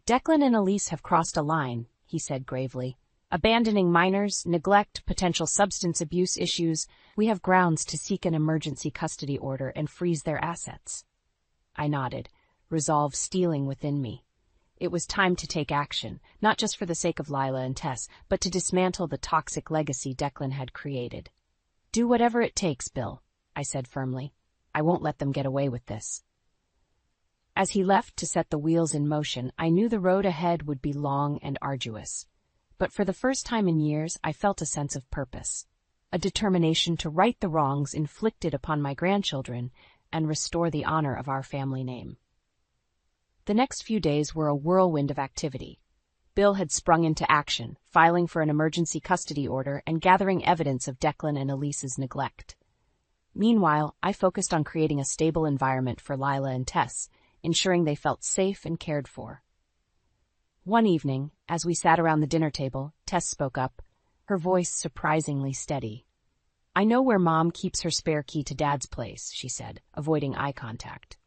"Declan and Elise have crossed a line," he said gravely. "Abandoning minors, neglect, potential substance abuse issues. We have grounds to seek an emergency custody order and freeze their assets." I nodded, resolve stealing within me. It was time to take action, not just for the sake of Lila and Tess, but to dismantle the toxic legacy Declan had created. "Do whatever it takes, Bill," I said firmly. "I won't let them get away with this." As he left to set the wheels in motion, I knew the road ahead would be long and arduous. But for the first time in years, I felt a sense of purpose, a determination to right the wrongs inflicted upon my grandchildren and restore the honor of our family name. The next few days were a whirlwind of activity. Bill had sprung into action, filing for an emergency custody order and gathering evidence of Declan and Elise's neglect. Meanwhile, I focused on creating a stable environment for Lila and Tess, ensuring they felt safe and cared for. One evening, as we sat around the dinner table, Tess spoke up, her voice surprisingly steady. "I know where Mom keeps her spare key to Dad's place," she said, avoiding eye contact.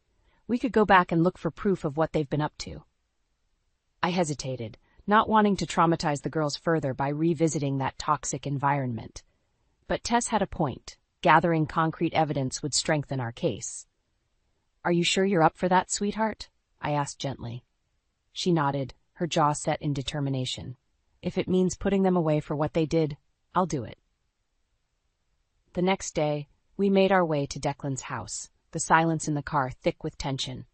"We could go back and look for proof of what they've been up to." I hesitated, not wanting to traumatize the girls further by revisiting that toxic environment. But Tess had a point. Gathering concrete evidence would strengthen our case. "Are you sure you're up for that, sweetheart?" I asked gently. She nodded, her jaw set in determination. "If it means putting them away for what they did, I'll do it." The next day, we made our way to Declan's house, the silence in the car thick with tension.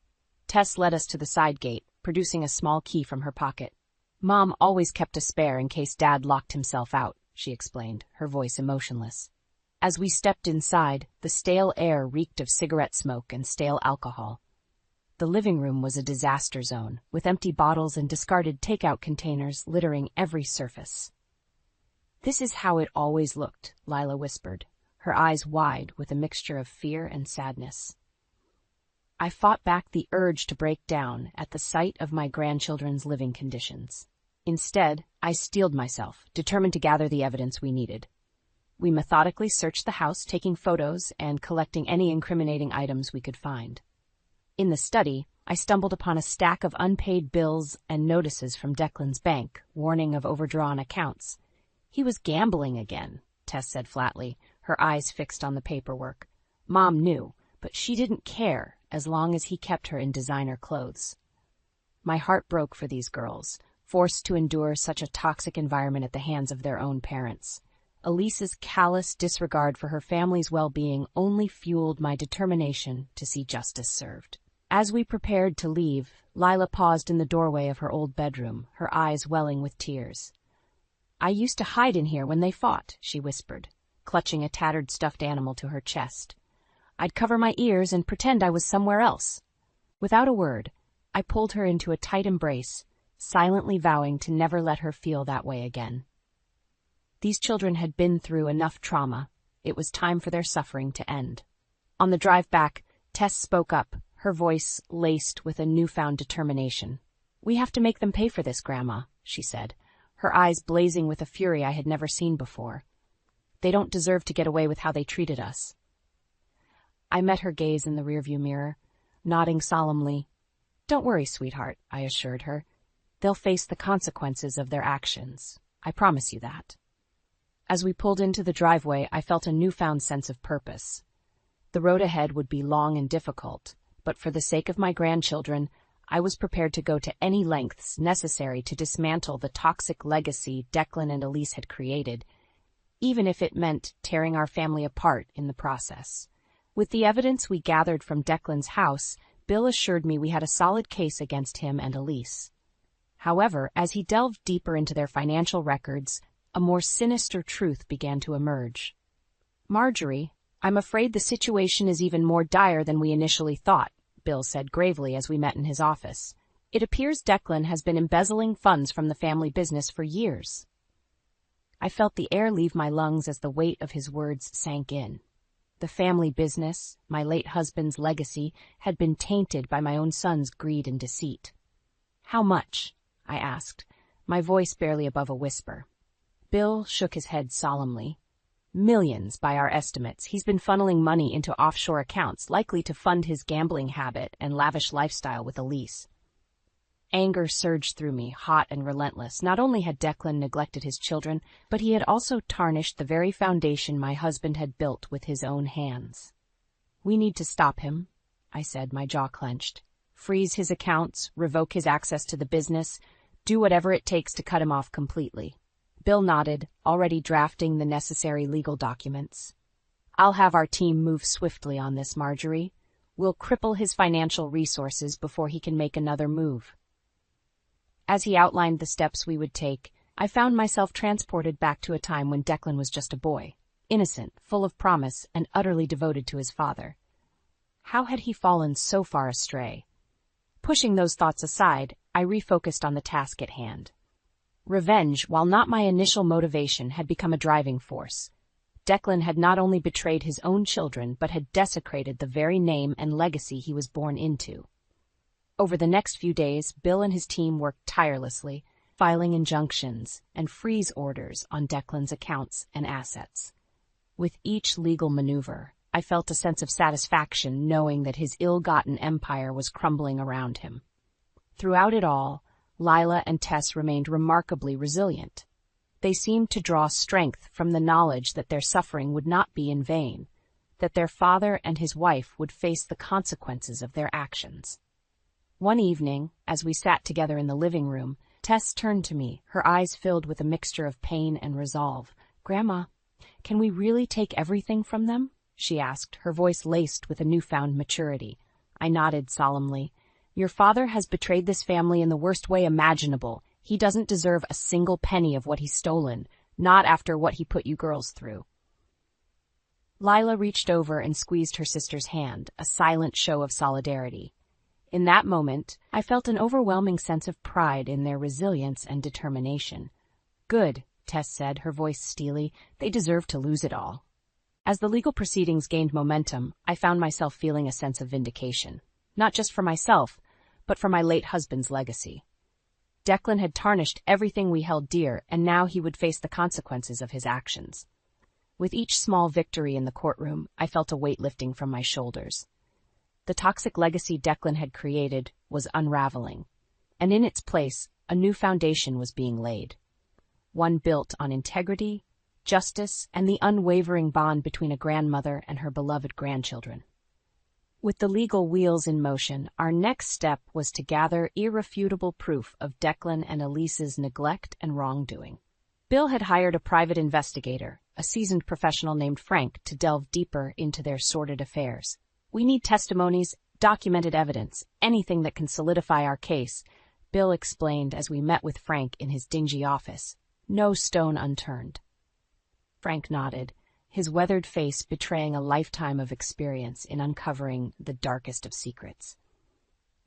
Tess led us to the side gate, producing a small key from her pocket. "Mom always kept a spare in case Dad locked himself out," she explained, her voice emotionless. As we stepped inside, the stale air reeked of cigarette smoke and stale alcohol. The living room was a disaster zone, with empty bottles and discarded takeout containers littering every surface. "This is how it always looked," Lila whispered, her eyes wide with a mixture of fear and sadness. I fought back the urge to break down at the sight of my grandchildren's living conditions. Instead, I steeled myself, determined to gather the evidence we needed. We methodically searched the house, taking photos and collecting any incriminating items we could find. In the study, I stumbled upon a stack of unpaid bills and notices from Declan's bank, warning of overdrawn accounts. "He was gambling again," Tess said flatly, her eyes fixed on the paperwork. Mom knew, but she didn't care as long as he kept her in designer clothes. My heart broke for these girls, forced to endure such a toxic environment at the hands of their own parents. Elise's callous disregard for her family's well-being only fueled my determination to see justice served. As we prepared to leave, Lila paused in the doorway of her old bedroom, her eyes welling with tears. "I used to hide in here when they fought," she whispered, clutching a tattered stuffed animal to her chest. "I'd cover my ears and pretend I was somewhere else." Without a word, I pulled her into a tight embrace, silently vowing to never let her feel that way again. These children had been through enough trauma. It was time for their suffering to end. On the drive back, Tess spoke up, her voice laced with a newfound determination. "We have to make them pay for this, Grandma," she said, her eyes blazing with a fury I had never seen before. "They don't deserve to get away with how they treated us." I met her gaze in the rearview mirror, nodding solemnly. "Don't worry, sweetheart," I assured her. "They'll face the consequences of their actions. I promise you that." As we pulled into the driveway, I felt a newfound sense of purpose. The road ahead would be long and difficult, but for the sake of my grandchildren, I was prepared to go to any lengths necessary to dismantle the toxic legacy Declan and Elise had created, even if it meant tearing our family apart in the process. With the evidence we gathered from Declan's house, Bill assured me we had a solid case against him and Elise. However, as he delved deeper into their financial records, a more sinister truth began to emerge. "Marjorie, I'm afraid the situation is even more dire than we initially thought," Bill said gravely as we met in his office. "It appears Declan has been embezzling funds from the family business for years." I felt the air leave my lungs as the weight of his words sank in. The family business, my late husband's legacy, had been tainted by my own son's greed and deceit. "How much?" I asked, my voice barely above a whisper. Bill shook his head solemnly. "Millions, by our estimates. He's been funneling money into offshore accounts, likely to fund his gambling habit and lavish lifestyle with Elise." Anger surged through me, hot and relentless. Not only had Declan neglected his children, but he had also tarnished the very foundation my husband had built with his own hands. "We need to stop him," I said, my jaw clenched. "Freeze his accounts, revoke his access to the business, do whatever it takes to cut him off completely." Bill nodded, already drafting the necessary legal documents. "I'll have our team move swiftly on this, Marjorie. We'll cripple his financial resources before he can make another move." As he outlined the steps we would take, I found myself transported back to a time when Declan was just a boy, innocent, full of promise, and utterly devoted to his father. How had he fallen so far astray? Pushing those thoughts aside, I refocused on the task at hand. Revenge, while not my initial motivation, had become a driving force. Declan had not only betrayed his own children, but had desecrated the very name and legacy he was born into. Over the next few days, Bill and his team worked tirelessly, filing injunctions and freeze orders on Declan's accounts and assets. With each legal maneuver, I felt a sense of satisfaction knowing that his ill-gotten empire was crumbling around him. Throughout it all, Lila and Tess remained remarkably resilient. They seemed to draw strength from the knowledge that their suffering would not be in vain, that their father and his wife would face the consequences of their actions. One evening, as we sat together in the living room, Tess turned to me, her eyes filled with a mixture of pain and resolve. "Grandma, can we really take everything from them?" she asked, her voice laced with a newfound maturity. I nodded solemnly. "Your father has betrayed this family in the worst way imaginable. He doesn't deserve a single penny of what he's stolen, not after what he put you girls through." Lila reached over and squeezed her sister's hand, a silent show of solidarity. In that moment, I felt an overwhelming sense of pride in their resilience and determination. "Good," Tess said, her voice steely. "They deserve to lose it all." As the legal proceedings gained momentum, I found myself feeling a sense of vindication, not just for myself, but for my late husband's legacy. Declan had tarnished everything we held dear, and now he would face the consequences of his actions. With each small victory in the courtroom, I felt a weight lifting from my shoulders. The toxic legacy Declan had created was unraveling, and in its place, a new foundation was being laid. One built on integrity, justice, and the unwavering bond between a grandmother and her beloved grandchildren. With the legal wheels in motion, our next step was to gather irrefutable proof of Declan and Elise's neglect and wrongdoing. Bill had hired a private investigator, a seasoned professional named Frank, to delve deeper into their sordid affairs. "We need testimonies, documented evidence, anything that can solidify our case," Bill explained as we met with Frank in his dingy office. "No stone unturned." Frank nodded, his weathered face betraying a lifetime of experience in uncovering the darkest of secrets.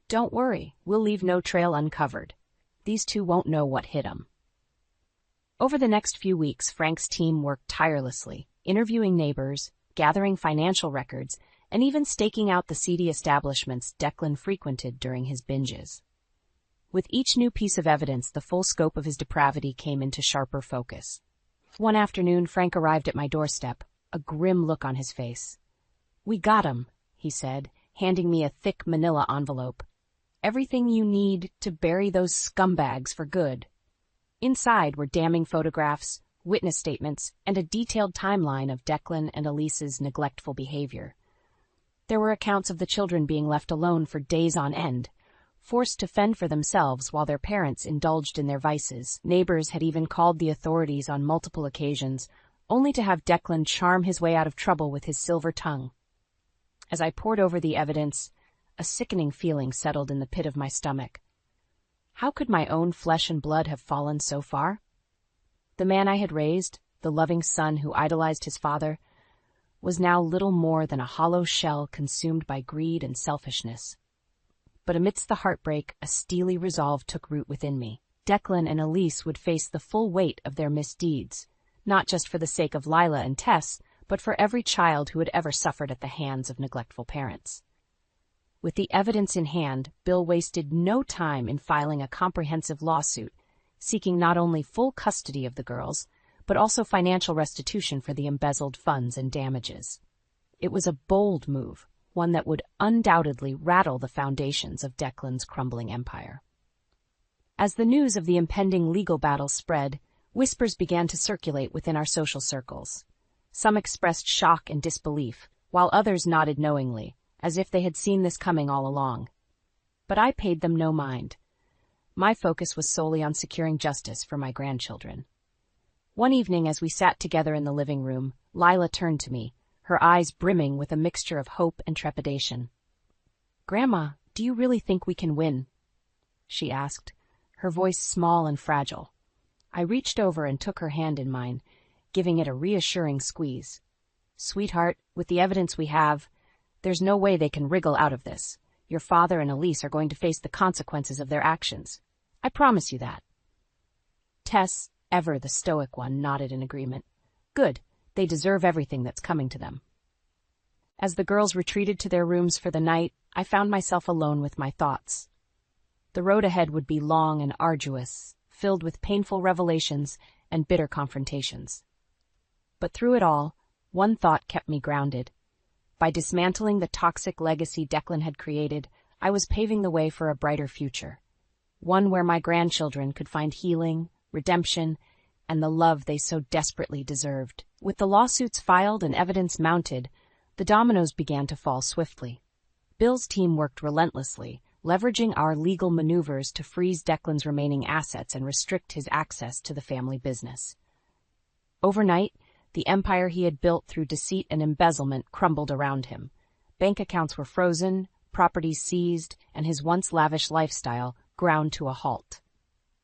"Don't worry, we'll leave no trail uncovered. These two won't know what hit 'em." Over the next few weeks, Frank's team worked tirelessly, interviewing neighbors, gathering financial records, and even staking out the seedy establishments Declan frequented during his binges. With each new piece of evidence, the full scope of his depravity came into sharper focus. One afternoon, Frank arrived at my doorstep, a grim look on his face. "We got 'em," he said, handing me a thick manila envelope. "Everything you need to bury those scumbags for good." Inside were damning photographs, witness statements, and a detailed timeline of Declan and Elise's neglectful behavior. There were accounts of the children being left alone for days on end, forced to fend for themselves while their parents indulged in their vices. Neighbors had even called the authorities on multiple occasions, only to have Declan charm his way out of trouble with his silver tongue. As I pored over the evidence, a sickening feeling settled in the pit of my stomach. How could my own flesh and blood have fallen so far? The man I had raised, the loving son who idolized his father, was now little more than a hollow shell consumed by greed and selfishness. But amidst the heartbreak, a steely resolve took root within me. Declan and Elise would face the full weight of their misdeeds, not just for the sake of Lila and Tess, but for every child who had ever suffered at the hands of neglectful parents. With the evidence in hand, Bill wasted no time in filing a comprehensive lawsuit, seeking not only full custody of the girls, but also financial restitution for the embezzled funds and damages. It was a bold move, one that would undoubtedly rattle the foundations of Declan's crumbling empire. As the news of the impending legal battle spread, whispers began to circulate within our social circles. Some expressed shock and disbelief, while others nodded knowingly, as if they had seen this coming all along. But I paid them no mind. My focus was solely on securing justice for my grandchildren. One evening, as we sat together in the living room, Lila turned to me, her eyes brimming with a mixture of hope and trepidation. "Grandma, do you really think we can win?" she asked, her voice small and fragile. I reached over and took her hand in mine, giving it a reassuring squeeze. "Sweetheart, with the evidence we have, there's no way they can wriggle out of this. Your father and Elise are going to face the consequences of their actions. I promise you that." Tess, ever the stoic one, nodded in agreement. "Good. They deserve everything that's coming to them." As the girls retreated to their rooms for the night, I found myself alone with my thoughts. The road ahead would be long and arduous, filled with painful revelations and bitter confrontations. But through it all, one thought kept me grounded. By dismantling the toxic legacy Declan had created, I was paving the way for a brighter future, one where my grandchildren could find healing, redemption, and the love they so desperately deserved. With the lawsuits filed and evidence mounted, the dominoes began to fall swiftly. Bill's team worked relentlessly, leveraging our legal maneuvers to freeze Declan's remaining assets and restrict his access to the family business. Overnight, the empire he had built through deceit and embezzlement crumbled around him. Bank accounts were frozen, properties seized, and his once lavish lifestyle ground to a halt.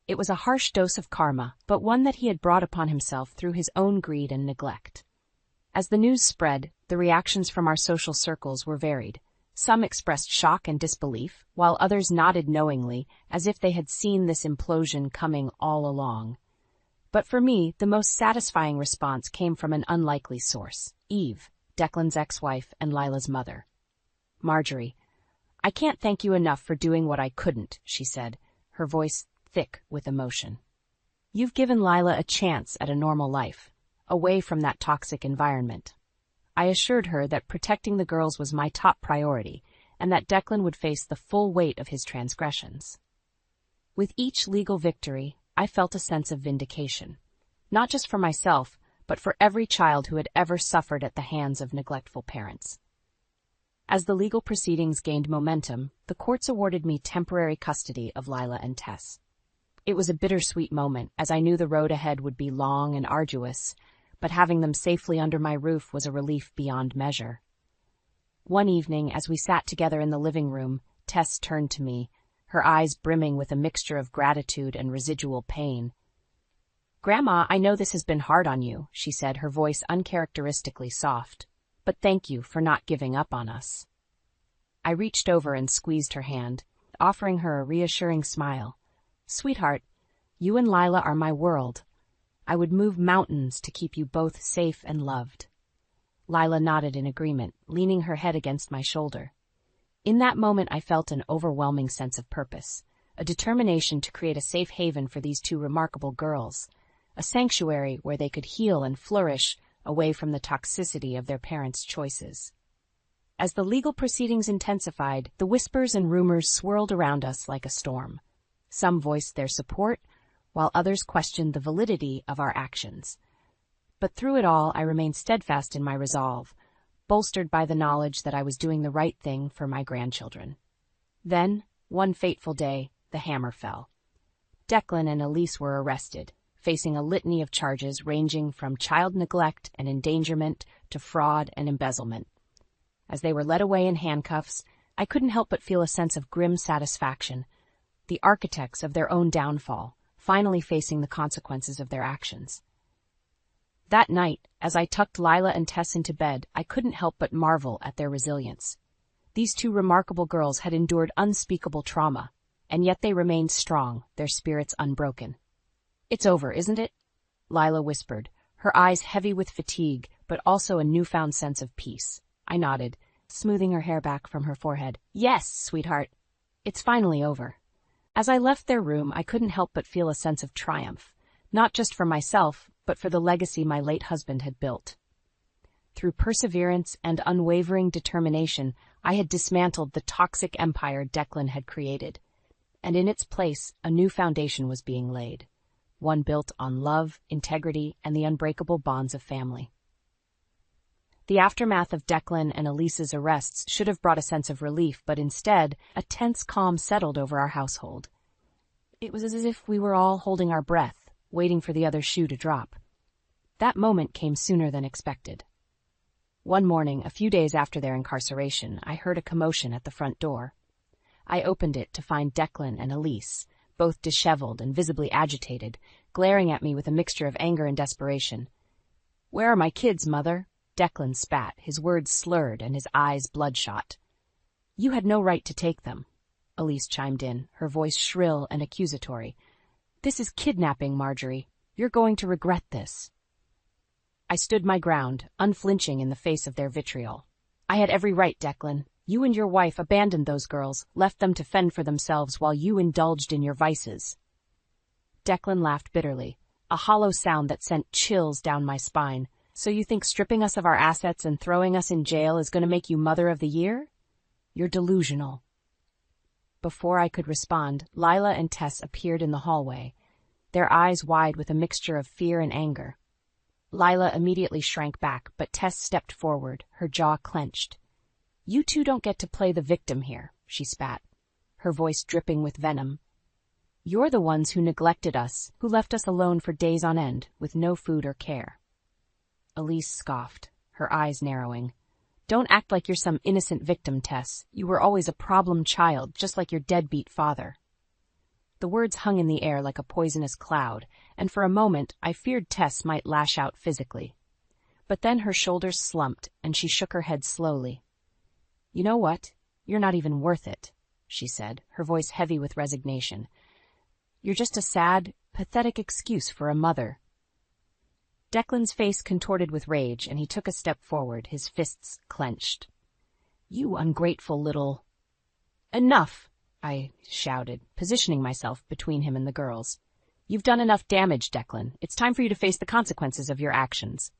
It was a harsh dose of karma, but one that he had brought upon himself through his own greed and neglect. As the news spread, the reactions from our social circles were varied. Some expressed shock and disbelief, while others nodded knowingly, as if they had seen this implosion coming all along. But for me, the most satisfying response came from an unlikely source: Eve, Declan's ex-wife and Lila's mother. "Marjorie, I can't thank you enough for doing what I couldn't," she said, her voice thick with emotion. "You've given Lila a chance at a normal life, away from that toxic environment." I assured her that protecting the girls was my top priority, and that Declan would face the full weight of his transgressions. With each legal victory, I felt a sense of vindication, not just for myself, but for every child who had ever suffered at the hands of neglectful parents. As the legal proceedings gained momentum, the courts awarded me temporary custody of Lila and Tess. It was a bittersweet moment, as I knew the road ahead would be long and arduous, but having them safely under my roof was a relief beyond measure. One evening, as we sat together in the living room, Tess turned to me, her eyes brimming with a mixture of gratitude and residual pain. "Grandma, I know this has been hard on you," she said, her voice uncharacteristically soft, "but thank you for not giving up on us." I reached over and squeezed her hand, offering her a reassuring smile. "Sweetheart, you and Lila are my world. I would move mountains to keep you both safe and loved." Lila nodded in agreement, leaning her head against my shoulder. In that moment I felt an overwhelming sense of purpose, a determination to create a safe haven for these two remarkable girls, a sanctuary where they could heal and flourish away from the toxicity of their parents' choices. As the legal proceedings intensified, the whispers and rumors swirled around us like a storm. Some voiced their support, while others questioned the validity of our actions. But through it all, I remained steadfast in my resolve, bolstered by the knowledge that I was doing the right thing for my grandchildren. Then, one fateful day, the hammer fell. Declan and Elise were arrested, facing a litany of charges ranging from child neglect and endangerment to fraud and embezzlement. As they were led away in handcuffs, I couldn't help but feel a sense of grim satisfaction, the architects of their own downfall, finally facing the consequences of their actions. That night, as I tucked Lila and Tess into bed, I couldn't help but marvel at their resilience. These two remarkable girls had endured unspeakable trauma, and yet they remained strong, their spirits unbroken. "It's over, isn't it?" Lila whispered, her eyes heavy with fatigue, but also a newfound sense of peace. I nodded, smoothing her hair back from her forehead. "Yes, sweetheart. It's finally over." As I left their room, I couldn't help but feel a sense of triumph, not just for myself, but for the legacy my late husband had built. Through perseverance and unwavering determination, I had dismantled the toxic empire Declan had created, and in its place, a new foundation was being laid, one built on love, integrity, and the unbreakable bonds of family. The aftermath of Declan and Elise's arrests should have brought a sense of relief, but instead, a tense calm settled over our household. It was as if we were all holding our breath, waiting for the other shoe to drop. That moment came sooner than expected. One morning, a few days after their incarceration, I heard a commotion at the front door. I opened it to find Declan and Elise, both disheveled and visibly agitated, glaring at me with a mixture of anger and desperation. "Where are my kids, Mother?" Declan spat, his words slurred and his eyes bloodshot. "You had no right to take them," Elise chimed in, her voice shrill and accusatory. "This is kidnapping, Marjorie. You're going to regret this." I stood my ground, unflinching in the face of their vitriol. "I had every right, Declan. You and your wife abandoned those girls, left them to fend for themselves while you indulged in your vices." Declan laughed bitterly, a hollow sound that sent chills down my spine. "So you think stripping us of our assets and throwing us in jail is going to make you Mother of the Year? You're delusional." Before I could respond, Lila and Tess appeared in the hallway, their eyes wide with a mixture of fear and anger. Lila immediately shrank back, but Tess stepped forward, her jaw clenched. "You two don't get to play the victim here," she spat, her voice dripping with venom. "You're the ones who neglected us, who left us alone for days on end, with no food or care." Elise scoffed, her eyes narrowing. "Don't act like you're some innocent victim, Tess. You were always a problem child, just like your deadbeat father." The words hung in the air like a poisonous cloud, and for a moment I feared Tess might lash out physically. But then her shoulders slumped, and she shook her head slowly. "You know what? You're not even worth it," she said, her voice heavy with resignation. "You're just a sad, pathetic excuse for a mother." Declan's face contorted with rage, and he took a step forward, his fists clenched. "You ungrateful little—" "Enough!" I shouted, positioning myself between him and the girls. "You've done enough damage, Declan. It's time for you to face the consequences of your actions."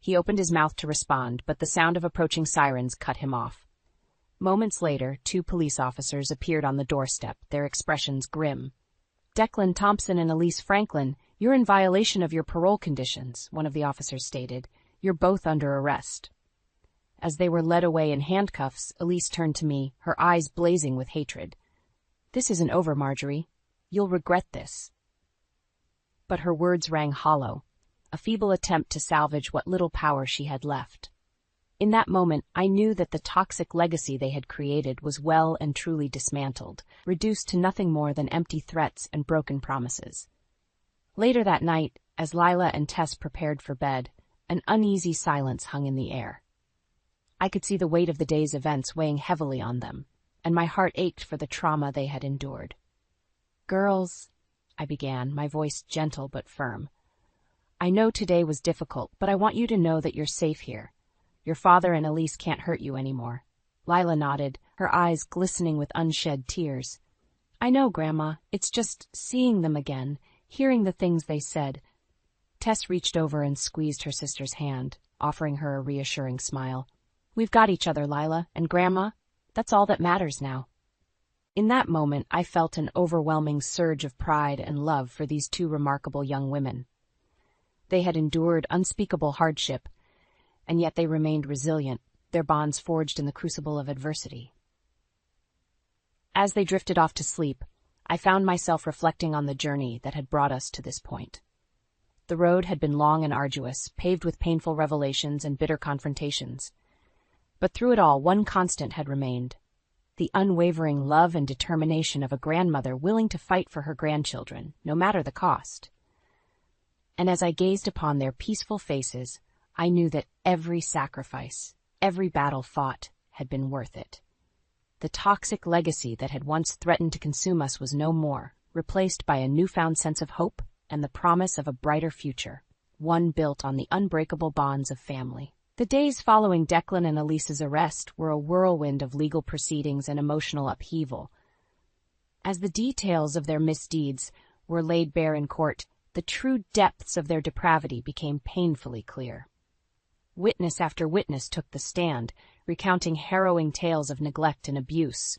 He opened his mouth to respond, but the sound of approaching sirens cut him off. Moments later, 2 police officers appeared on the doorstep, their expressions grim. "Declan Thompson and Elise Franklin, "You're in violation of your parole conditions," one of the officers stated. "You're both under arrest." As they were led away in handcuffs, Elise turned to me, her eyes blazing with hatred. "This isn't over, Marjorie. You'll regret this." But her words rang hollow, a feeble attempt to salvage what little power she had left. In that moment, I knew that the toxic legacy they had created was well and truly dismantled, reduced to nothing more than empty threats and broken promises. Later that night, as Lila and Tess prepared for bed, an uneasy silence hung in the air. I could see the weight of the day's events weighing heavily on them, and my heart ached for the trauma they had endured. "Girls," I began, my voice gentle but firm, "I know today was difficult, but I want you to know that you're safe here. Your father and Elise can't hurt you anymore." Lila nodded, her eyes glistening with unshed tears. "I know, Grandma. It's just seeing them again, hearing the things they said." Tess reached over and squeezed her sister's hand, offering her a reassuring smile. "We've got each other, Lila, and Grandma. That's all that matters now." In that moment, I felt an overwhelming surge of pride and love for these two remarkable young women. They had endured unspeakable hardship, and yet they remained resilient, their bonds forged in the crucible of adversity. As they drifted off to sleep, I found myself reflecting on the journey that had brought us to this point. The road had been long and arduous, paved with painful revelations and bitter confrontations. But through it all, one constant had remained: the unwavering love and determination of a grandmother willing to fight for her grandchildren, no matter the cost. And as I gazed upon their peaceful faces, I knew that every sacrifice, every battle fought, had been worth it. The toxic legacy that had once threatened to consume us was no more, replaced by a newfound sense of hope and the promise of a brighter future, one built on the unbreakable bonds of family. The days following Declan and Elise's arrest were a whirlwind of legal proceedings and emotional upheaval. As the details of their misdeeds were laid bare in court, the true depths of their depravity became painfully clear. Witness after witness took the stand, recounting harrowing tales of neglect and abuse.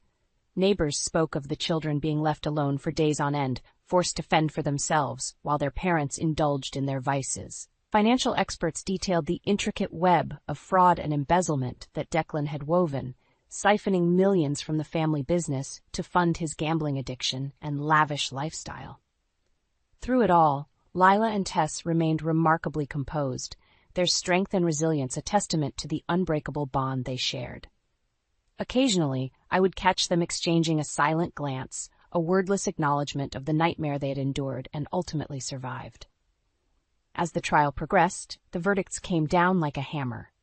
Neighbors spoke of the children being left alone for days on end, forced to fend for themselves, while their parents indulged in their vices. Financial experts detailed the intricate web of fraud and embezzlement that Declan had woven, siphoning millions from the family business to fund his gambling addiction and lavish lifestyle. Through it all, Lila and Tess remained remarkably composed, their strength and resilience a testament to the unbreakable bond they shared. Occasionally, I would catch them exchanging a silent glance, a wordless acknowledgement of the nightmare they had endured and ultimately survived. As the trial progressed, the verdicts came down like a hammer.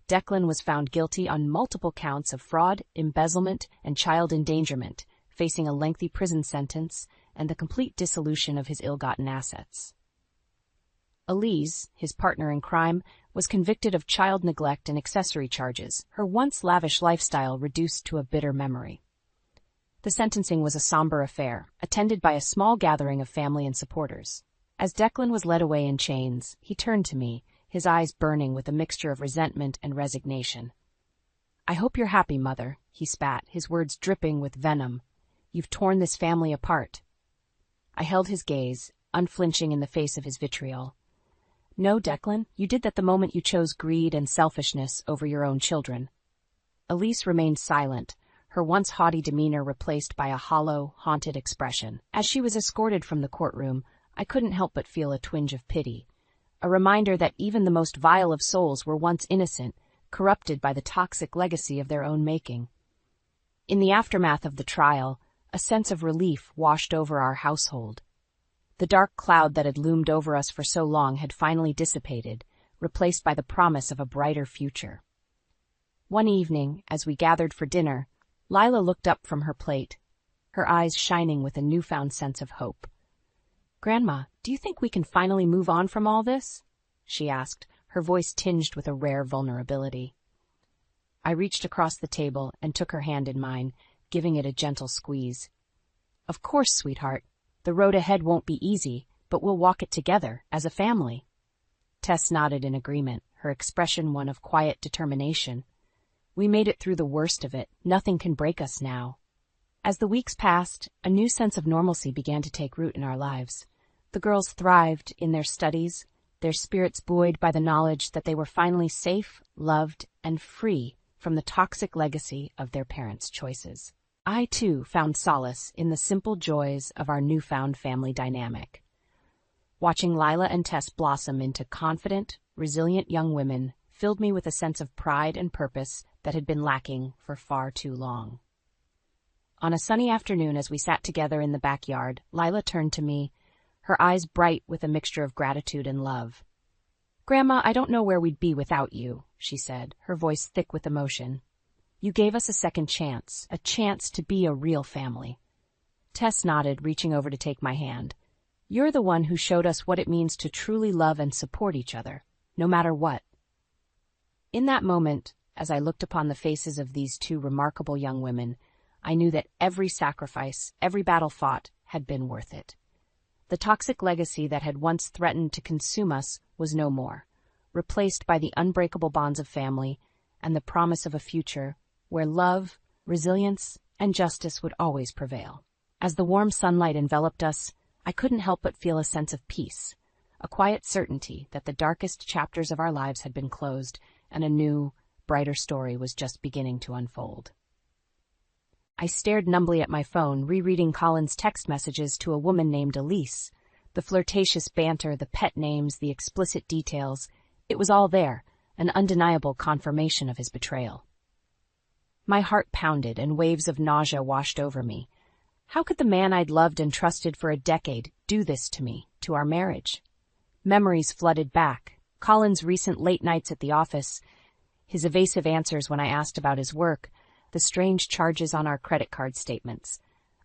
Declan was found guilty on multiple counts of fraud, embezzlement, and child endangerment, facing a lengthy prison sentence and the complete dissolution of his ill-gotten assets. Elise, his partner in crime, was convicted of child neglect and accessory charges, her once lavish lifestyle reduced to a bitter memory. The sentencing was a somber affair, attended by a small gathering of family and supporters. As Declan was led away in chains, he turned to me, his eyes burning with a mixture of resentment and resignation. "I hope you're happy, Mother," he spat, his words dripping with venom. "You've torn this family apart." I held his gaze, unflinching in the face of his vitriol. "No, Declan, you did that the moment you chose greed and selfishness over your own children." Elise remained silent, her once haughty demeanor replaced by a hollow, haunted expression. As she was escorted from the courtroom, I couldn't help but feel a twinge of pity, a reminder that even the most vile of souls were once innocent, corrupted by the toxic legacy of their own making. In the aftermath of the trial, a sense of relief washed over our household. The dark cloud that had loomed over us for so long had finally dissipated, replaced by the promise of a brighter future. One evening, as we gathered for dinner, Lila looked up from her plate, her eyes shining with a newfound sense of hope. "Grandma, do you think we can finally move on from all this?" she asked, her voice tinged with a rare vulnerability. I reached across the table and took her hand in mine, giving it a gentle squeeze. "Of course, sweetheart. The road ahead won't be easy, but we'll walk it together, as a family." Tess nodded in agreement, her expression one of quiet determination. "We made it through the worst of it. Nothing can break us now." As the weeks passed, a new sense of normalcy began to take root in our lives. The girls thrived in their studies, their spirits buoyed by the knowledge that they were finally safe, loved, and free from the toxic legacy of their parents' choices. I, too, found solace in the simple joys of our newfound family dynamic. Watching Lila and Tess blossom into confident, resilient young women filled me with a sense of pride and purpose that had been lacking for far too long. On a sunny afternoon, as we sat together in the backyard, Lila turned to me, her eyes bright with a mixture of gratitude and love. "Grandma, I don't know where we'd be without you," she said, her voice thick with emotion. "You gave us a second chance, a chance to be a real family." Tess nodded, reaching over to take my hand. "You're the one who showed us what it means to truly love and support each other, no matter what." In that moment, as I looked upon the faces of these two remarkable young women, I knew that every sacrifice, every battle fought, had been worth it. The toxic legacy that had once threatened to consume us was no more, replaced by the unbreakable bonds of family and the promise of a future where love, resilience, and justice would always prevail. As the warm sunlight enveloped us, I couldn't help but feel a sense of peace, a quiet certainty that the darkest chapters of our lives had been closed and a new, brighter story was just beginning to unfold. I stared numbly at my phone, rereading Colin's text messages to a woman named Elise. The flirtatious banter, the pet names, the explicit details, it was all there, an undeniable confirmation of his betrayal. My heart pounded and waves of nausea washed over me. How could the man I'd loved and trusted for a decade do this to me, to our marriage? Memories flooded back. Colin's recent late nights at the office, his evasive answers when I asked about his work, the strange charges on our credit card statements.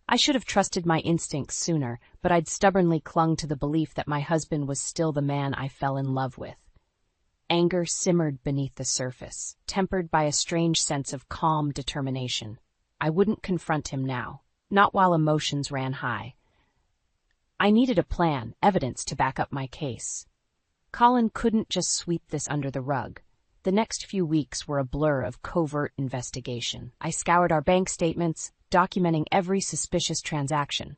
I should have trusted my instincts sooner, but I'd stubbornly clung to the belief that my husband was still the man I fell in love with. Anger simmered beneath the surface, tempered by a strange sense of calm determination. I wouldn't confront him now, not while emotions ran high. I needed a plan, evidence to back up my case. Colin couldn't just sweep this under the rug. The next few weeks were a blur of covert investigation. I scoured our bank statements, documenting every suspicious transaction.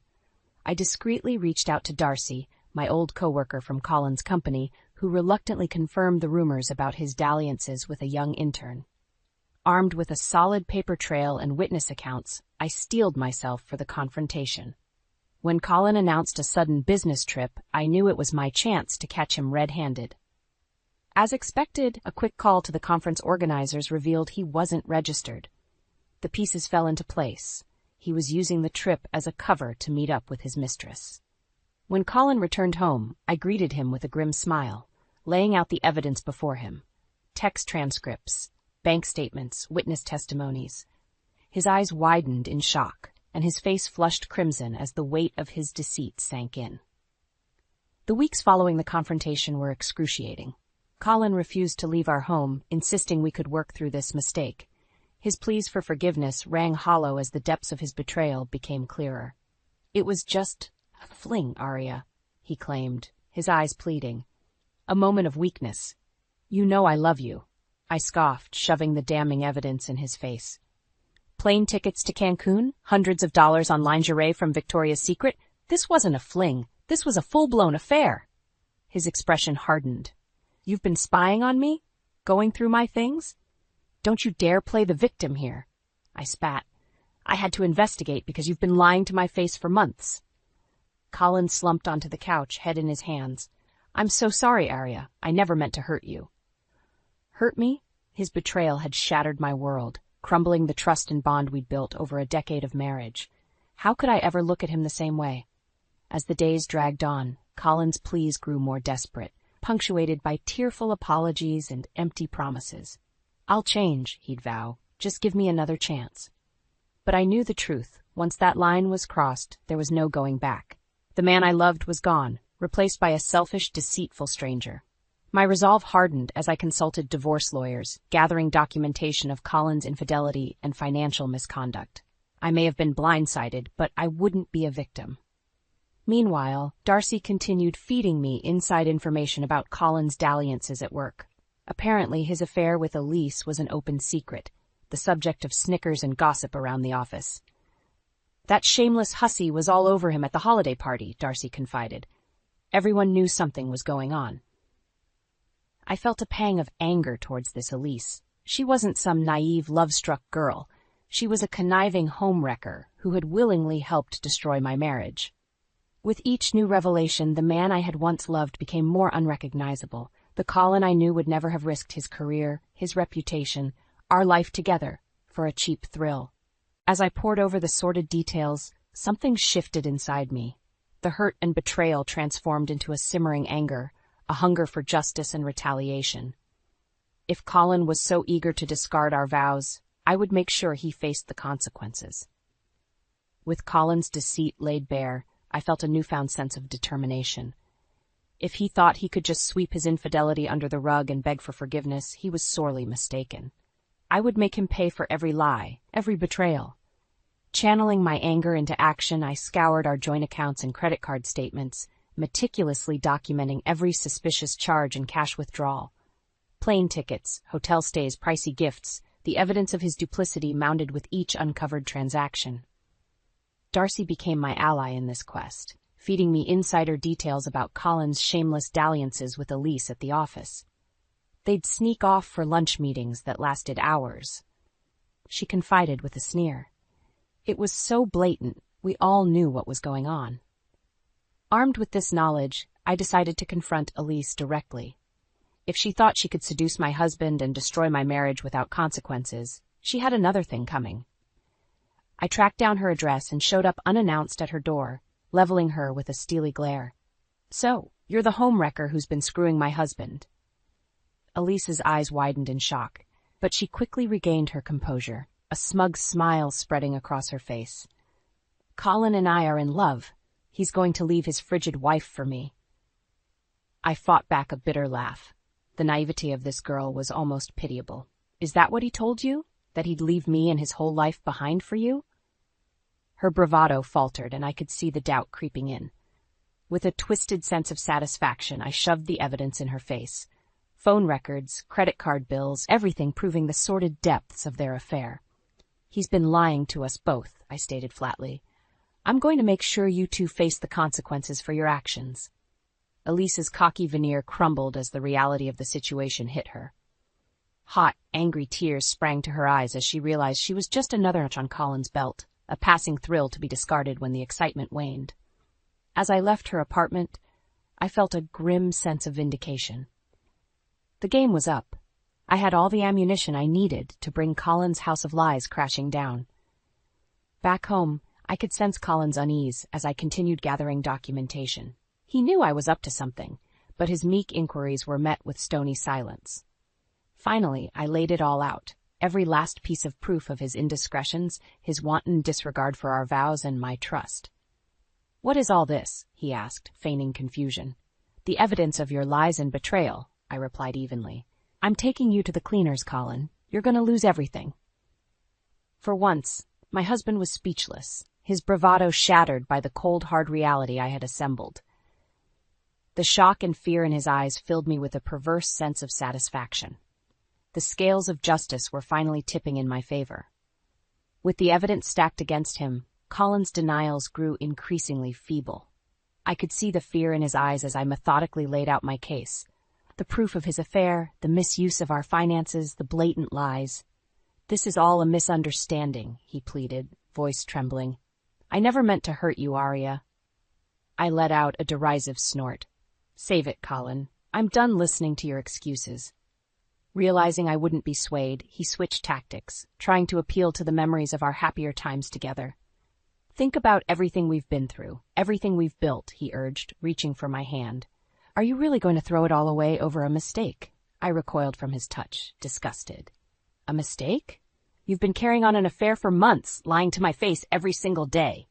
I discreetly reached out to Darcy, my old coworker from Colin's company, who reluctantly confirmed the rumors about his dalliances with a young intern. Armed with a solid paper trail and witness accounts, I steeled myself for the confrontation. When Colin announced a sudden business trip, I knew it was my chance to catch him red-handed. As expected, a quick call to the conference organizers revealed he wasn't registered. The pieces fell into place. He was using the trip as a cover to meet up with his mistress. When Colin returned home, I greeted him with a grim smile, laying out the evidence before him. Text transcripts, bank statements, witness testimonies. His eyes widened in shock, and his face flushed crimson as the weight of his deceit sank in. The weeks following the confrontation were excruciating. Colin refused to leave our home, insisting we could work through this mistake. His pleas for forgiveness rang hollow as the depths of his betrayal became clearer. "It was just a fling, Arya," he claimed, his eyes pleading. "A moment of weakness. You know I love you," I scoffed, shoving the damning evidence in his face. "Plane tickets to Cancun? Hundreds of dollars on lingerie from Victoria's Secret? This wasn't a fling. This was a full-blown affair." His expression hardened. "You've been spying on me? Going through my things? Don't you dare play the victim here." I spat. "I had to investigate because you've been lying to my face for months." Colin slumped onto the couch, head in his hands. "I'm so sorry, Arya. I never meant to hurt you." Hurt me? His betrayal had shattered my world, crumbling the trust and bond we'd built over a decade of marriage. How could I ever look at him the same way? As the days dragged on, Colin's pleas grew more desperate, punctuated by tearful apologies and empty promises. "I'll change," he'd vow. "Just give me another chance." But I knew the truth. Once that line was crossed, there was no going back. The man I loved was gone, replaced by a selfish, deceitful stranger. My resolve hardened as I consulted divorce lawyers, gathering documentation of Colin's infidelity and financial misconduct. I may have been blindsided, but I wouldn't be a victim. Meanwhile, Darcy continued feeding me inside information about Colin's dalliances at work. Apparently, his affair with Elise was an open secret, the subject of snickers and gossip around the office. "That shameless hussy was all over him at the holiday party," Darcy confided. Everyone knew something was going on. I felt a pang of anger towards this Elise. She wasn't some naive, love-struck girl. She was a conniving homewrecker who had willingly helped destroy my marriage. With each new revelation, the man I had once loved became more unrecognizable. The Colin I knew would never have risked his career, his reputation, our life together, for a cheap thrill. As I pored over the sordid details, something shifted inside me. The hurt and betrayal transformed into a simmering anger, a hunger for justice and retaliation. If Colin was so eager to discard our vows, I would make sure he faced the consequences. With Colin's deceit laid bare, I felt a newfound sense of determination. If he thought he could just sweep his infidelity under the rug and beg for forgiveness, he was sorely mistaken. I would make him pay for every lie, every betrayal. Channeling my anger into action, I scoured our joint accounts and credit card statements, meticulously documenting every suspicious charge and cash withdrawal. Plane tickets, hotel stays, pricey gifts, the evidence of his duplicity mounted with each uncovered transaction. Darcy became my ally in this quest, feeding me insider details about Colin's shameless dalliances with Elise at the office. They'd sneak off for lunch meetings that lasted hours. She confided with a sneer. It was so blatant, we all knew what was going on. Armed with this knowledge, I decided to confront Elise directly. If she thought she could seduce my husband and destroy my marriage without consequences, she had another thing coming. I tracked down her address and showed up unannounced at her door, leveling her with a steely glare. "So, you're the homewrecker who's been screwing my husband." Elise's eyes widened in shock, but she quickly regained her composure, a smug smile spreading across her face. "Colin and I are in love. He's going to leave his frigid wife for me." I fought back a bitter laugh. The naivety of this girl was almost pitiable. "Is that what he told you? That he'd leave me and his whole life behind for you?" Her bravado faltered, and I could see the doubt creeping in. With a twisted sense of satisfaction, I shoved the evidence in her face. Phone records, credit card bills, everything proving the sordid depths of their affair. "He's been lying to us both," I stated flatly. "I'm going to make sure you two face the consequences for your actions." Elise's cocky veneer crumbled as the reality of the situation hit her. Hot, angry tears sprang to her eyes as she realized she was just another notch on Colin's belt, a passing thrill to be discarded when the excitement waned. As I left her apartment, I felt a grim sense of vindication. The game was up. I had all the ammunition I needed to bring Colin's house of lies crashing down. Back home, I could sense Colin's unease as I continued gathering documentation. He knew I was up to something, but his meek inquiries were met with stony silence. Finally, I laid it all out, every last piece of proof of his indiscretions, his wanton disregard for our vows, and my trust. "What is all this?" he asked, feigning confusion. "The evidence of your lies and betrayal," I replied evenly. "I'm taking you to the cleaners, Colin. You're going to lose everything." For once, my husband was speechless, his bravado shattered by the cold, hard reality I had assembled. The shock and fear in his eyes filled me with a perverse sense of satisfaction. The scales of justice were finally tipping in my favor. With the evidence stacked against him, Colin's denials grew increasingly feeble. I could see the fear in his eyes as I methodically laid out my case. The proof of his affair, the misuse of our finances, the blatant lies. "This is all a misunderstanding," he pleaded, voice trembling. "I never meant to hurt you, Arya." I let out a derisive snort. "Save it, Colin. I'm done listening to your excuses." Realizing I wouldn't be swayed, he switched tactics, trying to appeal to the memories of our happier times together. "Think about everything we've been through, everything we've built," he urged, reaching for my hand. "Are you really going to throw it all away over a mistake?" I recoiled from his touch, disgusted. "A mistake? You've been carrying on an affair for months, lying to my face every single day."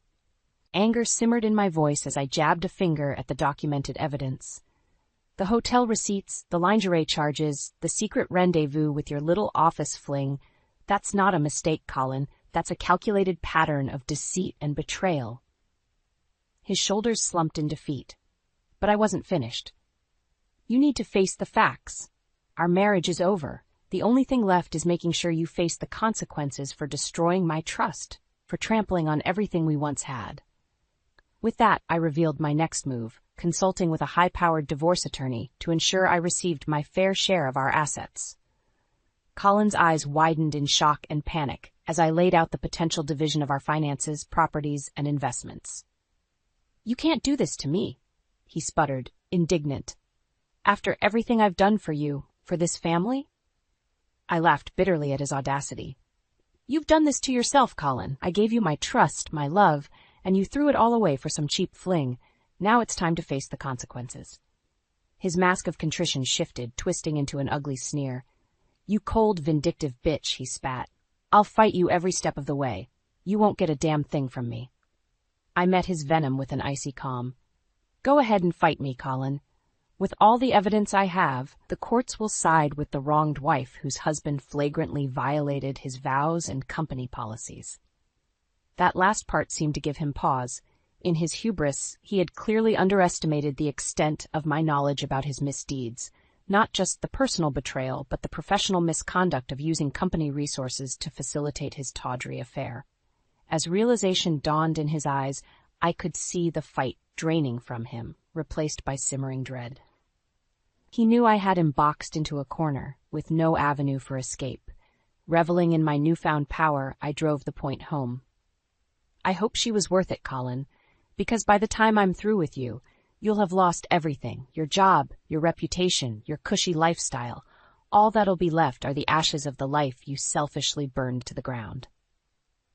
Anger simmered in my voice as I jabbed a finger at the documented evidence. "The hotel receipts, the lingerie charges, the secret rendezvous with your little office fling, that's not a mistake, Colin. That's a calculated pattern of deceit and betrayal." His shoulders slumped in defeat. But I wasn't finished. "You need to face the facts. Our marriage is over. The only thing left is making sure you face the consequences for destroying my trust, for trampling on everything we once had." With that, I revealed my next move, consulting with a high-powered divorce attorney to ensure I received my fair share of our assets. Colin's eyes widened in shock and panic as I laid out the potential division of our finances, properties, and investments. "You can't do this to me," he sputtered, indignant. "After everything I've done for you, for this family?" I laughed bitterly at his audacity. "You've done this to yourself, Colin. I gave you my trust, my love, and you threw it all away for some cheap fling. Now it's time to face the consequences." His mask of contrition shifted, twisting into an ugly sneer. "You cold, vindictive bitch," he spat. "I'll fight you every step of the way. You won't get a damn thing from me." I met his venom with an icy calm. "Go ahead and fight me, Colin. With all the evidence I have, the courts will side with the wronged wife whose husband flagrantly violated his vows and company policies." That last part seemed to give him pause. In his hubris, he had clearly underestimated the extent of my knowledge about his misdeeds, not just the personal betrayal, but the professional misconduct of using company resources to facilitate his tawdry affair. As realization dawned in his eyes, I could see the fight draining from him, replaced by simmering dread. He knew I had him boxed into a corner, with no avenue for escape. Reveling in my newfound power, I drove the point home. "I hope she was worth it, Colin, because by the time I'm through with you, you'll have lost everything, your job, your reputation, your cushy lifestyle. All that'll be left are the ashes of the life you selfishly burned to the ground."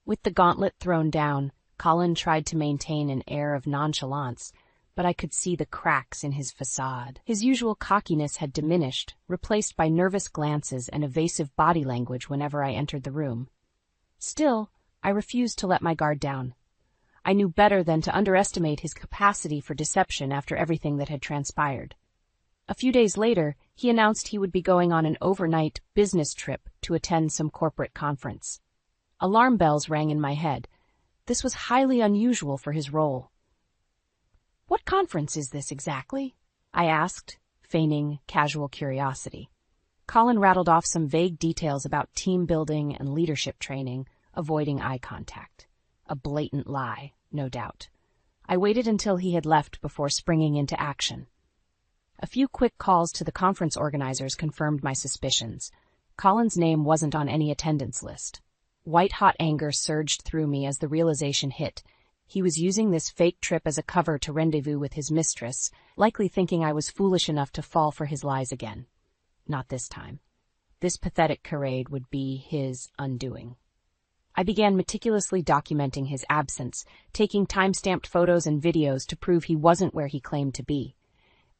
With the gauntlet thrown down, Colin tried to maintain an air of nonchalance, but I could see the cracks in his facade. His usual cockiness had diminished, replaced by nervous glances and evasive body language whenever I entered the room. Still, I refused to let my guard down. I knew better than to underestimate his capacity for deception after everything that had transpired. A few days later, he announced he would be going on an overnight business trip to attend some corporate conference. Alarm bells rang in my head. This was highly unusual for his role. "What conference is this exactly?" I asked, feigning casual curiosity. Colin rattled off some vague details about team building and leadership training, avoiding eye contact. A blatant lie, no doubt. I waited until he had left before springing into action. A few quick calls to the conference organizers confirmed my suspicions. Colin's name wasn't on any attendance list. White-hot anger surged through me as the realization hit. He was using this fake trip as a cover to rendezvous with his mistress, likely thinking I was foolish enough to fall for his lies again. Not this time. This pathetic charade would be his undoing. I began meticulously documenting his absence, taking time-stamped photos and videos to prove he wasn't where he claimed to be.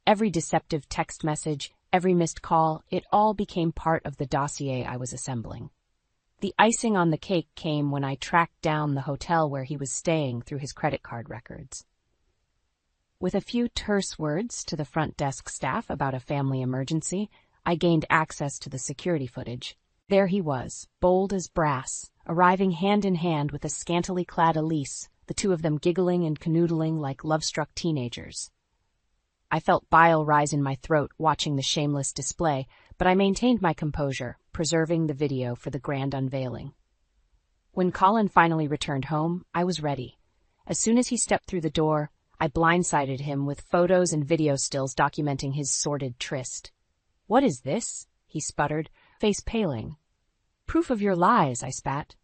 Every deceptive text message, every missed call, it all became part of the dossier I was assembling. The icing on the cake came when I tracked down the hotel where he was staying through his credit card records. With a few terse words to the front desk staff about a family emergency, I gained access to the security footage. There he was, bold as brass, arriving hand in hand with a scantily clad Elise, the two of them giggling and canoodling like love-struck teenagers. I felt bile rise in my throat watching the shameless display, but I maintained my composure, preserving the video for the grand unveiling. When Colin finally returned home, I was ready. As soon as he stepped through the door, I blindsided him with photos and video stills documenting his sordid tryst. "What is this?" he sputtered, face paling. "Proof of your lies," I spat.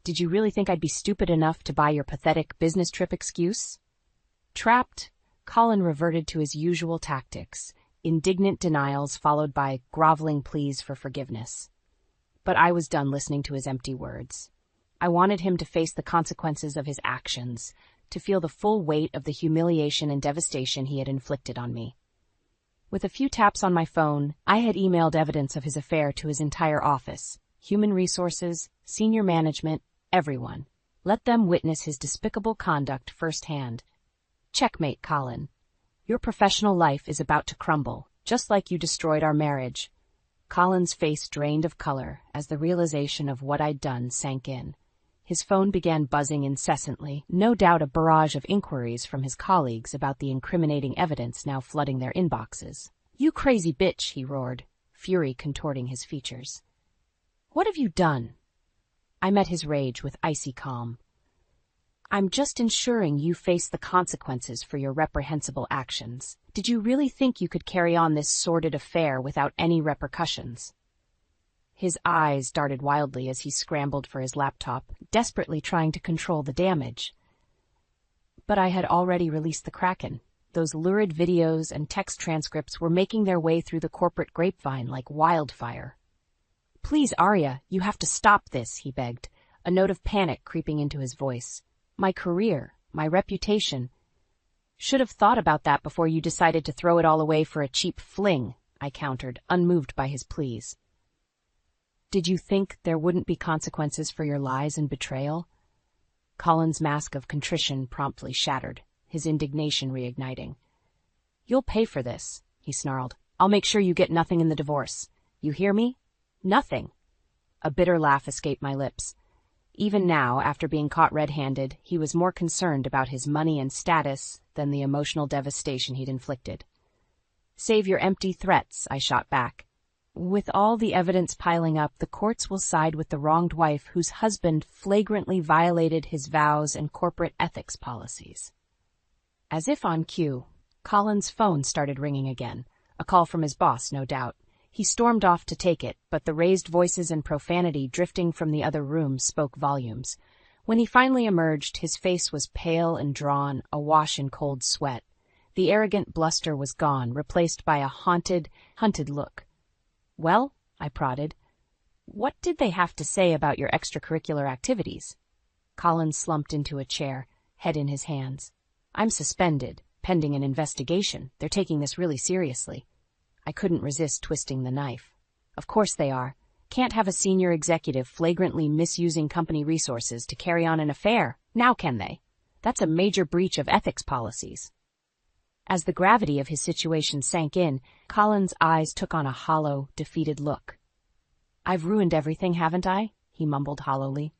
"Did you really think I'd be stupid enough to buy your pathetic business trip excuse?" Trapped, Colin reverted to his usual tactics, indignant denials followed by groveling pleas for forgiveness. But I was done listening to his empty words. I wanted him to face the consequences of his actions, to feel the full weight of the humiliation and devastation he had inflicted on me. With a few taps on my phone, I had emailed evidence of his affair to his entire office, human resources, senior management, everyone. Let them witness his despicable conduct firsthand. Checkmate, Colin. Your professional life is about to crumble, just like you destroyed our marriage. Colin's face drained of color as the realization of what I'd done sank in. His phone began buzzing incessantly, no doubt a barrage of inquiries from his colleagues about the incriminating evidence now flooding their inboxes. "You crazy bitch," he roared, fury contorting his features. "What have you done?" I met his rage with icy calm. I'm just ensuring you face the consequences for your reprehensible actions. Did you really think you could carry on this sordid affair without any repercussions? His eyes darted wildly as he scrambled for his laptop, desperately trying to control the damage. But I had already released the Kraken. Those lurid videos and text transcripts were making their way through the corporate grapevine like wildfire. "Please, Arya, you have to stop this," he begged, a note of panic creeping into his voice. "My career, my reputation. Should have thought about that before you decided to throw it all away for a cheap fling," I countered, unmoved by his pleas. "Did you think there wouldn't be consequences for your lies and betrayal?" Colin's mask of contrition promptly shattered, his indignation reigniting. "You'll pay for this," he snarled. "I'll make sure you get nothing in the divorce. You hear me? Nothing." A bitter laugh escaped my lips. Even now, after being caught red-handed, he was more concerned about his money and status than the emotional devastation he'd inflicted. "Save your empty threats," I shot back. "With all the evidence piling up, the courts will side with the wronged wife whose husband flagrantly violated his vows and corporate ethics policies." As if on cue, Colin's phone started ringing again, a call from his boss, no doubt. He stormed off to take it, but the raised voices and profanity drifting from the other room spoke volumes. When he finally emerged, his face was pale and drawn, awash in cold sweat. The arrogant bluster was gone, replaced by a hunted look. "Well," I prodded, "what did they have to say about your extracurricular activities?" Colin slumped into a chair, head in his hands. "I'm suspended, pending an investigation. They're taking this really seriously." I couldn't resist twisting the knife. "Of course they are. Can't have a senior executive flagrantly misusing company resources to carry on an affair, now can they? That's a major breach of ethics policies." As the gravity of his situation sank in, Colin's eyes took on a hollow, defeated look. "I've ruined everything, haven't I?" he mumbled hollowly.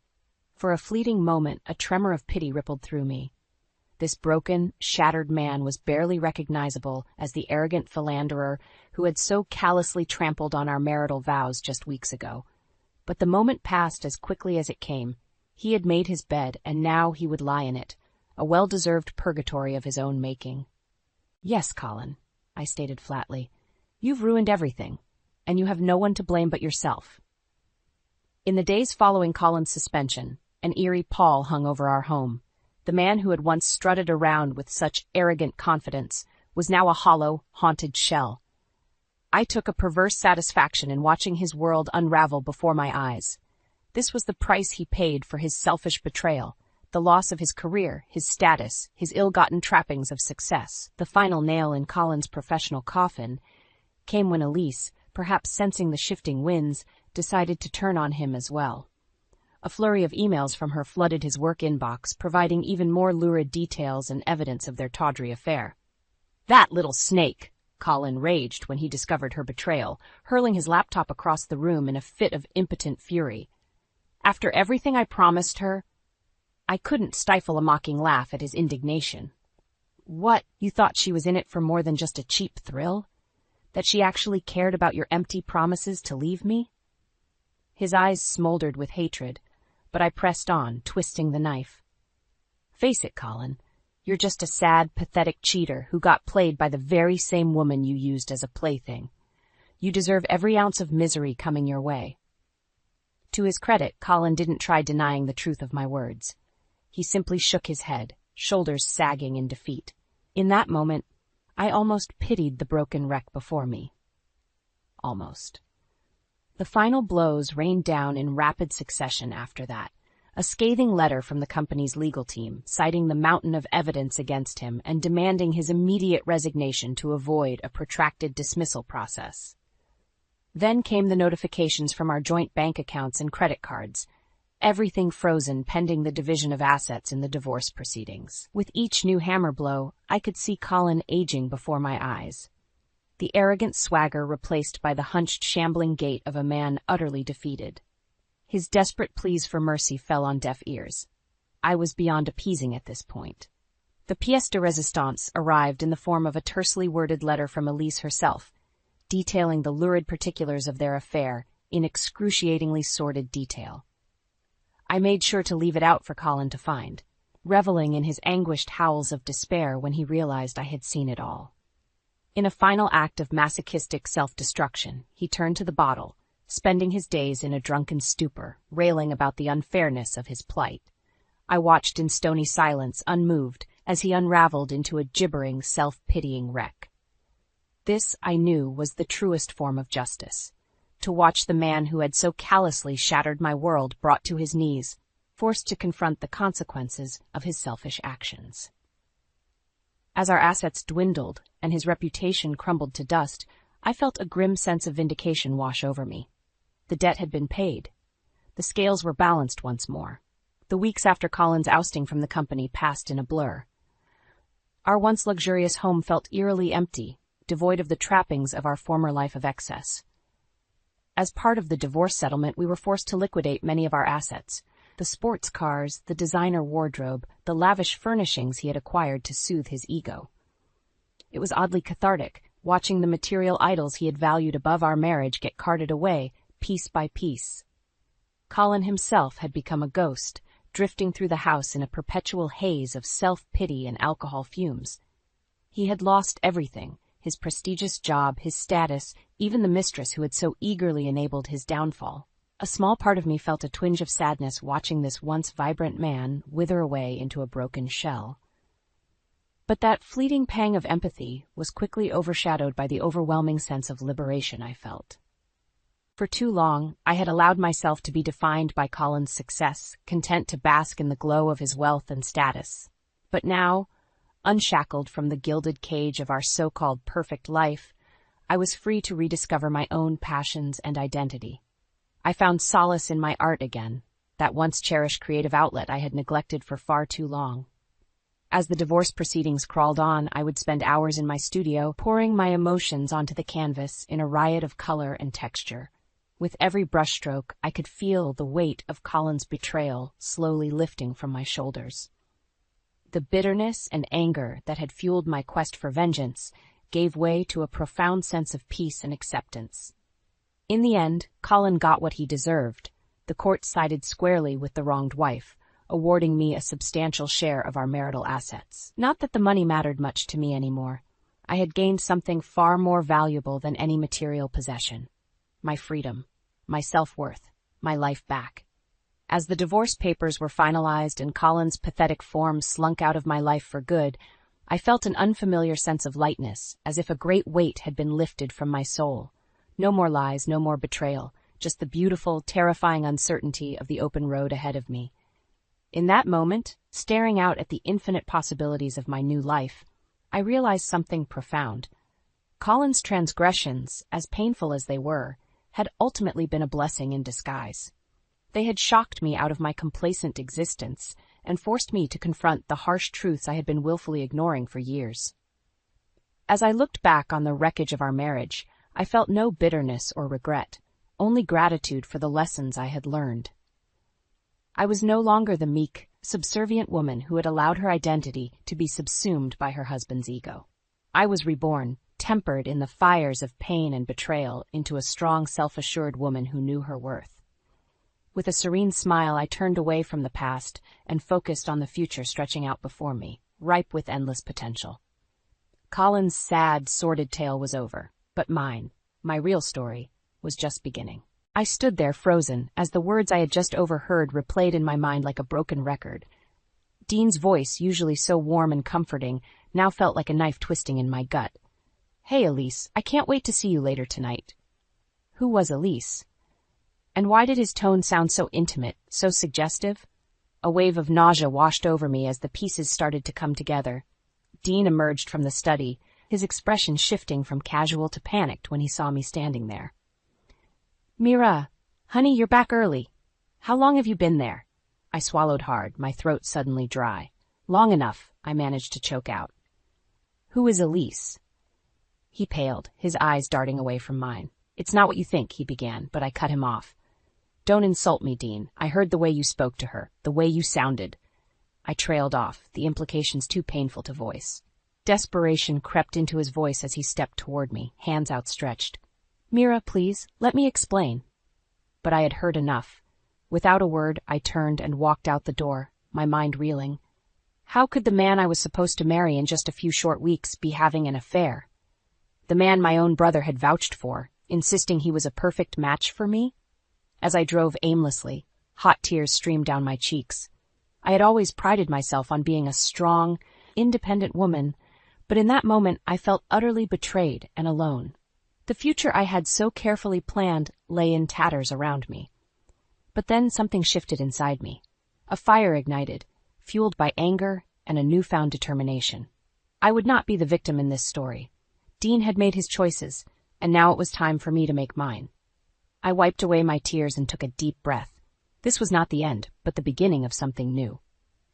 For a fleeting moment, a tremor of pity rippled through me. This broken, shattered man was barely recognizable as the arrogant philanderer who had so callously trampled on our marital vows just weeks ago. But the moment passed as quickly as it came. He had made his bed, and now he would lie in it, a well-deserved purgatory of his own making. "Yes, Colin," I stated flatly. "You've ruined everything, and you have no one to blame but yourself." In the days following Colin's suspension, an eerie pall hung over our home. The man who had once strutted around with such arrogant confidence was now a hollow, haunted shell. I took a perverse satisfaction in watching his world unravel before my eyes. This was the price he paid for his selfish betrayal, the loss of his career, his status, his ill-gotten trappings of success. The final nail in Colin's professional coffin came when Elise, perhaps sensing the shifting winds, decided to turn on him as well. A flurry of emails from her flooded his work inbox, providing even more lurid details and evidence of their tawdry affair. "That little snake!" Colin raged when he discovered her betrayal, hurling his laptop across the room in a fit of impotent fury. "After everything I promised her—" I couldn't stifle a mocking laugh at his indignation. "What, you thought she was in it for more than just a cheap thrill? That she actually cared about your empty promises to leave me?" His eyes smoldered with hatred, but I pressed on, twisting the knife. "Face it, Colin. You're just a sad, pathetic cheater who got played by the very same woman you used as a plaything. You deserve every ounce of misery coming your way." To his credit, Colin didn't try denying the truth of my words. He simply shook his head, shoulders sagging in defeat. In that moment, I almost pitied the broken wreck before me. Almost. The final blows rained down in rapid succession after that. A scathing letter from the company's legal team, citing the mountain of evidence against him and demanding his immediate resignation to avoid a protracted dismissal process. Then came the notifications from our joint bank accounts and credit cards, everything frozen pending the division of assets in the divorce proceedings. With each new hammer blow, I could see Colin aging before my eyes. The arrogant swagger replaced by the hunched, shambling gait of a man utterly defeated. His desperate pleas for mercy fell on deaf ears. I was beyond appeasing at this point. The pièce de résistance arrived in the form of a tersely worded letter from Elise herself, detailing the lurid particulars of their affair in excruciatingly sordid detail. I made sure to leave it out for Colin to find. reveling in his anguished howls of despair when he realized I had seen it all. In a final act of masochistic self-destruction, he turned to the bottle, spending his days in a drunken stupor, railing about the unfairness of his plight. I watched in stony silence, unmoved, as he unraveled into a gibbering, self-pitying wreck. This, I knew, was the truest form of justice. To watch the man who had so callously shattered my world brought to his knees, forced to confront the consequences of his selfish actions. As our assets dwindled and his reputation crumbled to dust, I felt a grim sense of vindication wash over me. The debt had been paid. The scales were balanced once more. The weeks after Colin's ousting from the company passed in a blur. Our once luxurious home felt eerily empty, devoid of the trappings of our former life of excess. As part of the divorce settlement, we were forced to liquidate many of our assets: the sports cars, the designer wardrobe, the lavish furnishings he had acquired to soothe his ego. It was oddly cathartic, watching the material idols he had valued above our marriage get carted away, piece by piece. Colin himself had become a ghost, drifting through the house in a perpetual haze of self-pity and alcohol fumes. He had lost everything: his prestigious job, his status, even the mistress who had so eagerly enabled his downfall. A small part of me felt a twinge of sadness watching this once vibrant man wither away into a broken shell. But that fleeting pang of empathy was quickly overshadowed by the overwhelming sense of liberation I felt. For too long, I had allowed myself to be defined by Colin's success, content to bask in the glow of his wealth and status. But now, unshackled from the gilded cage of our so-called perfect life, I was free to rediscover my own passions and identity. I found solace in my art again, that once cherished creative outlet I had neglected for far too long. As the divorce proceedings crawled on, I would spend hours in my studio, pouring my emotions onto the canvas in a riot of color and texture. With every brushstroke, I could feel the weight of Colin's betrayal slowly lifting from my shoulders. The bitterness and anger that had fueled my quest for vengeance gave way to a profound sense of peace and acceptance. In the end, Colin got what he deserved. The court sided squarely with the wronged wife, awarding me a substantial share of our marital assets. Not that the money mattered much to me anymore. I had gained something far more valuable than any material possession: my freedom, my self-worth, my life back. As the divorce papers were finalized and Colin's pathetic form slunk out of my life for good, I felt an unfamiliar sense of lightness, as if a great weight had been lifted from my soul. No more lies, no more betrayal, just the beautiful, terrifying uncertainty of the open road ahead of me. In that moment, staring out at the infinite possibilities of my new life, I realized something profound. Colin's transgressions, as painful as they were, had ultimately been a blessing in disguise. They had shocked me out of my complacent existence and forced me to confront the harsh truths I had been willfully ignoring for years. As I looked back on the wreckage of our marriage, I felt no bitterness or regret, only gratitude for the lessons I had learned. I was no longer the meek, subservient woman who had allowed her identity to be subsumed by her husband's ego. I was reborn, tempered in the fires of pain and betrayal, into a strong, self-assured woman who knew her worth. With a serene smile, I turned away from the past and focused on the future stretching out before me, ripe with endless potential. Colin's sad, sordid tale was over, but mine, my real story, was just beginning. I stood there frozen as the words I had just overheard replayed in my mind like a broken record. Dean's voice, usually so warm and comforting, now felt like a knife twisting in my gut. "Hey, Elise, I can't wait to see you later tonight." Who was Elise? And why did his tone sound so intimate, so suggestive? A wave of nausea washed over me as the pieces started to come together. Dean emerged from the study, his expression shifting from casual to panicked when he saw me standing there. "Mira, honey, you're back early. How long have you been there?" I swallowed hard, my throat suddenly dry. "Long enough," I managed to choke out. "Who is Elise?" He paled, his eyes darting away from mine. "It's not what you think," he began, but I cut him off. "Don't insult me, Dean. I heard the way you spoke to her, the way you sounded." I trailed off, the implications too painful to voice. Desperation crept into his voice as he stepped toward me, hands outstretched. "Mira, please, let me explain." But I had heard enough. Without a word, I turned and walked out the door, my mind reeling. How could the man I was supposed to marry in just a few short weeks be having an affair? The man my own brother had vouched for, insisting he was a perfect match for me? As I drove aimlessly, hot tears streamed down my cheeks. I had always prided myself on being a strong, independent woman, but in that moment I felt utterly betrayed and alone. The future I had so carefully planned lay in tatters around me. But then something shifted inside me. A fire ignited, fueled by anger and a newfound determination. I would not be the victim in this story. Dean had made his choices, and now it was time for me to make mine. I wiped away my tears and took a deep breath. This was not the end, but the beginning of something new.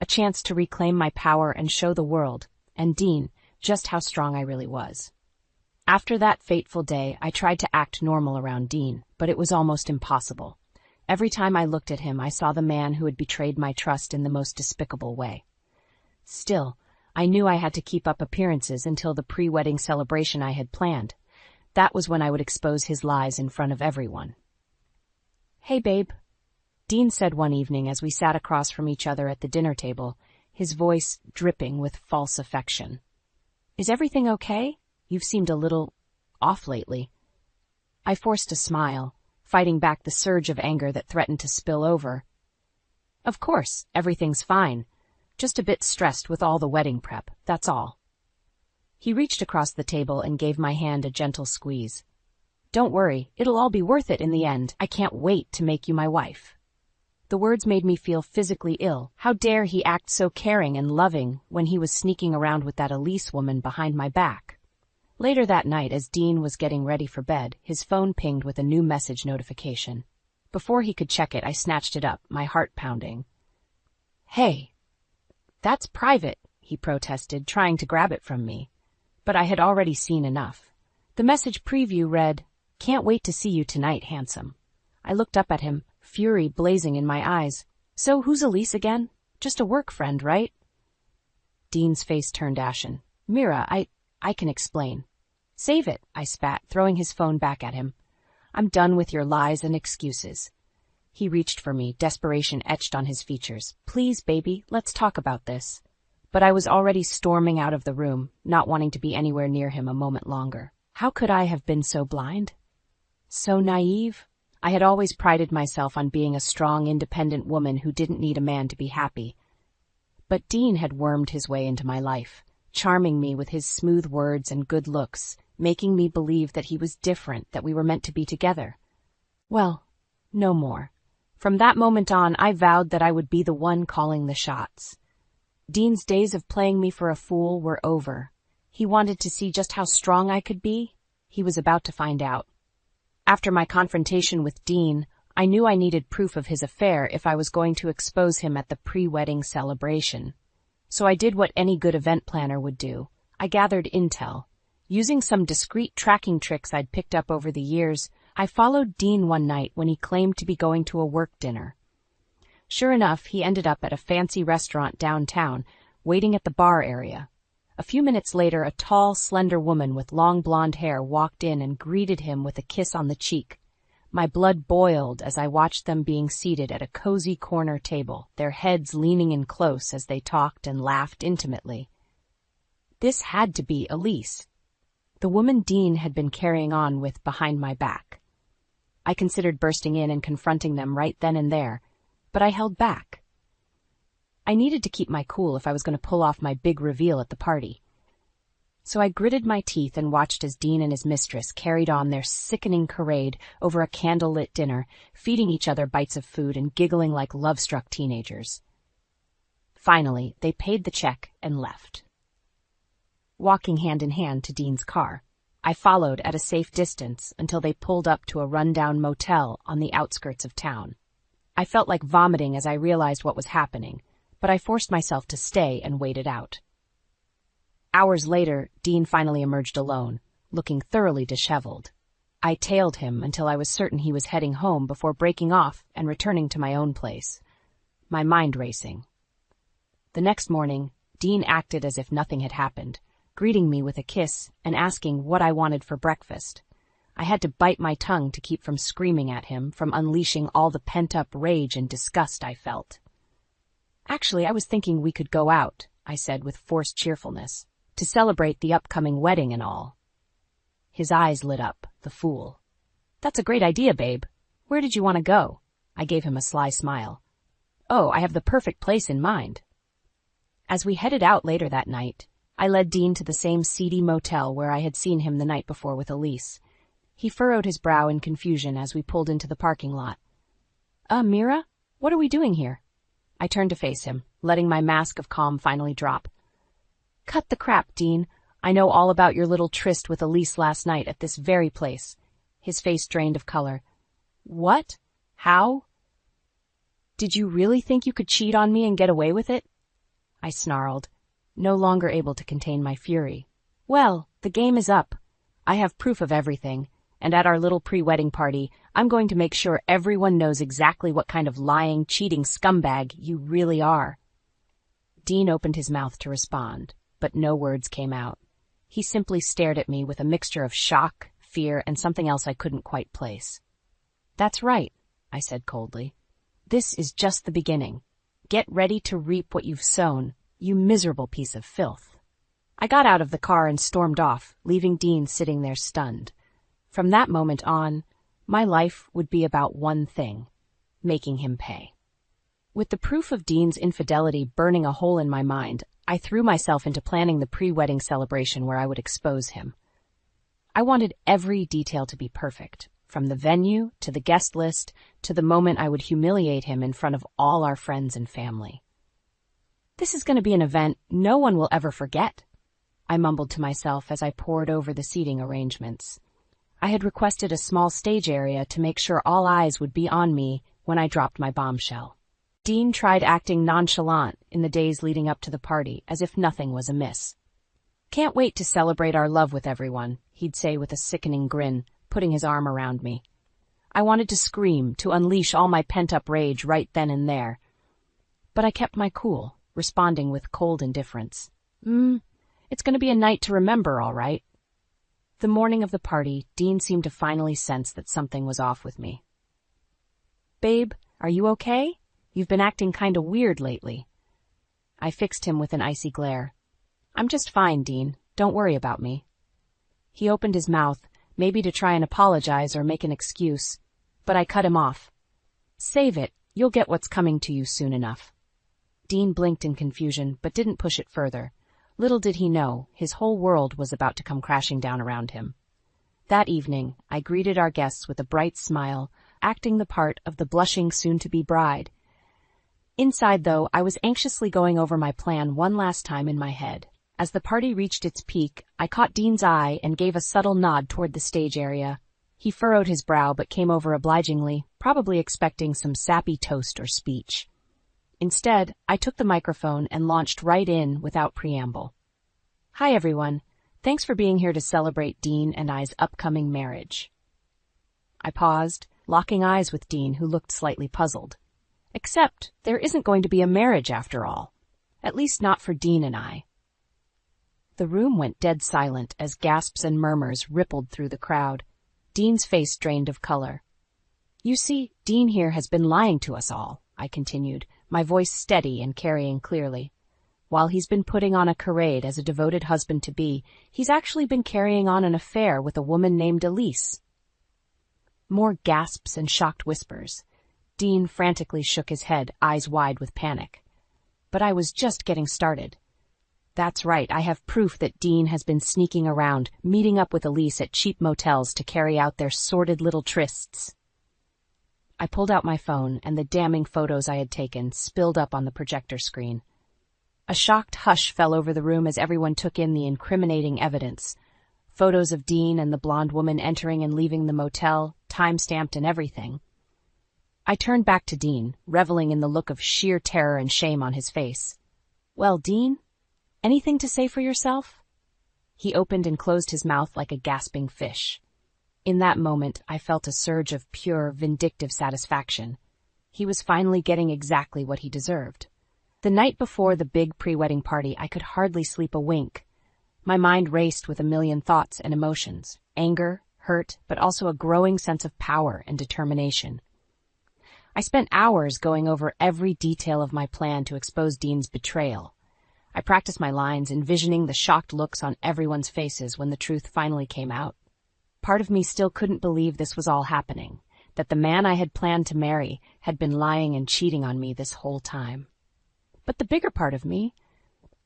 A chance to reclaim my power and show the world, and Dean, just how strong I really was. After that fateful day, I tried to act normal around Dean, but it was almost impossible. Every time I looked at him, I saw the man who had betrayed my trust in the most despicable way. Still, I knew I had to keep up appearances until the pre-wedding celebration I had planned. That was when I would expose his lies in front of everyone. "Hey, babe," Dean said one evening as we sat across from each other at the dinner table, his voice dripping with false affection. "Is everything okay? You've seemed a little off lately." I forced a smile, fighting back the surge of anger that threatened to spill over. "Of course, everything's fine. Just a bit stressed with all the wedding prep, that's all." He reached across the table and gave my hand a gentle squeeze. "Don't worry, it'll all be worth it in the end. I can't wait to make you my wife." The words made me feel physically ill. How dare he act so caring and loving when he was sneaking around with that Elise woman behind my back? Later that night, as Dean was getting ready for bed, his phone pinged with a new message notification. Before he could check it, I snatched it up, my heart pounding. "Hey, that's private," he protested, trying to grab it from me. But I had already seen enough. The message preview read, "Can't wait to see you tonight, handsome." I looked up at him, fury blazing in my eyes. "So who's Elise again? Just a work friend, right?" Dean's face turned ashen. "Mira, I can explain." "Save it," I spat, throwing his phone back at him. "I'm done with your lies and excuses." He reached for me, desperation etched on his features. "Please, baby, let's talk about this." But I was already storming out of the room, not wanting to be anywhere near him a moment longer. How could I have been so blind? So naive? I had always prided myself on being a strong, independent woman who didn't need a man to be happy. But Dean had wormed his way into my life, charming me with his smooth words and good looks, making me believe that he was different, that we were meant to be together. Well, no more. From that moment on, I vowed that I would be the one calling the shots. Dean's days of playing me for a fool were over. He wanted to see just how strong I could be. He was about to find out. After my confrontation with Dean, I knew I needed proof of his affair if I was going to expose him at the pre-wedding celebration. So I did what any good event planner would do. I gathered intel. Using some discreet tracking tricks I'd picked up over the years, I followed Dean one night when he claimed to be going to a work dinner. Sure enough, he ended up at a fancy restaurant downtown, waiting at the bar area. A few minutes later, a tall, slender woman with long blonde hair walked in and greeted him with a kiss on the cheek. My blood boiled as I watched them being seated at a cozy corner table, their heads leaning in close as they talked and laughed intimately. This had to be Elise, the woman Dean had been carrying on with behind my back. I considered bursting in and confronting them right then and there, but I held back. I needed to keep my cool if I was going to pull off my big reveal at the party. So I gritted my teeth and watched as Dean and his mistress carried on their sickening charade over a candlelit dinner, feeding each other bites of food and giggling like love-struck teenagers. Finally, they paid the check and left. Walking hand in hand to Dean's car, I followed at a safe distance until they pulled up to a rundown motel on the outskirts of town. I felt like vomiting as I realized what was happening, but I forced myself to stay and wait it out. Hours later, Dean finally emerged alone, looking thoroughly disheveled. I tailed him until I was certain he was heading home before breaking off and returning to my own place, my mind racing. The next morning, Dean acted as if nothing had happened, greeting me with a kiss and asking what I wanted for breakfast. I had to bite my tongue to keep from screaming at him, from unleashing all the pent-up rage and disgust I felt. "Actually, I was thinking we could go out," I said with forced cheerfulness, to celebrate the upcoming wedding and all. His eyes lit up, the fool. That's a great idea, babe. Where did you want to go? I gave him a sly smile. Oh, I have the perfect place in mind. As we headed out later that night, I led Dean to the same seedy motel where I had seen him the night before with Elise. He furrowed his brow in confusion as we pulled into the parking lot. Mira? What are we doing here? I turned to face him, letting my mask of calm finally drop. Cut the crap, Dean. I know all about your little tryst with Elise last night at this very place. His face drained of color. What? How? Did you really think you could cheat on me and get away with it? I snarled, no longer able to contain my fury. Well, the game is up. I have proof of everything, and at our little pre-wedding party, I'm going to make sure everyone knows exactly what kind of lying, cheating scumbag you really are. Dean opened his mouth to respond, but no words came out. He simply stared at me with a mixture of shock, fear, and something else I couldn't quite place. That's right, I said coldly. This is just the beginning. Get ready to reap what you've sown, you miserable piece of filth. I got out of the car and stormed off, leaving Dean sitting there stunned. From that moment on, my life would be about one thing, making him pay. With the proof of Dean's infidelity burning a hole in my mind, I threw myself into planning the pre-wedding celebration where I would expose him. I wanted every detail to be perfect, from the venue to the guest list to the moment I would humiliate him in front of all our friends and family. This is going to be an event no one will ever forget, I mumbled to myself as I pored over the seating arrangements. I had requested a small stage area to make sure all eyes would be on me when I dropped my bombshell. Dean tried acting nonchalant in the days leading up to the party, as if nothing was amiss. Can't wait to celebrate our love with everyone, he'd say with a sickening grin, putting his arm around me. I wanted to scream, to unleash all my pent-up rage right then and there. But I kept my cool, responding with cold indifference. It's going to be a night to remember, all right. The morning of the party, Dean seemed to finally sense that something was off with me. Babe, are you okay? You've been acting kinda weird lately. I fixed him with an icy glare. I'm just fine, Dean. Don't worry about me. He opened his mouth, maybe to try and apologize or make an excuse, but I cut him off. Save it. You'll get what's coming to you soon enough. Dean blinked in confusion, but didn't push it further. Little did he know, his whole world was about to come crashing down around him. That evening, I greeted our guests with a bright smile, acting the part of the blushing soon-to-be bride. Inside, though, I was anxiously going over my plan one last time in my head. As the party reached its peak, I caught Dean's eye and gave a subtle nod toward the stage area. He furrowed his brow but came over obligingly, probably expecting some sappy toast or speech. Instead, I took the microphone and launched right in without preamble. Hi, everyone. Thanks for being here to celebrate Dean and I's upcoming marriage. I paused, locking eyes with Dean, who looked slightly puzzled. Except there isn't going to be a marriage after all. At least not for Dean and I. The room went dead silent as gasps and murmurs rippled through the crowd. Dean's face drained of color. You see, Dean here has been lying to us all, I continued, my voice steady and carrying clearly. While he's been putting on a charade as a devoted husband-to-be, he's actually been carrying on an affair with a woman named Elise. More gasps and shocked whispers. Dean frantically shook his head, eyes wide with panic. But I was just getting started. That's right, I have proof that Dean has been sneaking around, meeting up with Elise at cheap motels to carry out their sordid little trysts. I pulled out my phone, and the damning photos I had taken spilled up on the projector screen. A shocked hush fell over the room as everyone took in the incriminating evidence. Photos of Dean and the blonde woman entering and leaving the motel, time-stamped and everything. I turned back to Dean, reveling in the look of sheer terror and shame on his face. Well, Dean, anything to say for yourself? He opened and closed his mouth like a gasping fish. In that moment, I felt a surge of pure, vindictive satisfaction. He was finally getting exactly what he deserved. The night before the big pre-wedding party, I could hardly sleep a wink. My mind raced with a million thoughts and emotions, anger, hurt, but also a growing sense of power and determination. I spent hours going over every detail of my plan to expose Dean's betrayal. I practiced my lines, envisioning the shocked looks on everyone's faces when the truth finally came out. Part of me still couldn't believe this was all happening, that the man I had planned to marry had been lying and cheating on me this whole time. But the bigger part of me,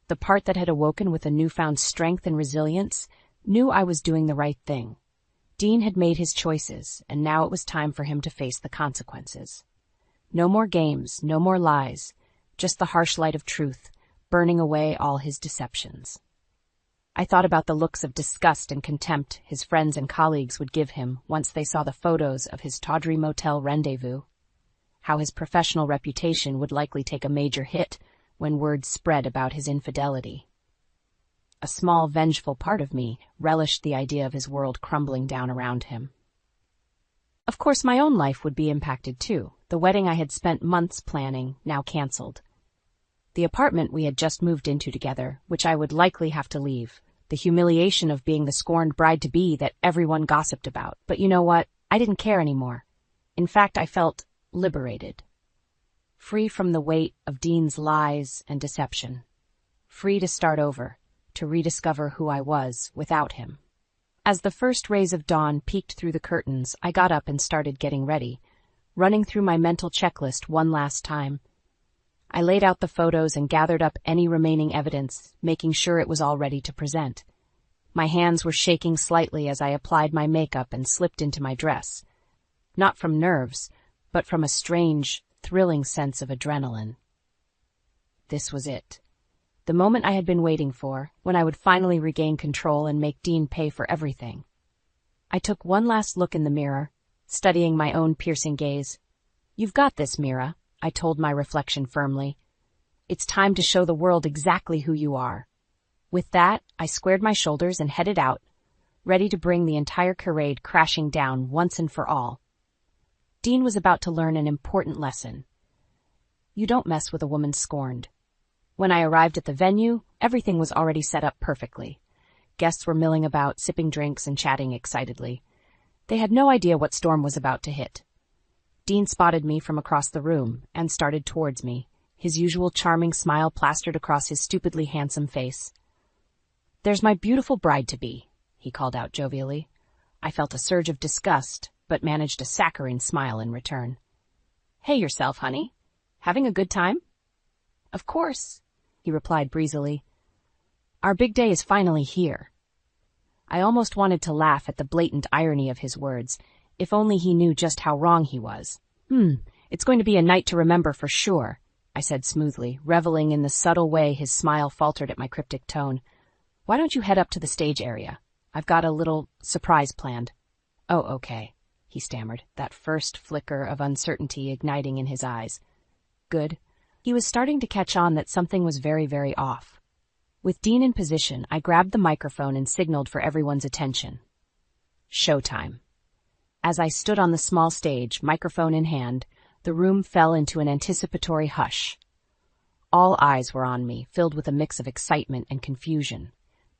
the part that had awoken with a newfound strength and resilience, knew I was doing the right thing. Dean had made his choices, and now it was time for him to face the consequences. No more games, no more lies, just the harsh light of truth, burning away all his deceptions. I thought about the looks of disgust and contempt his friends and colleagues would give him once they saw the photos of his tawdry motel rendezvous, how his professional reputation would likely take a major hit when word spread about his infidelity. A small, vengeful part of me relished the idea of his world crumbling down around him. Of course, my own life would be impacted too. The wedding I had spent months planning, now canceled. The apartment we had just moved into together, which I would likely have to leave. The humiliation of being the scorned bride-to-be that everyone gossiped about. But you know what? I didn't care anymore. In fact, I felt liberated. Free from the weight of Dean's lies and deception. Free to start over, to rediscover who I was without him. As the first rays of dawn peeked through the curtains, I got up and started getting ready, running through my mental checklist one last time. I laid out the photos and gathered up any remaining evidence, making sure it was all ready to present. My hands were shaking slightly as I applied my makeup and slipped into my dress. Not from nerves, but from a strange, thrilling sense of adrenaline. This was it. The moment I had been waiting for, when I would finally regain control and make Dean pay for everything. I took one last look in the mirror, studying my own piercing gaze. "You've got this, Mira," I told my reflection firmly. "It's time to show the world exactly who you are." With that, I squared my shoulders and headed out, ready to bring the entire charade crashing down once and for all. Dean was about to learn an important lesson. You don't mess with a woman scorned. When I arrived at the venue, everything was already set up perfectly. Guests were milling about, sipping drinks and chatting excitedly. They had no idea what storm was about to hit. Dean spotted me from across the room and started towards me, his usual charming smile plastered across his stupidly handsome face. "There's my beautiful bride-to-be," he called out jovially. I felt a surge of disgust, but managed a saccharine smile in return. "Hey yourself, honey. Having a good time?" "Of course," he replied breezily. "Our big day is finally here." I almost wanted to laugh at the blatant irony of his words, if only he knew just how wrong he was. It's going to be a night to remember for sure," I said smoothly, reveling in the subtle way his smile faltered at my cryptic tone. "Why don't you head up to the stage area? I've got a little surprise planned." "Oh, okay," he stammered, that first flicker of uncertainty igniting in his eyes. Good. He was starting to catch on that something was very, very off. With Dean in position, I grabbed the microphone and signaled for everyone's attention. Showtime. As I stood on the small stage, microphone in hand, the room fell into an anticipatory hush. All eyes were on me, filled with a mix of excitement and confusion.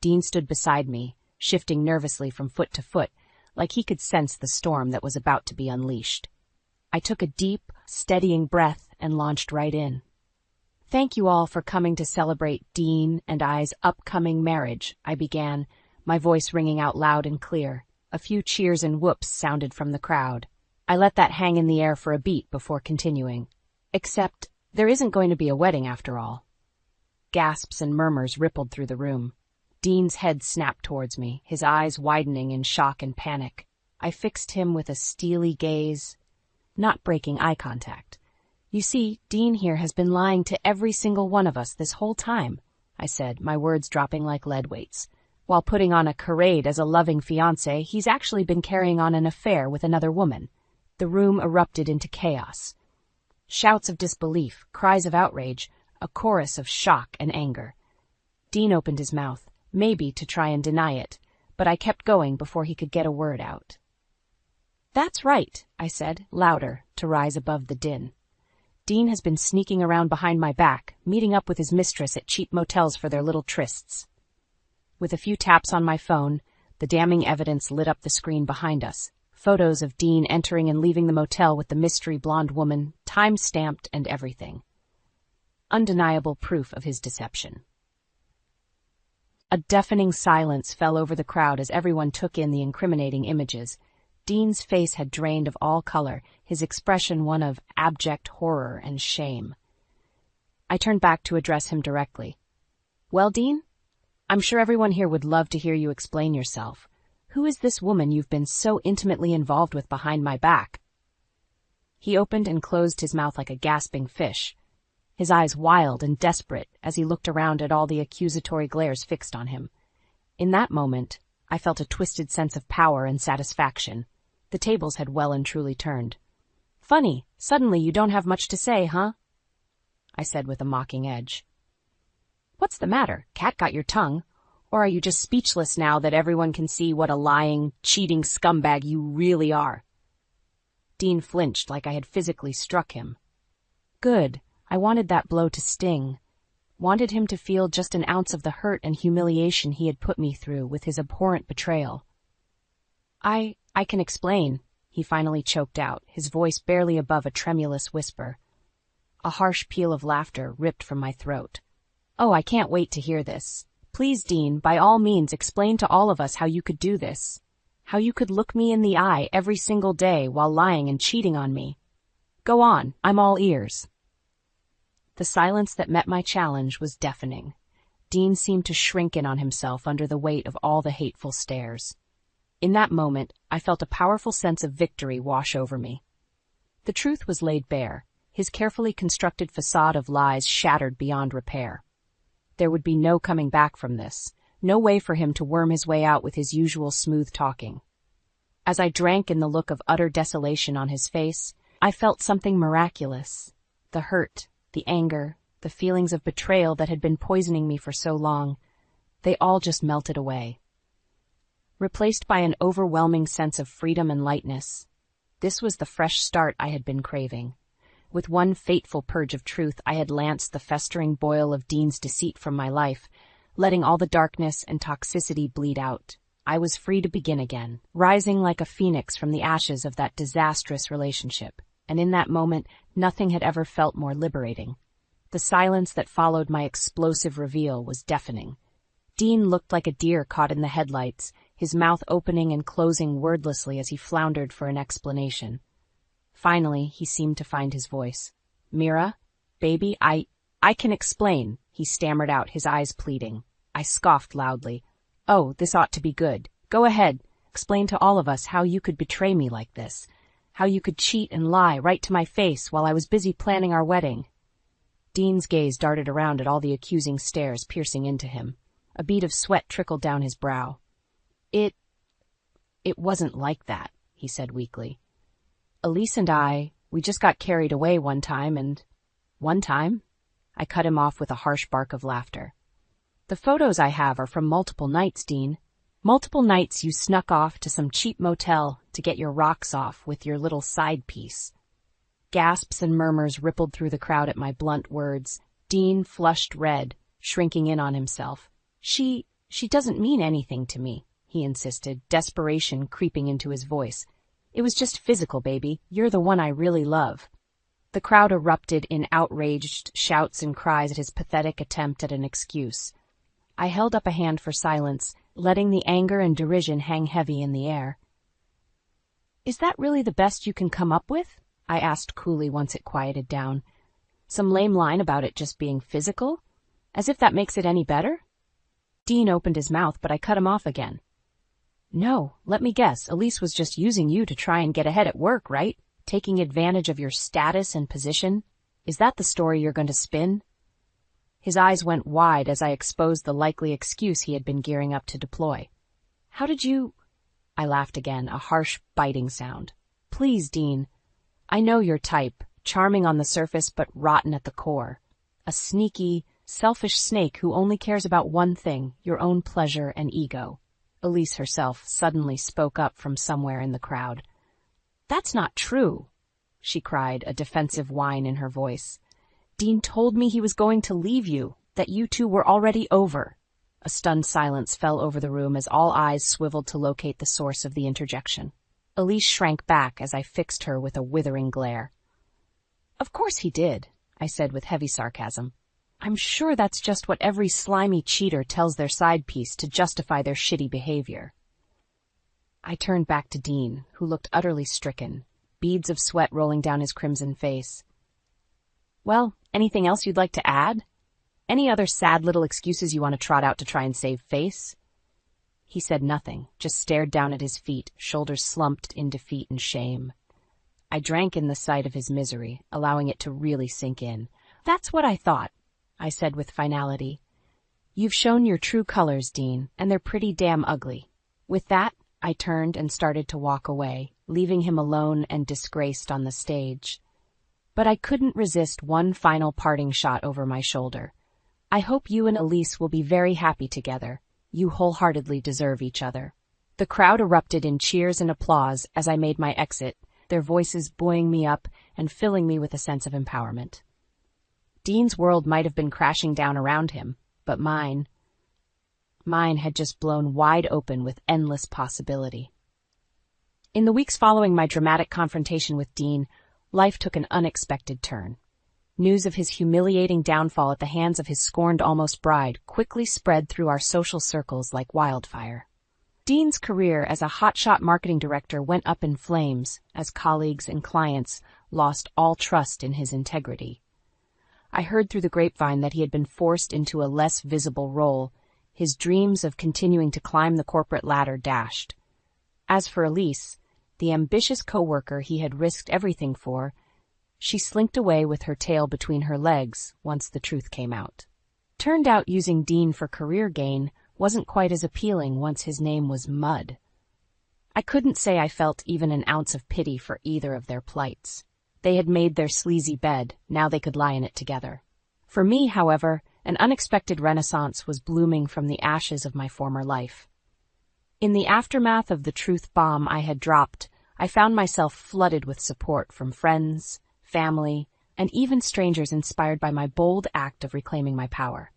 Dean stood beside me, shifting nervously from foot to foot, like he could sense the storm that was about to be unleashed. I took a deep, steadying breath and launched right in. "Thank you all for coming to celebrate Dean and I's upcoming marriage," I began, my voice ringing out loud and clear. A few cheers and whoops sounded from the crowd. I let that hang in the air for a beat before continuing. "Except, there isn't going to be a wedding after all." Gasps and murmurs rippled through the room. Dean's head snapped towards me, his eyes widening in shock and panic. I fixed him with a steely gaze, not breaking eye contact. "You see, Dean here has been lying to every single one of us this whole time," I said, my words dropping like lead weights. "While putting on a charade as a loving fiancé, he's actually been carrying on an affair with another woman." The room erupted into chaos. Shouts of disbelief, cries of outrage, a chorus of shock and anger. Dean opened his mouth, maybe to try and deny it, but I kept going before he could get a word out. "That's right," I said, louder, to rise above the din. "Dean has been sneaking around behind my back, meeting up with his mistress at cheap motels for their little trysts." With a few taps on my phone, the damning evidence lit up the screen behind us. Photos of Dean entering and leaving the motel with the mystery blonde woman, time-stamped and everything. Undeniable proof of his deception. A deafening silence fell over the crowd as everyone took in the incriminating images. Dean's face had drained of all color, his expression one of abject horror and shame. I turned back to address him directly. "Well, Dean? I'm sure everyone here would love to hear you explain yourself. Who is this woman you've been so intimately involved with behind my back?" He opened and closed his mouth like a gasping fish, his eyes wild and desperate as he looked around at all the accusatory glares fixed on him. In that moment, I felt a twisted sense of power and satisfaction. The tables had well and truly turned. "Funny, suddenly you don't have much to say, huh?" I said with a mocking edge. "What's the matter? Cat got your tongue? Or are you just speechless now that everyone can see what a lying, cheating scumbag you really are?" Dean flinched like I had physically struck him. Good. I wanted that blow to sting. Wanted him to feel just an ounce of the hurt and humiliation he had put me through with his abhorrent betrayal. I can explain," he finally choked out, his voice barely above a tremulous whisper. A harsh peal of laughter ripped from my throat. "Oh, I can't wait to hear this. Please, Dean, by all means explain to all of us how you could do this. How you could look me in the eye every single day while lying and cheating on me. Go on, I'm all ears." The silence that met my challenge was deafening. Dean seemed to shrink in on himself under the weight of all the hateful stares. In that moment, I felt a powerful sense of victory wash over me. The truth was laid bare, his carefully constructed facade of lies shattered beyond repair. There would be no coming back from this, no way for him to worm his way out with his usual smooth talking. As I drank in the look of utter desolation on his face, I felt something miraculous. The hurt, the anger, the feelings of betrayal that had been poisoning me for so long, they all just melted away. Replaced by an overwhelming sense of freedom and lightness, this was the fresh start I had been craving. With one fateful purge of truth, I had lanced the festering boil of Dean's deceit from my life, letting all the darkness and toxicity bleed out. I was free to begin again, rising like a phoenix from the ashes of that disastrous relationship, and in that moment, nothing had ever felt more liberating. The silence that followed my explosive reveal was deafening. Dean looked like a deer caught in the headlights, his mouth opening and closing wordlessly as he floundered for an explanation. Finally, he seemed to find his voice. "Mira, baby, I can explain," he stammered out, his eyes pleading. I scoffed loudly. "Oh, this ought to be good. Go ahead, explain to all of us how you could betray me like this, how you could cheat and lie right to my face while I was busy planning our wedding." Dean's gaze darted around at all the accusing stares piercing into him. A bead of sweat trickled down his brow. It wasn't like that," he said weakly. "Elise and we just got carried away one time and—" "One time?" I cut him off with a harsh bark of laughter. "The photos I have are from multiple nights, Dean. Multiple nights you snuck off to some cheap motel to get your rocks off with your little side piece." Gasps and murmurs rippled through the crowd at my blunt words. Dean flushed red, shrinking in on himself. She doesn't mean anything to me," he insisted, desperation creeping into his voice. "It was just physical, baby. You're the one I really love." The crowd erupted in outraged shouts and cries at his pathetic attempt at an excuse. I held up a hand for silence, letting the anger and derision hang heavy in the air. "Is that really the best you can come up with?" I asked coolly once it quieted down. "Some lame line about it just being physical? As if that makes it any better?" Dean opened his mouth, but I cut him off again. "No, let me guess, Elise was just using you to try and get ahead at work, right? Taking advantage of your status and position? Is that the story you're going to spin?" His eyes went wide as I exposed the likely excuse he had been gearing up to deploy. "How did you—" I laughed again, a harsh, biting sound. "Please, Dean. I know your type, charming on the surface but rotten at the core. A sneaky, selfish snake who only cares about one thing, your own pleasure and ego." Elise herself suddenly spoke up from somewhere in the crowd. "That's not true," she cried, a defensive whine in her voice. "Dean told me he was going to leave you, that you two were already over." A stunned silence fell over the room as all eyes swiveled to locate the source of the interjection. Elise shrank back as I fixed her with a withering glare. "Of course he did," I said with heavy sarcasm. I'm sure that's just what every slimy cheater tells their side piece to justify their shitty behavior. I turned back to Dean, who looked utterly stricken, beads of sweat rolling down his crimson face. Well, anything else you'd like to add? Any other sad little excuses you want to trot out to try and save face? He said nothing, just stared down at his feet, shoulders slumped in defeat and shame. I drank in the sight of his misery, allowing it to really sink in. That's what I thought, I said with finality. You've shown your true colors, Dean, and they're pretty damn ugly. With that, I turned and started to walk away, leaving him alone and disgraced on the stage. But I couldn't resist one final parting shot over my shoulder. I hope you and Elise will be very happy together. You wholeheartedly deserve each other. The crowd erupted in cheers and applause as I made my exit, their voices buoying me up and filling me with a sense of empowerment. Dean's world might have been crashing down around him, but mine had just blown wide open with endless possibility. In the weeks following my dramatic confrontation with Dean, life took an unexpected turn. News of his humiliating downfall at the hands of his scorned almost bride quickly spread through our social circles like wildfire. Dean's career as a hotshot marketing director went up in flames as colleagues and clients lost all trust in his integrity. I heard through the grapevine that he had been forced into a less visible role, his dreams of continuing to climb the corporate ladder dashed. As for Elise, the ambitious coworker he had risked everything for, she slinked away with her tail between her legs once the truth came out. Turned out using Dean for career gain wasn't quite as appealing once his name was mud. I couldn't say I felt even an ounce of pity for either of their plights. They had made their sleazy bed, now they could lie in it together. For me, however, an unexpected renaissance was blooming from the ashes of my former life. In the aftermath of the truth bomb I had dropped, I found myself flooded with support from friends, family, and even strangers inspired by my bold act of reclaiming my power.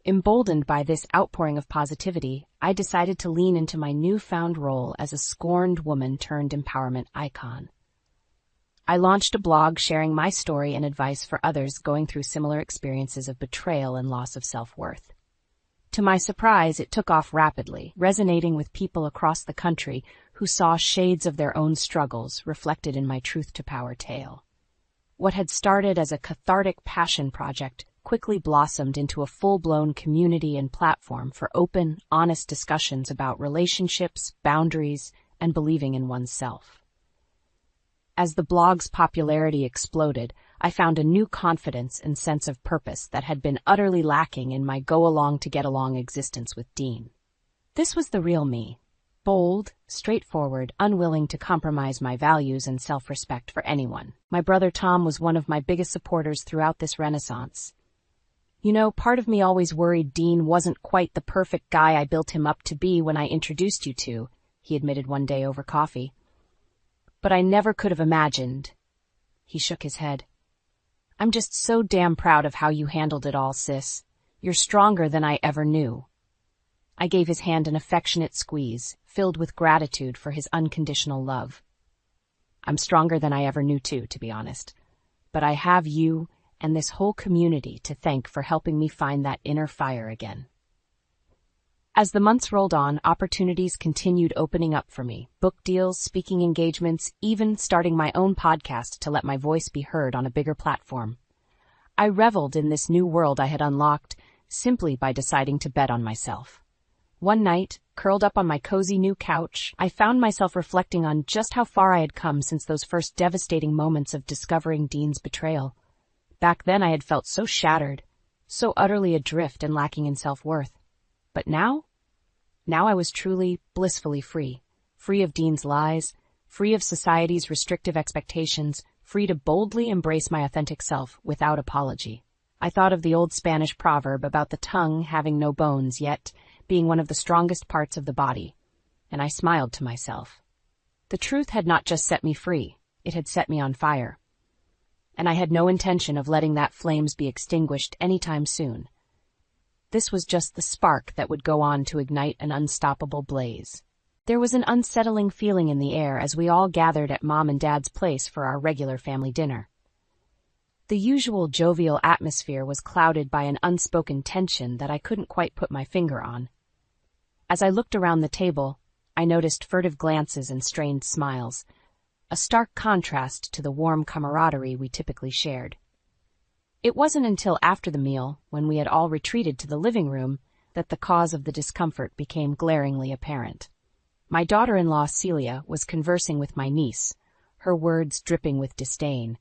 Emboldened by this outpouring of positivity, I decided to lean into my newfound role as a scorned woman turned empowerment icon. I launched a blog sharing my story and advice for others going through similar experiences of betrayal and loss of self-worth. To my surprise, it took off rapidly, resonating with people across the country who saw shades of their own struggles reflected in my truth to power tale. What had started as a cathartic passion project quickly blossomed into a full-blown community and platform for open, honest discussions about relationships, boundaries, and believing in oneself. As the blog's popularity exploded, I found a new confidence and sense of purpose that had been utterly lacking in my go-along-to-get-along existence with Dean. This was the real me. Bold, straightforward, unwilling to compromise my values and self-respect for anyone. My brother Tham was one of my biggest supporters throughout this renaissance. You know, part of me always worried Dean wasn't quite the perfect guy I built him up to be when I introduced you to, he admitted one day over coffee. But I never could have imagined. He shook his head. I'm just so damn proud of how you handled it all, sis. You're stronger than I ever knew. I gave his hand an affectionate squeeze, filled with gratitude for his unconditional love. I'm stronger than I ever knew too, to be honest. But I have you and this whole community to thank for helping me find that inner fire again. As the months rolled on, opportunities continued opening up for me. Book deals, speaking engagements, even starting my own podcast to let my voice be heard on a bigger platform. I reveled in this new world I had unlocked simply by deciding to bet on myself. One night, curled up on my cozy new couch, I found myself reflecting on just how far I had come since those first devastating moments of discovering Dean's betrayal. Back then I had felt so shattered, so utterly adrift and lacking in self-worth. But now I was truly, blissfully free. Free of Dean's lies, free of society's restrictive expectations, free to boldly embrace my authentic self without apology. I thought of the old Spanish proverb about the tongue having no bones, yet being one of the strongest parts of the body, and I smiled to myself. The truth had not just set me free, it had set me on fire. And I had no intention of letting that flames be extinguished anytime soon. This was just the spark that would go on to ignite an unstoppable blaze. There was an unsettling feeling in the air as we all gathered at Mom and Dad's place for our regular family dinner. The usual jovial atmosphere was clouded by an unspoken tension that I couldn't quite put my finger on. As I looked around the table, I noticed furtive glances and strained smiles, a stark contrast to the warm camaraderie we typically shared. It wasn't until after the meal, when we had all retreated to the living room, that the cause of the discomfort became glaringly apparent. My daughter-in-law Celia was conversing with my niece, her words dripping with disdain.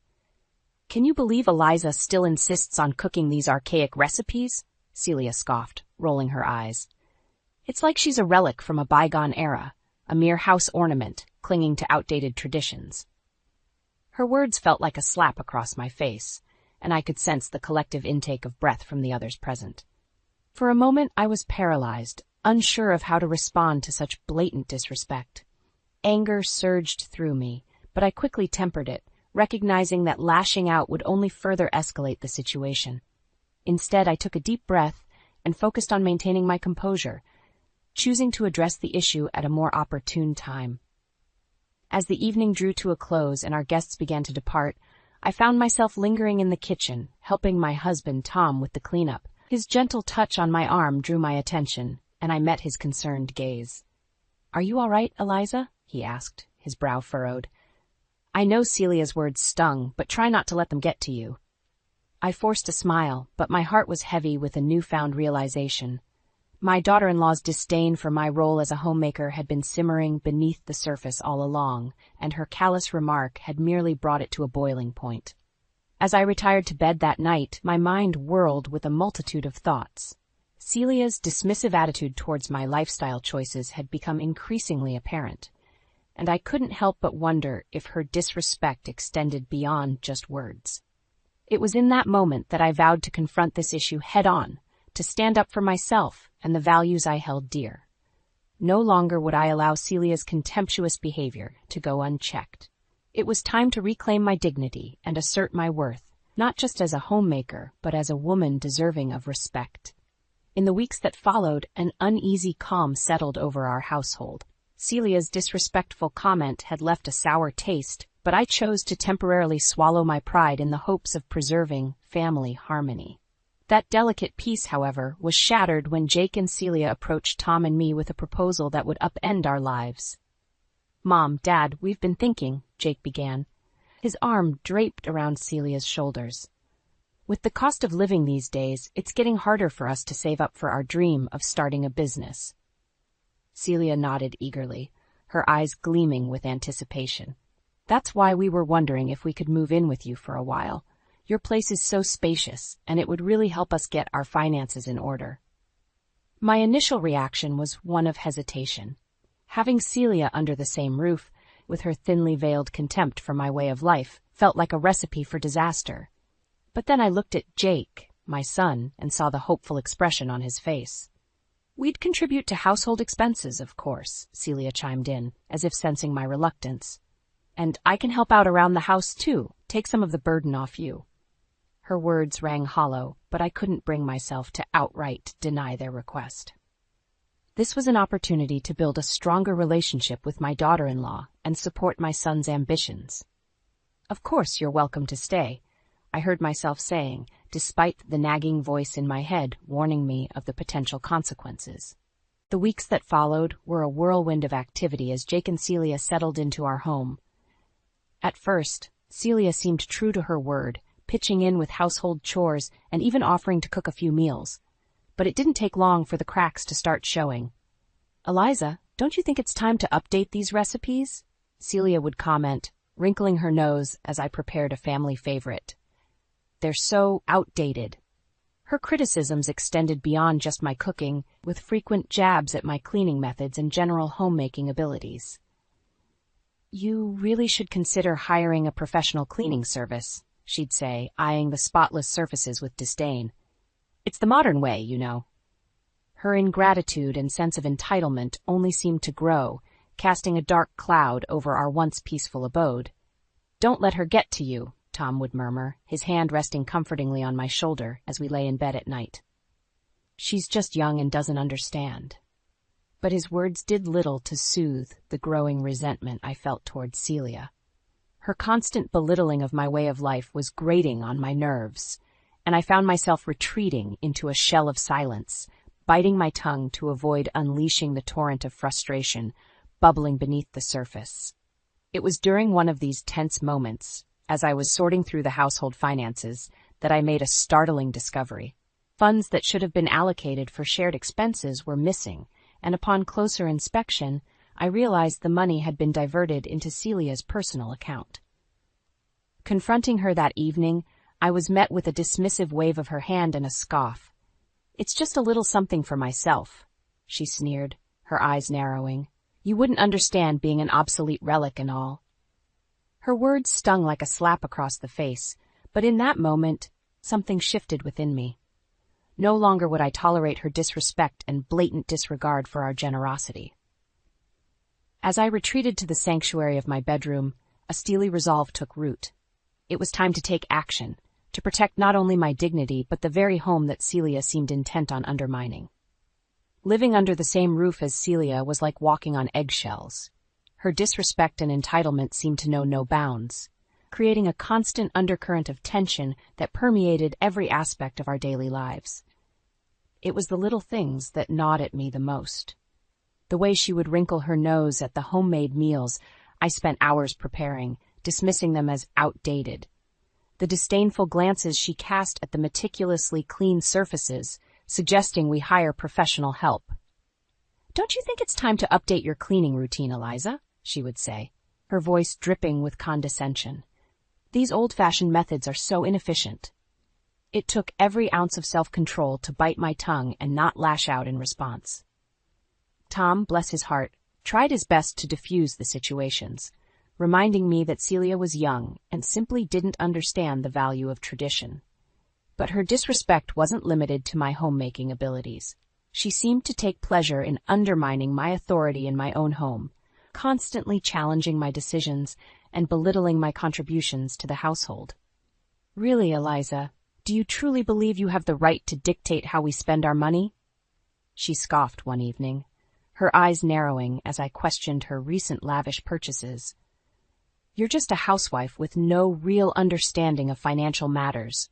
"Can you believe Eliza still insists on cooking these archaic recipes?" Celia scoffed, rolling her eyes. "It's like she's a relic from a bygone era, a mere house ornament, clinging to outdated traditions." Her words felt like a slap across my face, and I could sense the collective intake of breath from the others present. For a moment I was paralyzed, unsure of how to respond to such blatant disrespect. Anger surged through me, but I quickly tempered it, recognizing that lashing out would only further escalate the situation. Instead, I took a deep breath and focused on maintaining my composure, choosing to address the issue at a more opportune time. As the evening drew to a close and our guests began to depart, I found myself lingering in the kitchen, helping my husband Tom with the cleanup. His gentle touch on my arm drew my attention, and I met his concerned gaze. "Are you all right, Eliza?" he asked, his brow furrowed. "I know Celia's words stung, but try not to let them get to you." I forced a smile, but my heart was heavy with a newfound realization. My daughter-in-law's disdain for my role as a homemaker had been simmering beneath the surface all along, and her callous remark had merely brought it to a boiling point. As I retired to bed that night, my mind whirled with a multitude of thoughts. Celia's dismissive attitude towards my lifestyle choices had become increasingly apparent, and I couldn't help but wonder if her disrespect extended beyond just words. It was in that moment that I vowed to confront this issue head-on, to stand up for myself and the values I held dear. No longer would I allow Celia's contemptuous behavior to go unchecked. It was time to reclaim my dignity and assert my worth, not just as a homemaker, but as a woman deserving of respect. In the weeks that followed, an uneasy calm settled over our household. Celia's disrespectful comment had left a sour taste, but I chose to temporarily swallow my pride in the hopes of preserving family harmony. That delicate peace, however, was shattered when Jake and Celia approached Tom and me with a proposal that would upend our lives. "Mom, Dad, we've been thinking," Jake began, his arm draped around Celia's shoulders. "With the cost of living these days, it's getting harder for us to save up for our dream of starting a business." Celia nodded eagerly, her eyes gleaming with anticipation. "That's why we were wondering if we could move in with you for a while. Your place is so spacious, and it would really help us get our finances in order." My initial reaction was one of hesitation. Having Celia under the same roof, with her thinly veiled contempt for my way of life, felt like a recipe for disaster. But then I looked at Jake, my son, and saw the hopeful expression on his face. "We'd contribute to household expenses, of course," Celia chimed in, as if sensing my reluctance. "And I can help out around the house, too, take some of the burden off you." Her words rang hollow, but I couldn't bring myself to outright deny their request. This was an opportunity to build a stronger relationship with my daughter-in-law and support my son's ambitions. "Of course you're welcome to stay," I heard myself saying, despite the nagging voice in my head warning me of the potential consequences. The weeks that followed were a whirlwind of activity as Jake and Celia settled into our home. At first, Celia seemed true to her word, pitching in with household chores and even offering to cook a few meals. But it didn't take long for the cracks to start showing. "Eliza, don't you think it's time to update these recipes?" Celia would comment, wrinkling her nose as I prepared a family favorite. "They're so outdated." Her criticisms extended beyond just my cooking, with frequent jabs at my cleaning methods and general homemaking abilities. "You really should consider hiring a professional cleaning service," she'd say, eyeing the spotless surfaces with disdain. "It's the modern way, you know." Her ingratitude and sense of entitlement only seemed to grow, casting a dark cloud over our once peaceful abode. "Don't let her get to you," Tom would murmur, his hand resting comfortingly on my shoulder as we lay in bed at night. "She's just young and doesn't understand." But his words did little to soothe the growing resentment I felt towards Celia. Her constant belittling of my way of life was grating on my nerves, and I found myself retreating into a shell of silence, biting my tongue to avoid unleashing the torrent of frustration bubbling beneath the surface. It was during one of these tense moments, as I was sorting through the household finances, that I made a startling discovery. Funds that should have been allocated for shared expenses were missing, and upon closer inspection, I realized the money had been diverted into Celia's personal account. Confronting her that evening, I was met with a dismissive wave of her hand and a scoff. "It's just a little something for myself," she sneered, her eyes narrowing. "You wouldn't understand being an obsolete relic and all." Her words stung like a slap across the face, but in that moment, something shifted within me. No longer would I tolerate her disrespect and blatant disregard for our generosity. As I retreated to the sanctuary of my bedroom, a steely resolve took root. It was time to take action, to protect not only my dignity but the very home that Celia seemed intent on undermining. Living under the same roof as Celia was like walking on eggshells. Her disrespect and entitlement seemed to know no bounds, creating a constant undercurrent of tension that permeated every aspect of our daily lives. It was the little things that gnawed at me the most. The way she would wrinkle her nose at the homemade meals I spent hours preparing, dismissing them as outdated. The disdainful glances she cast at the meticulously clean surfaces, suggesting we hire professional help. "Don't you think it's time to update your cleaning routine, Eliza?" she would say, her voice dripping with condescension. "These old-fashioned methods are so inefficient." It took every ounce of self-control to bite my tongue and not lash out in response. Tham, bless his heart, tried his best to diffuse the situations, reminding me that Celia was young and simply didn't understand the value of tradition. But her disrespect wasn't limited to my homemaking abilities. She seemed to take pleasure in undermining my authority in my own home, constantly challenging my decisions and belittling my contributions to the household. "Really, Eliza, do you truly believe you have the right to dictate how we spend our money?" she scoffed one evening, her eyes narrowing as I questioned her recent lavish purchases. "You're just a housewife with no real understanding of financial matters."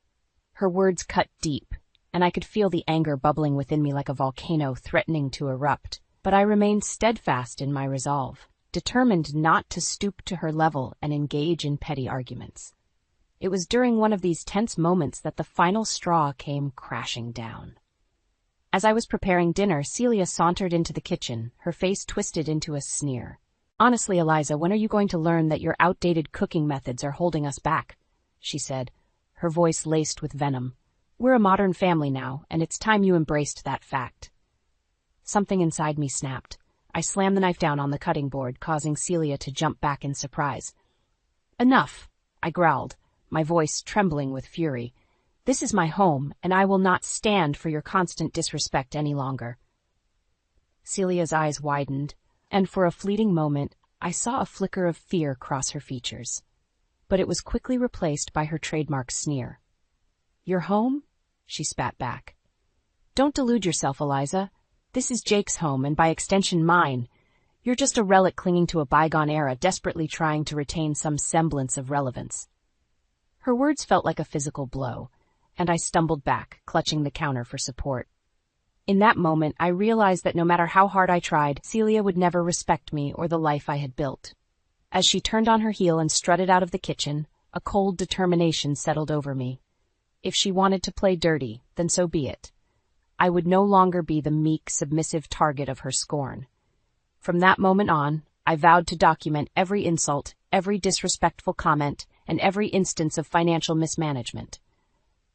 Her words cut deep, and I could feel the anger bubbling within me like a volcano threatening to erupt. But I remained steadfast in my resolve, determined not to stoop to her level and engage in petty arguments. It was during one of these tense moments that the final straw came crashing down. As I was preparing dinner, Celia sauntered into the kitchen, her face twisted into a sneer. "Honestly, Eliza, when are you going to learn that your outdated cooking methods are holding us back?" she said, her voice laced with venom. "We're a modern family now, and it's time you embraced that fact." Something inside me snapped. I slammed the knife down on the cutting board, causing Celia to jump back in surprise. "Enough," I growled, my voice trembling with fury. "This is my home, and I will not stand for your constant disrespect any longer." Celia's eyes widened, and for a fleeting moment, I saw a flicker of fear cross her features. But it was quickly replaced by her trademark sneer. "Your home?" she spat back. "Don't delude yourself, Eliza. This is Jake's home, and by extension mine. You're just a relic clinging to a bygone era, desperately trying to retain some semblance of relevance." Her words felt like a physical blow, and I stumbled back, clutching the counter for support. In that moment, I realized that no matter how hard I tried, Celia would never respect me or the life I had built. As she turned on her heel and strutted out of the kitchen, a cold determination settled over me. If she wanted to play dirty, then so be it. I would no longer be the meek, submissive target of her scorn. From that moment on, I vowed to document every insult, every disrespectful comment, and every instance of financial mismanagement.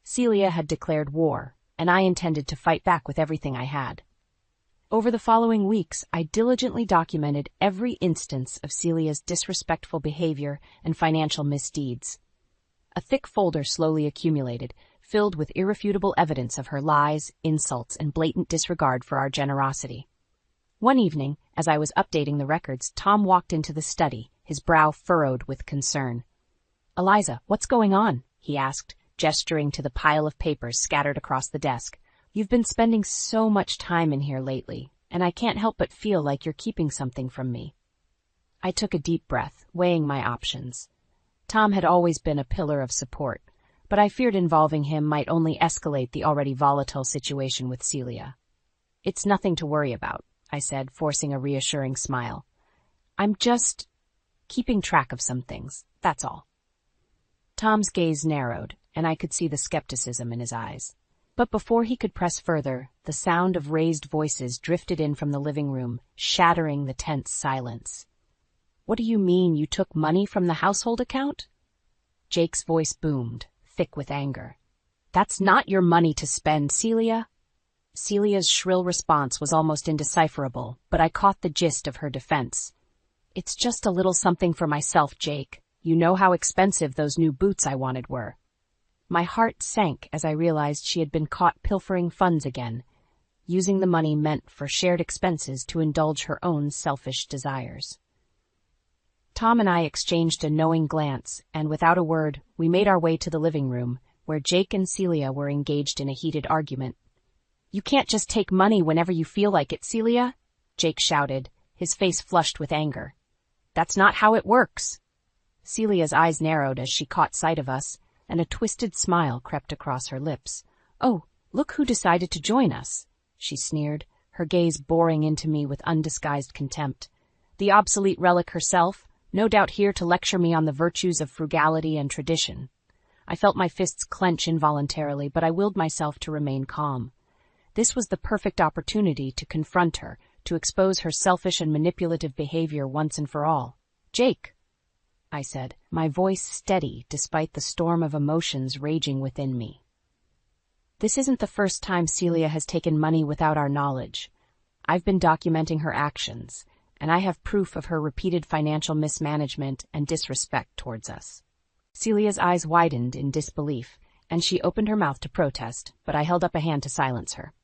Celia had declared war, and I intended to fight back with everything I had. Over the following weeks, I diligently documented every instance of Celia's disrespectful behavior and financial misdeeds. A thick folder slowly accumulated, filled with irrefutable evidence of her lies, insults, and blatant disregard for our generosity. One evening, as I was updating the records, Tham walked into the study, his brow furrowed with concern. "Eliza, what's going on?" he asked, gesturing to the pile of papers scattered across the desk. "You've been spending so much time in here lately, and I can't help but feel like you're keeping something from me." I took a deep breath, weighing my options. Tham had always been a pillar of support, but I feared involving him might only escalate the already volatile situation with Celia. "It's nothing to worry about," I said, forcing a reassuring smile. "I'm just keeping track of some things, that's all." Tom's gaze narrowed, and I could see the skepticism in his eyes. But before he could press further, the sound of raised voices drifted in from the living room, shattering the tense silence. "What do you mean you took money from the household account?" Jake's voice boomed, thick with anger. "That's not your money to spend, Celia." Celia's shrill response was almost indecipherable, but I caught the gist of her defense. "It's just a little something for myself, Jake. You know how expensive those new boots I wanted were." My heart sank as I realized she had been caught pilfering funds again, using the money meant for shared expenses to indulge her own selfish desires. Tom and I exchanged a knowing glance, and without a word, we made our way to the living room, where Jake and Celia were engaged in a heated argument. "You can't just take money whenever you feel like it, Celia," Jake shouted, his face flushed with anger. "That's not how it works." Celia's eyes narrowed as she caught sight of us, and a twisted smile crept across her lips. "Oh, look who decided to join us," she sneered, her gaze boring into me with undisguised contempt. "The obsolete relic herself, no doubt here to lecture me on the virtues of frugality and tradition." I felt my fists clench involuntarily, but I willed myself to remain calm. This was the perfect opportunity to confront her, to expose her selfish and manipulative behavior once and for all. "Jake," I said, my voice steady despite the storm of emotions raging within me. "This isn't the first time Celia has taken money without our knowledge. I've been documenting her actions, and I have proof of her repeated financial mismanagement and disrespect towards us." Celia's eyes widened in disbelief, and she opened her mouth to protest, but I held up a hand to silence her.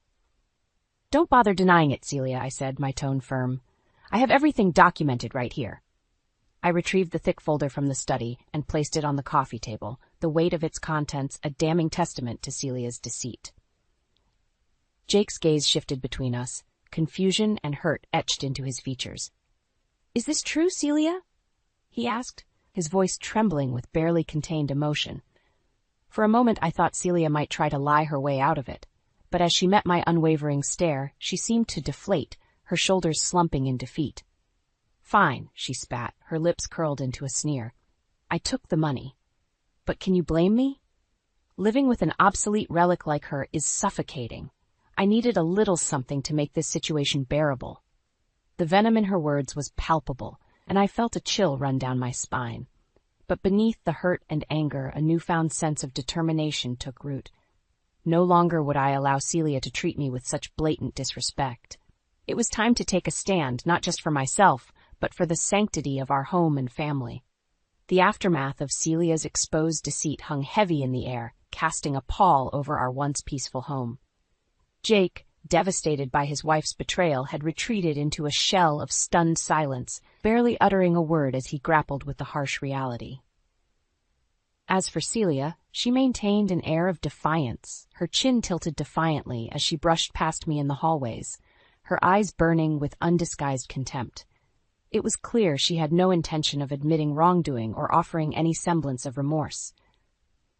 "Don't bother denying it, Celia," I said, my tone firm. "I have everything documented right here." I retrieved the thick folder from the study and placed it on the coffee table, the weight of its contents a damning testament to Celia's deceit. Jake's gaze shifted between us, confusion and hurt etched into his features. "Is this true, Celia?" he asked, his voice trembling with barely contained emotion. For a moment I thought Celia might try to lie her way out of it, but as she met my unwavering stare, she seemed to deflate, her shoulders slumping in defeat. "Fine," she spat, her lips curled into a sneer. "I took the money. But can you blame me? Living with an obsolete relic like her is suffocating. I needed a little something to make this situation bearable." The venom in her words was palpable, and I felt a chill run down my spine. But beneath the hurt and anger, a newfound sense of determination took root. No longer would I allow Celia to treat me with such blatant disrespect. It was time to take a stand, not just for myself, but for the sanctity of our home and family. The aftermath of Celia's exposed deceit hung heavy in the air, casting a pall over our once peaceful home. Jake, devastated by his wife's betrayal, had retreated into a shell of stunned silence, barely uttering a word as he grappled with the harsh reality. As for Celia, she maintained an air of defiance, her chin tilted defiantly as she brushed past me in the hallways, her eyes burning with undisguised contempt. It was clear she had no intention of admitting wrongdoing or offering any semblance of remorse.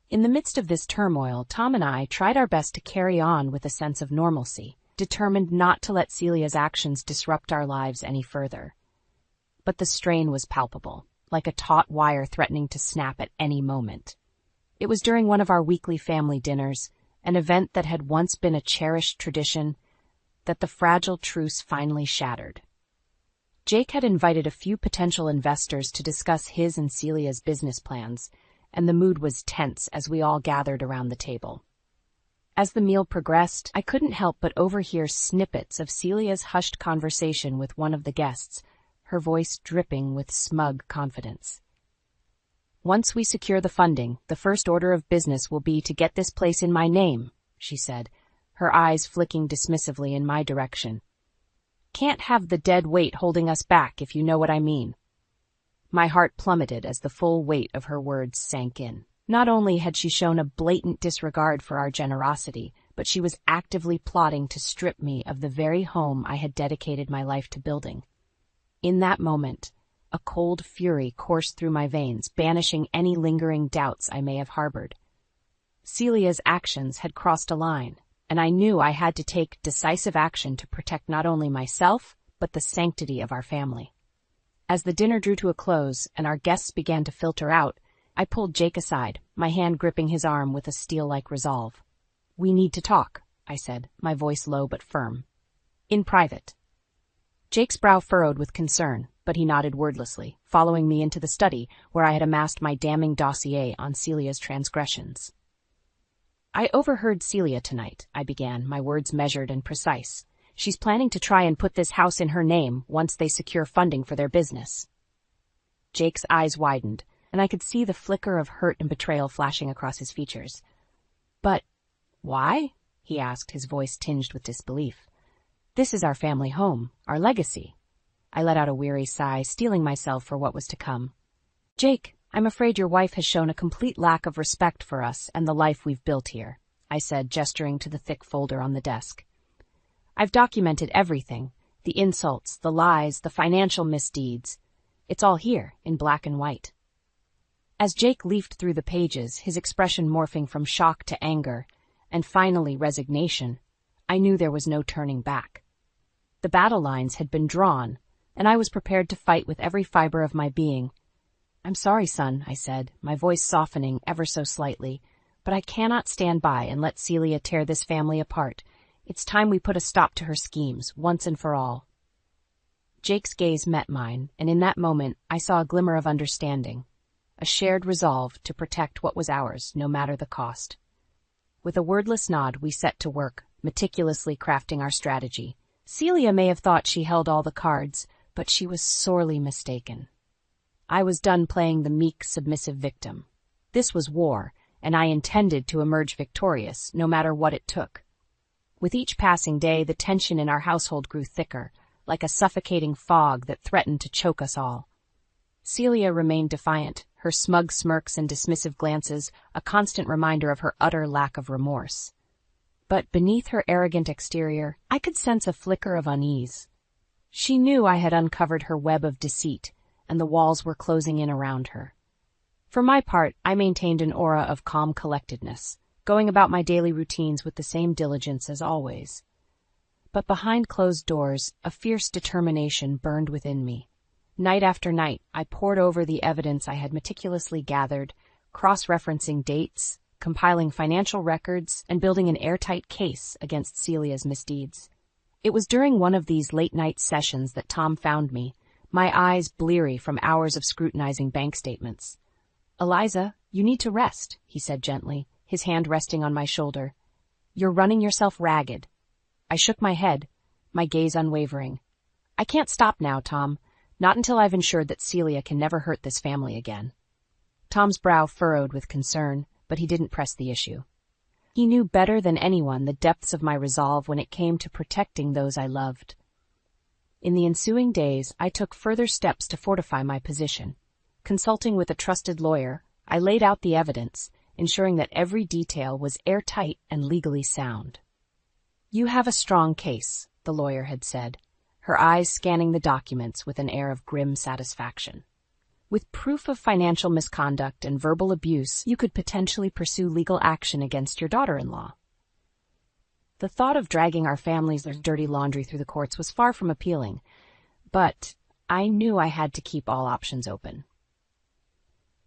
In the midst of this turmoil, Tom and I tried our best to carry on with a sense of normalcy, determined not to let Celia's actions disrupt our lives any further. But the strain was palpable, like a taut wire threatening to snap at any moment. It was during one of our weekly family dinners, an event that had once been a cherished tradition, that the fragile truce finally shattered. Jake had invited a few potential investors to discuss his and Celia's business plans, and the mood was tense as we all gathered around the table. As the meal progressed, I couldn't help but overhear snippets of Celia's hushed conversation with one of the guests, her voice dripping with smug confidence. "Once we secure the funding, the first order of business will be to get this place in my name," she said, her eyes flicking dismissively in my direction. "Can't have the dead weight holding us back, if you know what I mean." My heart plummeted as the full weight of her words sank in. Not only had she shown a blatant disregard for our generosity, but she was actively plotting to strip me of the very home I had dedicated my life to building. In that moment, A cold fury coursed through my veins, banishing any lingering doubts I may have harbored. Celia's actions had crossed a line, and I knew I had to take decisive action to protect not only myself, but the sanctity of our family. As the dinner drew to a close and our guests began to filter out, I pulled Jake aside, my hand gripping his arm with a steel-like resolve. "We need to talk," I said, my voice low but firm. "In private." Jake's brow furrowed with concern, but he nodded wordlessly, following me into the study where I had amassed my damning dossier on Celia's transgressions. "I overheard Celia tonight," I began, my words measured and precise. "She's planning to try and put this house in her name once they secure funding for their business." Jake's eyes widened, and I could see the flicker of hurt and betrayal flashing across his features. "But why?" he asked, his voice tinged with disbelief. "This is our family home, our legacy." I let out a weary sigh, steeling myself for what was to come. "Jake, I'm afraid your wife has shown a complete lack of respect for us and the life we've built here," I said, gesturing to the thick folder on the desk. "I've documented everything, the insults, the lies, the financial misdeeds. It's all here, in black and white." As Jake leafed through the pages, his expression morphing from shock to anger, and finally resignation, I knew there was no turning back. The battle lines had been drawn, and I was prepared to fight with every fiber of my being. "I'm sorry, son," I said, my voice softening ever so slightly, "but I cannot stand by and let Celia tear this family apart. It's time we put a stop to her schemes, once and for all." Jake's gaze met mine, and in that moment I saw a glimmer of understanding, a shared resolve to protect what was ours, no matter the cost. With a wordless nod, we set to work, meticulously crafting our strategy. Celia may have thought she held all the cards, but she was sorely mistaken. I was done playing the meek, submissive victim. This was war, and I intended to emerge victorious, no matter what it took. With each passing day, the tension in our household grew thicker, like a suffocating fog that threatened to choke us all. Celia remained defiant, her smug smirks and dismissive glances a constant reminder of her utter lack of remorse. But beneath her arrogant exterior, I could sense a flicker of unease. She knew I had uncovered her web of deceit, and the walls were closing in around her. For my part, I maintained an aura of calm collectedness, going about my daily routines with the same diligence as always. But behind closed doors, a fierce determination burned within me. Night after night, I pored over the evidence I had meticulously gathered, cross-referencing dates, compiling financial records, and building an airtight case against Celia's misdeeds. It was during one of these late-night sessions that Tham found me, my eyes bleary from hours of scrutinizing bank statements. "Eliza, you need to rest," he said gently, his hand resting on my shoulder. "You're running yourself ragged." I shook my head, my gaze unwavering. "I can't stop now, Tham. Not until I've ensured that Celia can never hurt this family again." Tom's brow furrowed with concern, but he didn't press the issue. He knew better than anyone the depths of my resolve when it came to protecting those I loved. In the ensuing days, I took further steps to fortify my position. Consulting with a trusted lawyer, I laid out the evidence, ensuring that every detail was airtight and legally sound. "You have a strong case," the lawyer had said, her eyes scanning the documents with an air of grim satisfaction. "With proof of financial misconduct and verbal abuse, you could potentially pursue legal action against your daughter-in-law." The thought of dragging our family's dirty laundry through the courts was far from appealing, but I knew I had to keep all options open.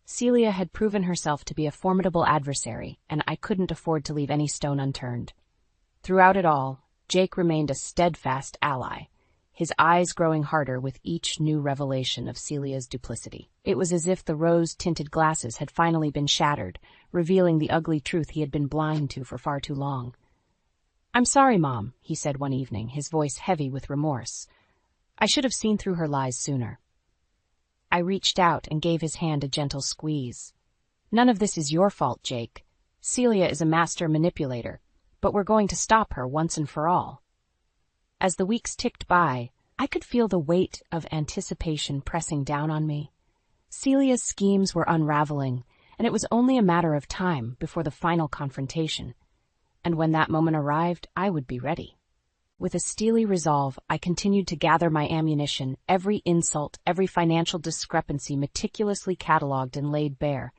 Celia had proven herself to be a formidable adversary, and I couldn't afford to leave any stone unturned. Throughout it all, Jake remained a steadfast ally, his eyes growing harder with each new revelation of Celia's duplicity. It was as if the rose-tinted glasses had finally been shattered, revealing the ugly truth he had been blind to for far too long. "I'm sorry, Mom," he said one evening, his voice heavy with remorse. "I should have seen through her lies sooner." I reached out and gave his hand a gentle squeeze. "None of this is your fault, Jake. Celia is a master manipulator, but we're going to stop her once and for all." As the weeks ticked by, I could feel the weight of anticipation pressing down on me. Celia's schemes were unraveling, and it was only a matter of time before the final confrontation. And when that moment arrived, I would be ready. With a steely resolve, I continued to gather my ammunition, every insult, every financial discrepancy meticulously catalogued and laid bare.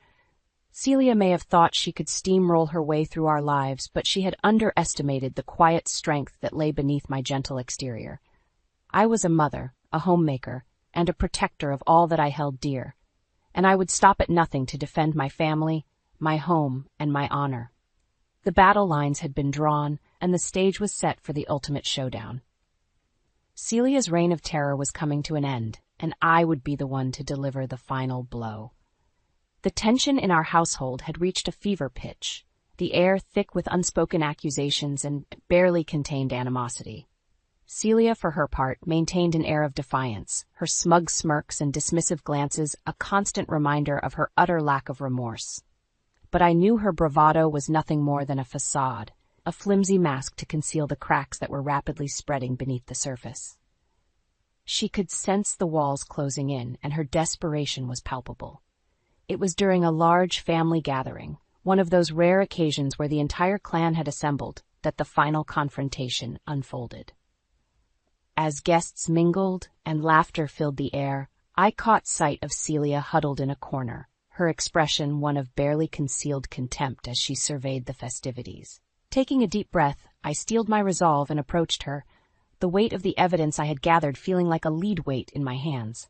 Celia may have thought she could steamroll her way through our lives, but she had underestimated the quiet strength that lay beneath my gentle exterior. I was a mother, a homemaker, and a protector of all that I held dear, and I would stop at nothing to defend my family, my home, and my honor. The battle lines had been drawn, and the stage was set for the ultimate showdown. Celia's reign of terror was coming to an end, and I would be the one to deliver the final blow. The tension in our household had reached a fever pitch, the air thick with unspoken accusations and barely contained animosity. Celia, for her part, maintained an air of defiance, her smug smirks and dismissive glances a constant reminder of her utter lack of remorse. But I knew her bravado was nothing more than a facade, a flimsy mask to conceal the cracks that were rapidly spreading beneath the surface. She could sense the walls closing in, and her desperation was palpable. It was during a large family gathering, one of those rare occasions where the entire clan had assembled, that the final confrontation unfolded. As guests mingled and laughter filled the air, I caught sight of Celia huddled in a corner, her expression one of barely concealed contempt as she surveyed the festivities. Taking a deep breath, I steeled my resolve and approached her, the weight of the evidence I had gathered feeling like a lead weight in my hands.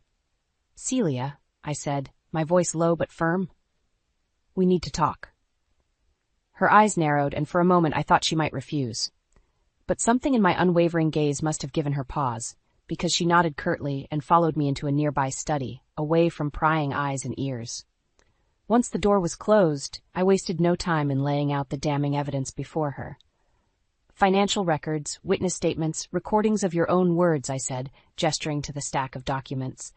"Celia," I said, my voice low but firm, "we need to talk." Her eyes narrowed, and for a moment I thought she might refuse. But something in my unwavering gaze must have given her pause, because she nodded curtly and followed me into a nearby study, away from prying eyes and ears. Once the door was closed, I wasted no time in laying out the damning evidence before her. "Financial records, witness statements, recordings of your own words," I said, gesturing to the stack of documents.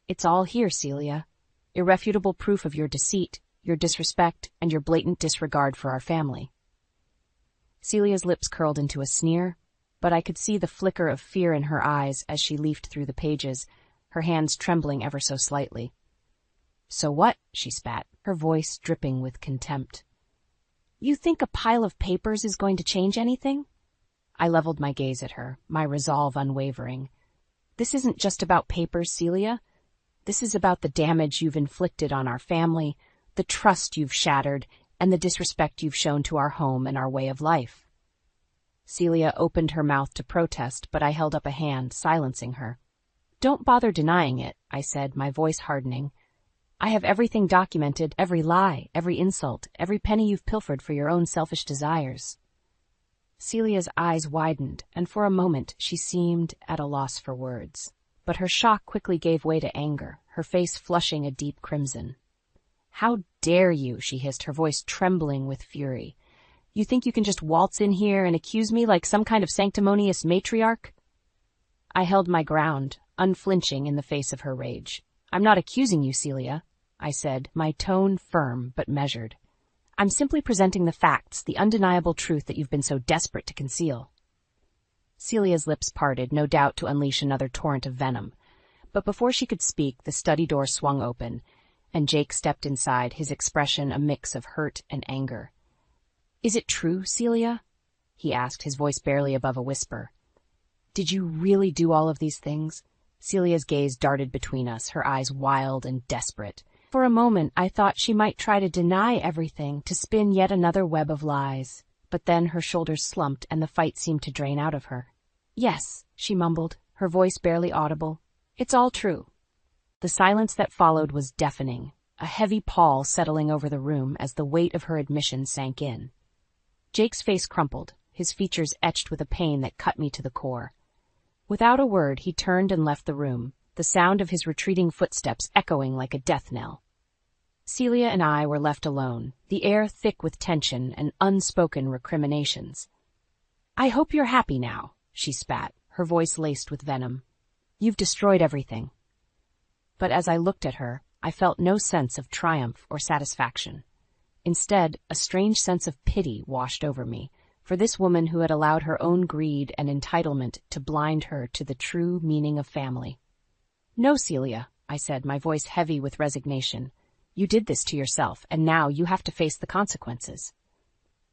"It's all here, Celia. Irrefutable proof of your deceit, your disrespect, and your blatant disregard for our family." Celia's lips curled into a sneer, but I could see the flicker of fear in her eyes as she leafed through the pages, her hands trembling ever so slightly. "So what?" she spat, her voice dripping with contempt. "You think a pile of papers is going to change anything?" I leveled my gaze at her, my resolve unwavering. "This isn't just about papers, Celia. This is about the damage you've inflicted on our family, the trust you've shattered, and the disrespect you've shown to our home and our way of life." Celia opened her mouth to protest, but I held up a hand, silencing her. "Don't bother denying it," I said, my voice hardening. "I have everything documented, every lie, every insult, every penny you've pilfered for your own selfish desires." Celia's eyes widened, and for a moment she seemed at a loss for words. But her shock quickly gave way to anger, her face flushing a deep crimson. "How dare you?" she hissed, her voice trembling with fury. "You think you can just waltz in here and accuse me like some kind of sanctimonious matriarch?" I held my ground, unflinching in the face of her rage. "I'm not accusing you, Celia," I said, my tone firm but measured. "I'm simply presenting the facts, the undeniable truth that you've been so desperate to conceal." Celia's lips parted, no doubt to unleash another torrent of venom. But before she could speak, the study door swung open, and Jake stepped inside, his expression a mix of hurt and anger. "Is it true, Celia?" he asked, his voice barely above a whisper. "Did you really do all of these things?" Celia's gaze darted between us, her eyes wild and desperate. For a moment I thought she might try to deny everything, to spin yet another web of lies. But then her shoulders slumped and the fight seemed to drain out of her. "Yes," she mumbled, her voice barely audible. "It's all true." The silence that followed was deafening, a heavy pall settling over the room as the weight of her admission sank in. Jake's face crumpled, his features etched with a pain that cut me to the core. Without a word, he turned and left the room, the sound of his retreating footsteps echoing like a death knell. Celia and I were left alone, the air thick with tension and unspoken recriminations. "I hope you're happy now," she spat, her voice laced with venom. "You've destroyed everything." But as I looked at her, I felt no sense of triumph or satisfaction. Instead, a strange sense of pity washed over me, for this woman who had allowed her own greed and entitlement to blind her to the true meaning of family. "No, Celia," I said, my voice heavy with resignation. "You did this to yourself, and now you have to face the consequences."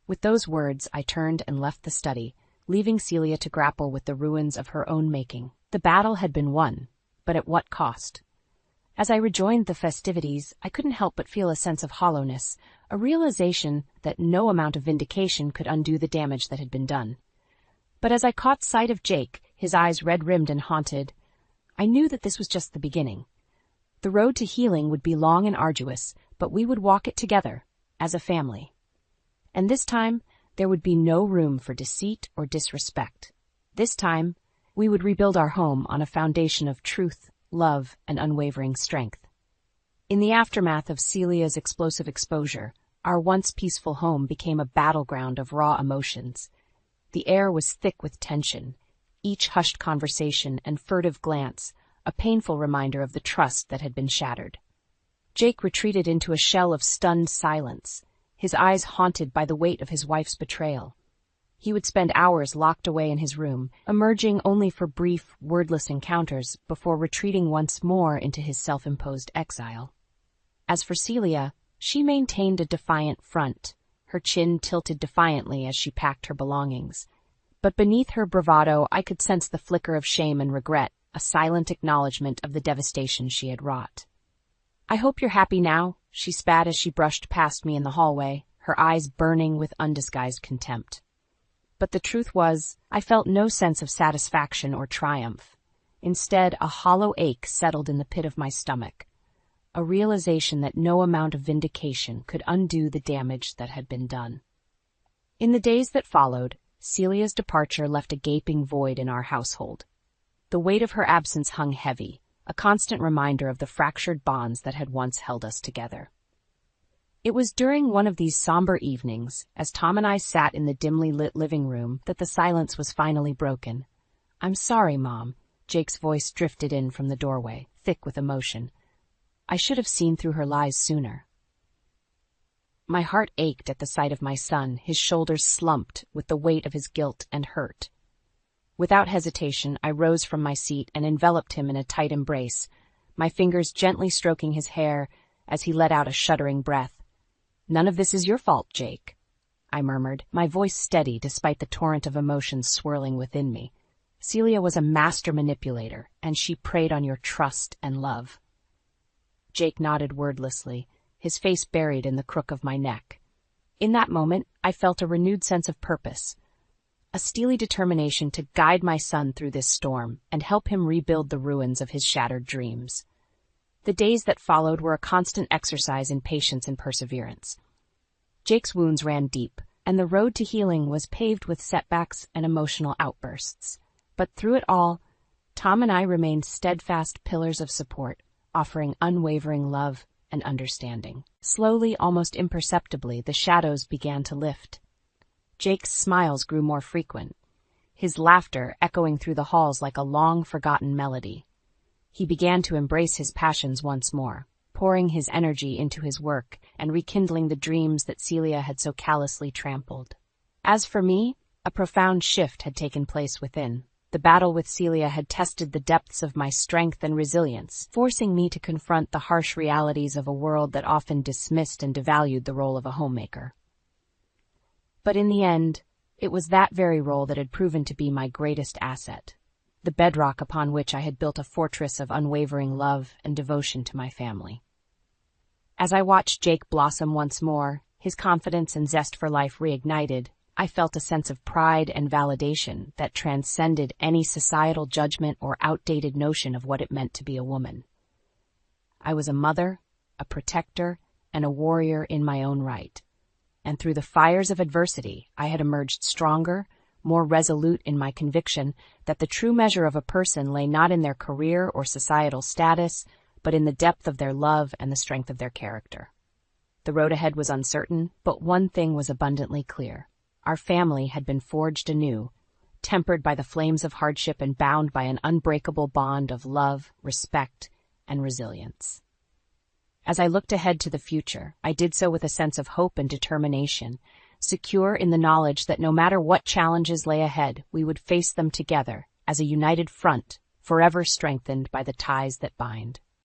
With those words, I turned and left the study, leaving Celia to grapple with the ruins of her own making. The battle had been won, but at what cost? As I rejoined the festivities, I couldn't help but feel a sense of hollowness, a realization that no amount of vindication could undo the damage that had been done. But as I caught sight of Jake, his eyes red-rimmed and haunted, I knew that this was just the beginning. The road to healing would be long and arduous, but we would walk it together, as a family. And this time, there would be no room for deceit or disrespect. This time, we would rebuild our home on a foundation of truth, love, and unwavering strength. In the aftermath of Celia's explosive exposure, our once peaceful home became a battleground of raw emotions. The air was thick with tension, each hushed conversation and furtive glance a painful reminder of the trust that had been shattered. Jake retreated into a shell of stunned silence, his eyes haunted by the weight of his wife's betrayal. He would spend hours locked away in his room, emerging only for brief, wordless encounters before retreating once more into his self-imposed exile. As for Celia, she maintained a defiant front, her chin tilted defiantly as she packed her belongings. But beneath her bravado, I could sense the flicker of shame and regret, a silent acknowledgement of the devastation she had wrought. "I hope you're happy now," she spat as she brushed past me in the hallway, her eyes burning with undisguised contempt. But the truth was, I felt no sense of satisfaction or triumph. Instead, a hollow ache settled in the pit of my stomach, a realization that no amount of vindication could undo the damage that had been done. In the days that followed, Celia's departure left a gaping void in our household. The weight of her absence hung heavy, a constant reminder of the fractured bonds that had once held us together. It was during one of these somber evenings, as Tom and I sat in the dimly lit living room, that the silence was finally broken. "I'm sorry, Mom," Jake's voice drifted in from the doorway, thick with emotion. "I should have seen through her lies sooner." My heart ached at the sight of my son, his shoulders slumped with the weight of his guilt and hurt. Without hesitation, I rose from my seat and enveloped him in a tight embrace, my fingers gently stroking his hair as he let out a shuddering breath. "None of this is your fault, Jake," I murmured, my voice steady despite the torrent of emotions swirling within me. "Celia was a master manipulator, and she preyed on your trust and love." Jake nodded wordlessly, his face buried in the crook of my neck. In that moment, I felt a renewed sense of purpose, a steely determination to guide my son through this storm and help him rebuild the ruins of his shattered dreams. The days that followed were a constant exercise in patience and perseverance. Jake's wounds ran deep, and the road to healing was paved with setbacks and emotional outbursts. But through it all, Tom and I remained steadfast pillars of support, offering unwavering love and understanding. Slowly, almost imperceptibly, the shadows began to lift. Jake's smiles grew more frequent, his laughter echoing through the halls like a long-forgotten melody. He began to embrace his passions once more, pouring his energy into his work and rekindling the dreams that Celia had so callously trampled. As for me, a profound shift had taken place within. The battle with Celia had tested the depths of my strength and resilience, forcing me to confront the harsh realities of a world that often dismissed and devalued the role of a homemaker. But in the end, it was that very role that had proven to be my greatest asset, the bedrock upon which I had built a fortress of unwavering love and devotion to my family. As I watched Jake blossom once more, his confidence and zest for life reignited, I felt a sense of pride and validation that transcended any societal judgment or outdated notion of what it meant to be a woman. I was a mother, a protector, and a warrior in my own right. And through the fires of adversity, I had emerged stronger, more resolute in my conviction that the true measure of a person lay not in their career or societal status, but in the depth of their love and the strength of their character. The road ahead was uncertain, but one thing was abundantly clear. Our family had been forged anew, tempered by the flames of hardship and bound by an unbreakable bond of love, respect, and resilience. As I looked ahead to the future, I did so with a sense of hope and determination, secure in the knowledge that no matter what challenges lay ahead, we would face them together as a united front, forever strengthened by the ties that bind.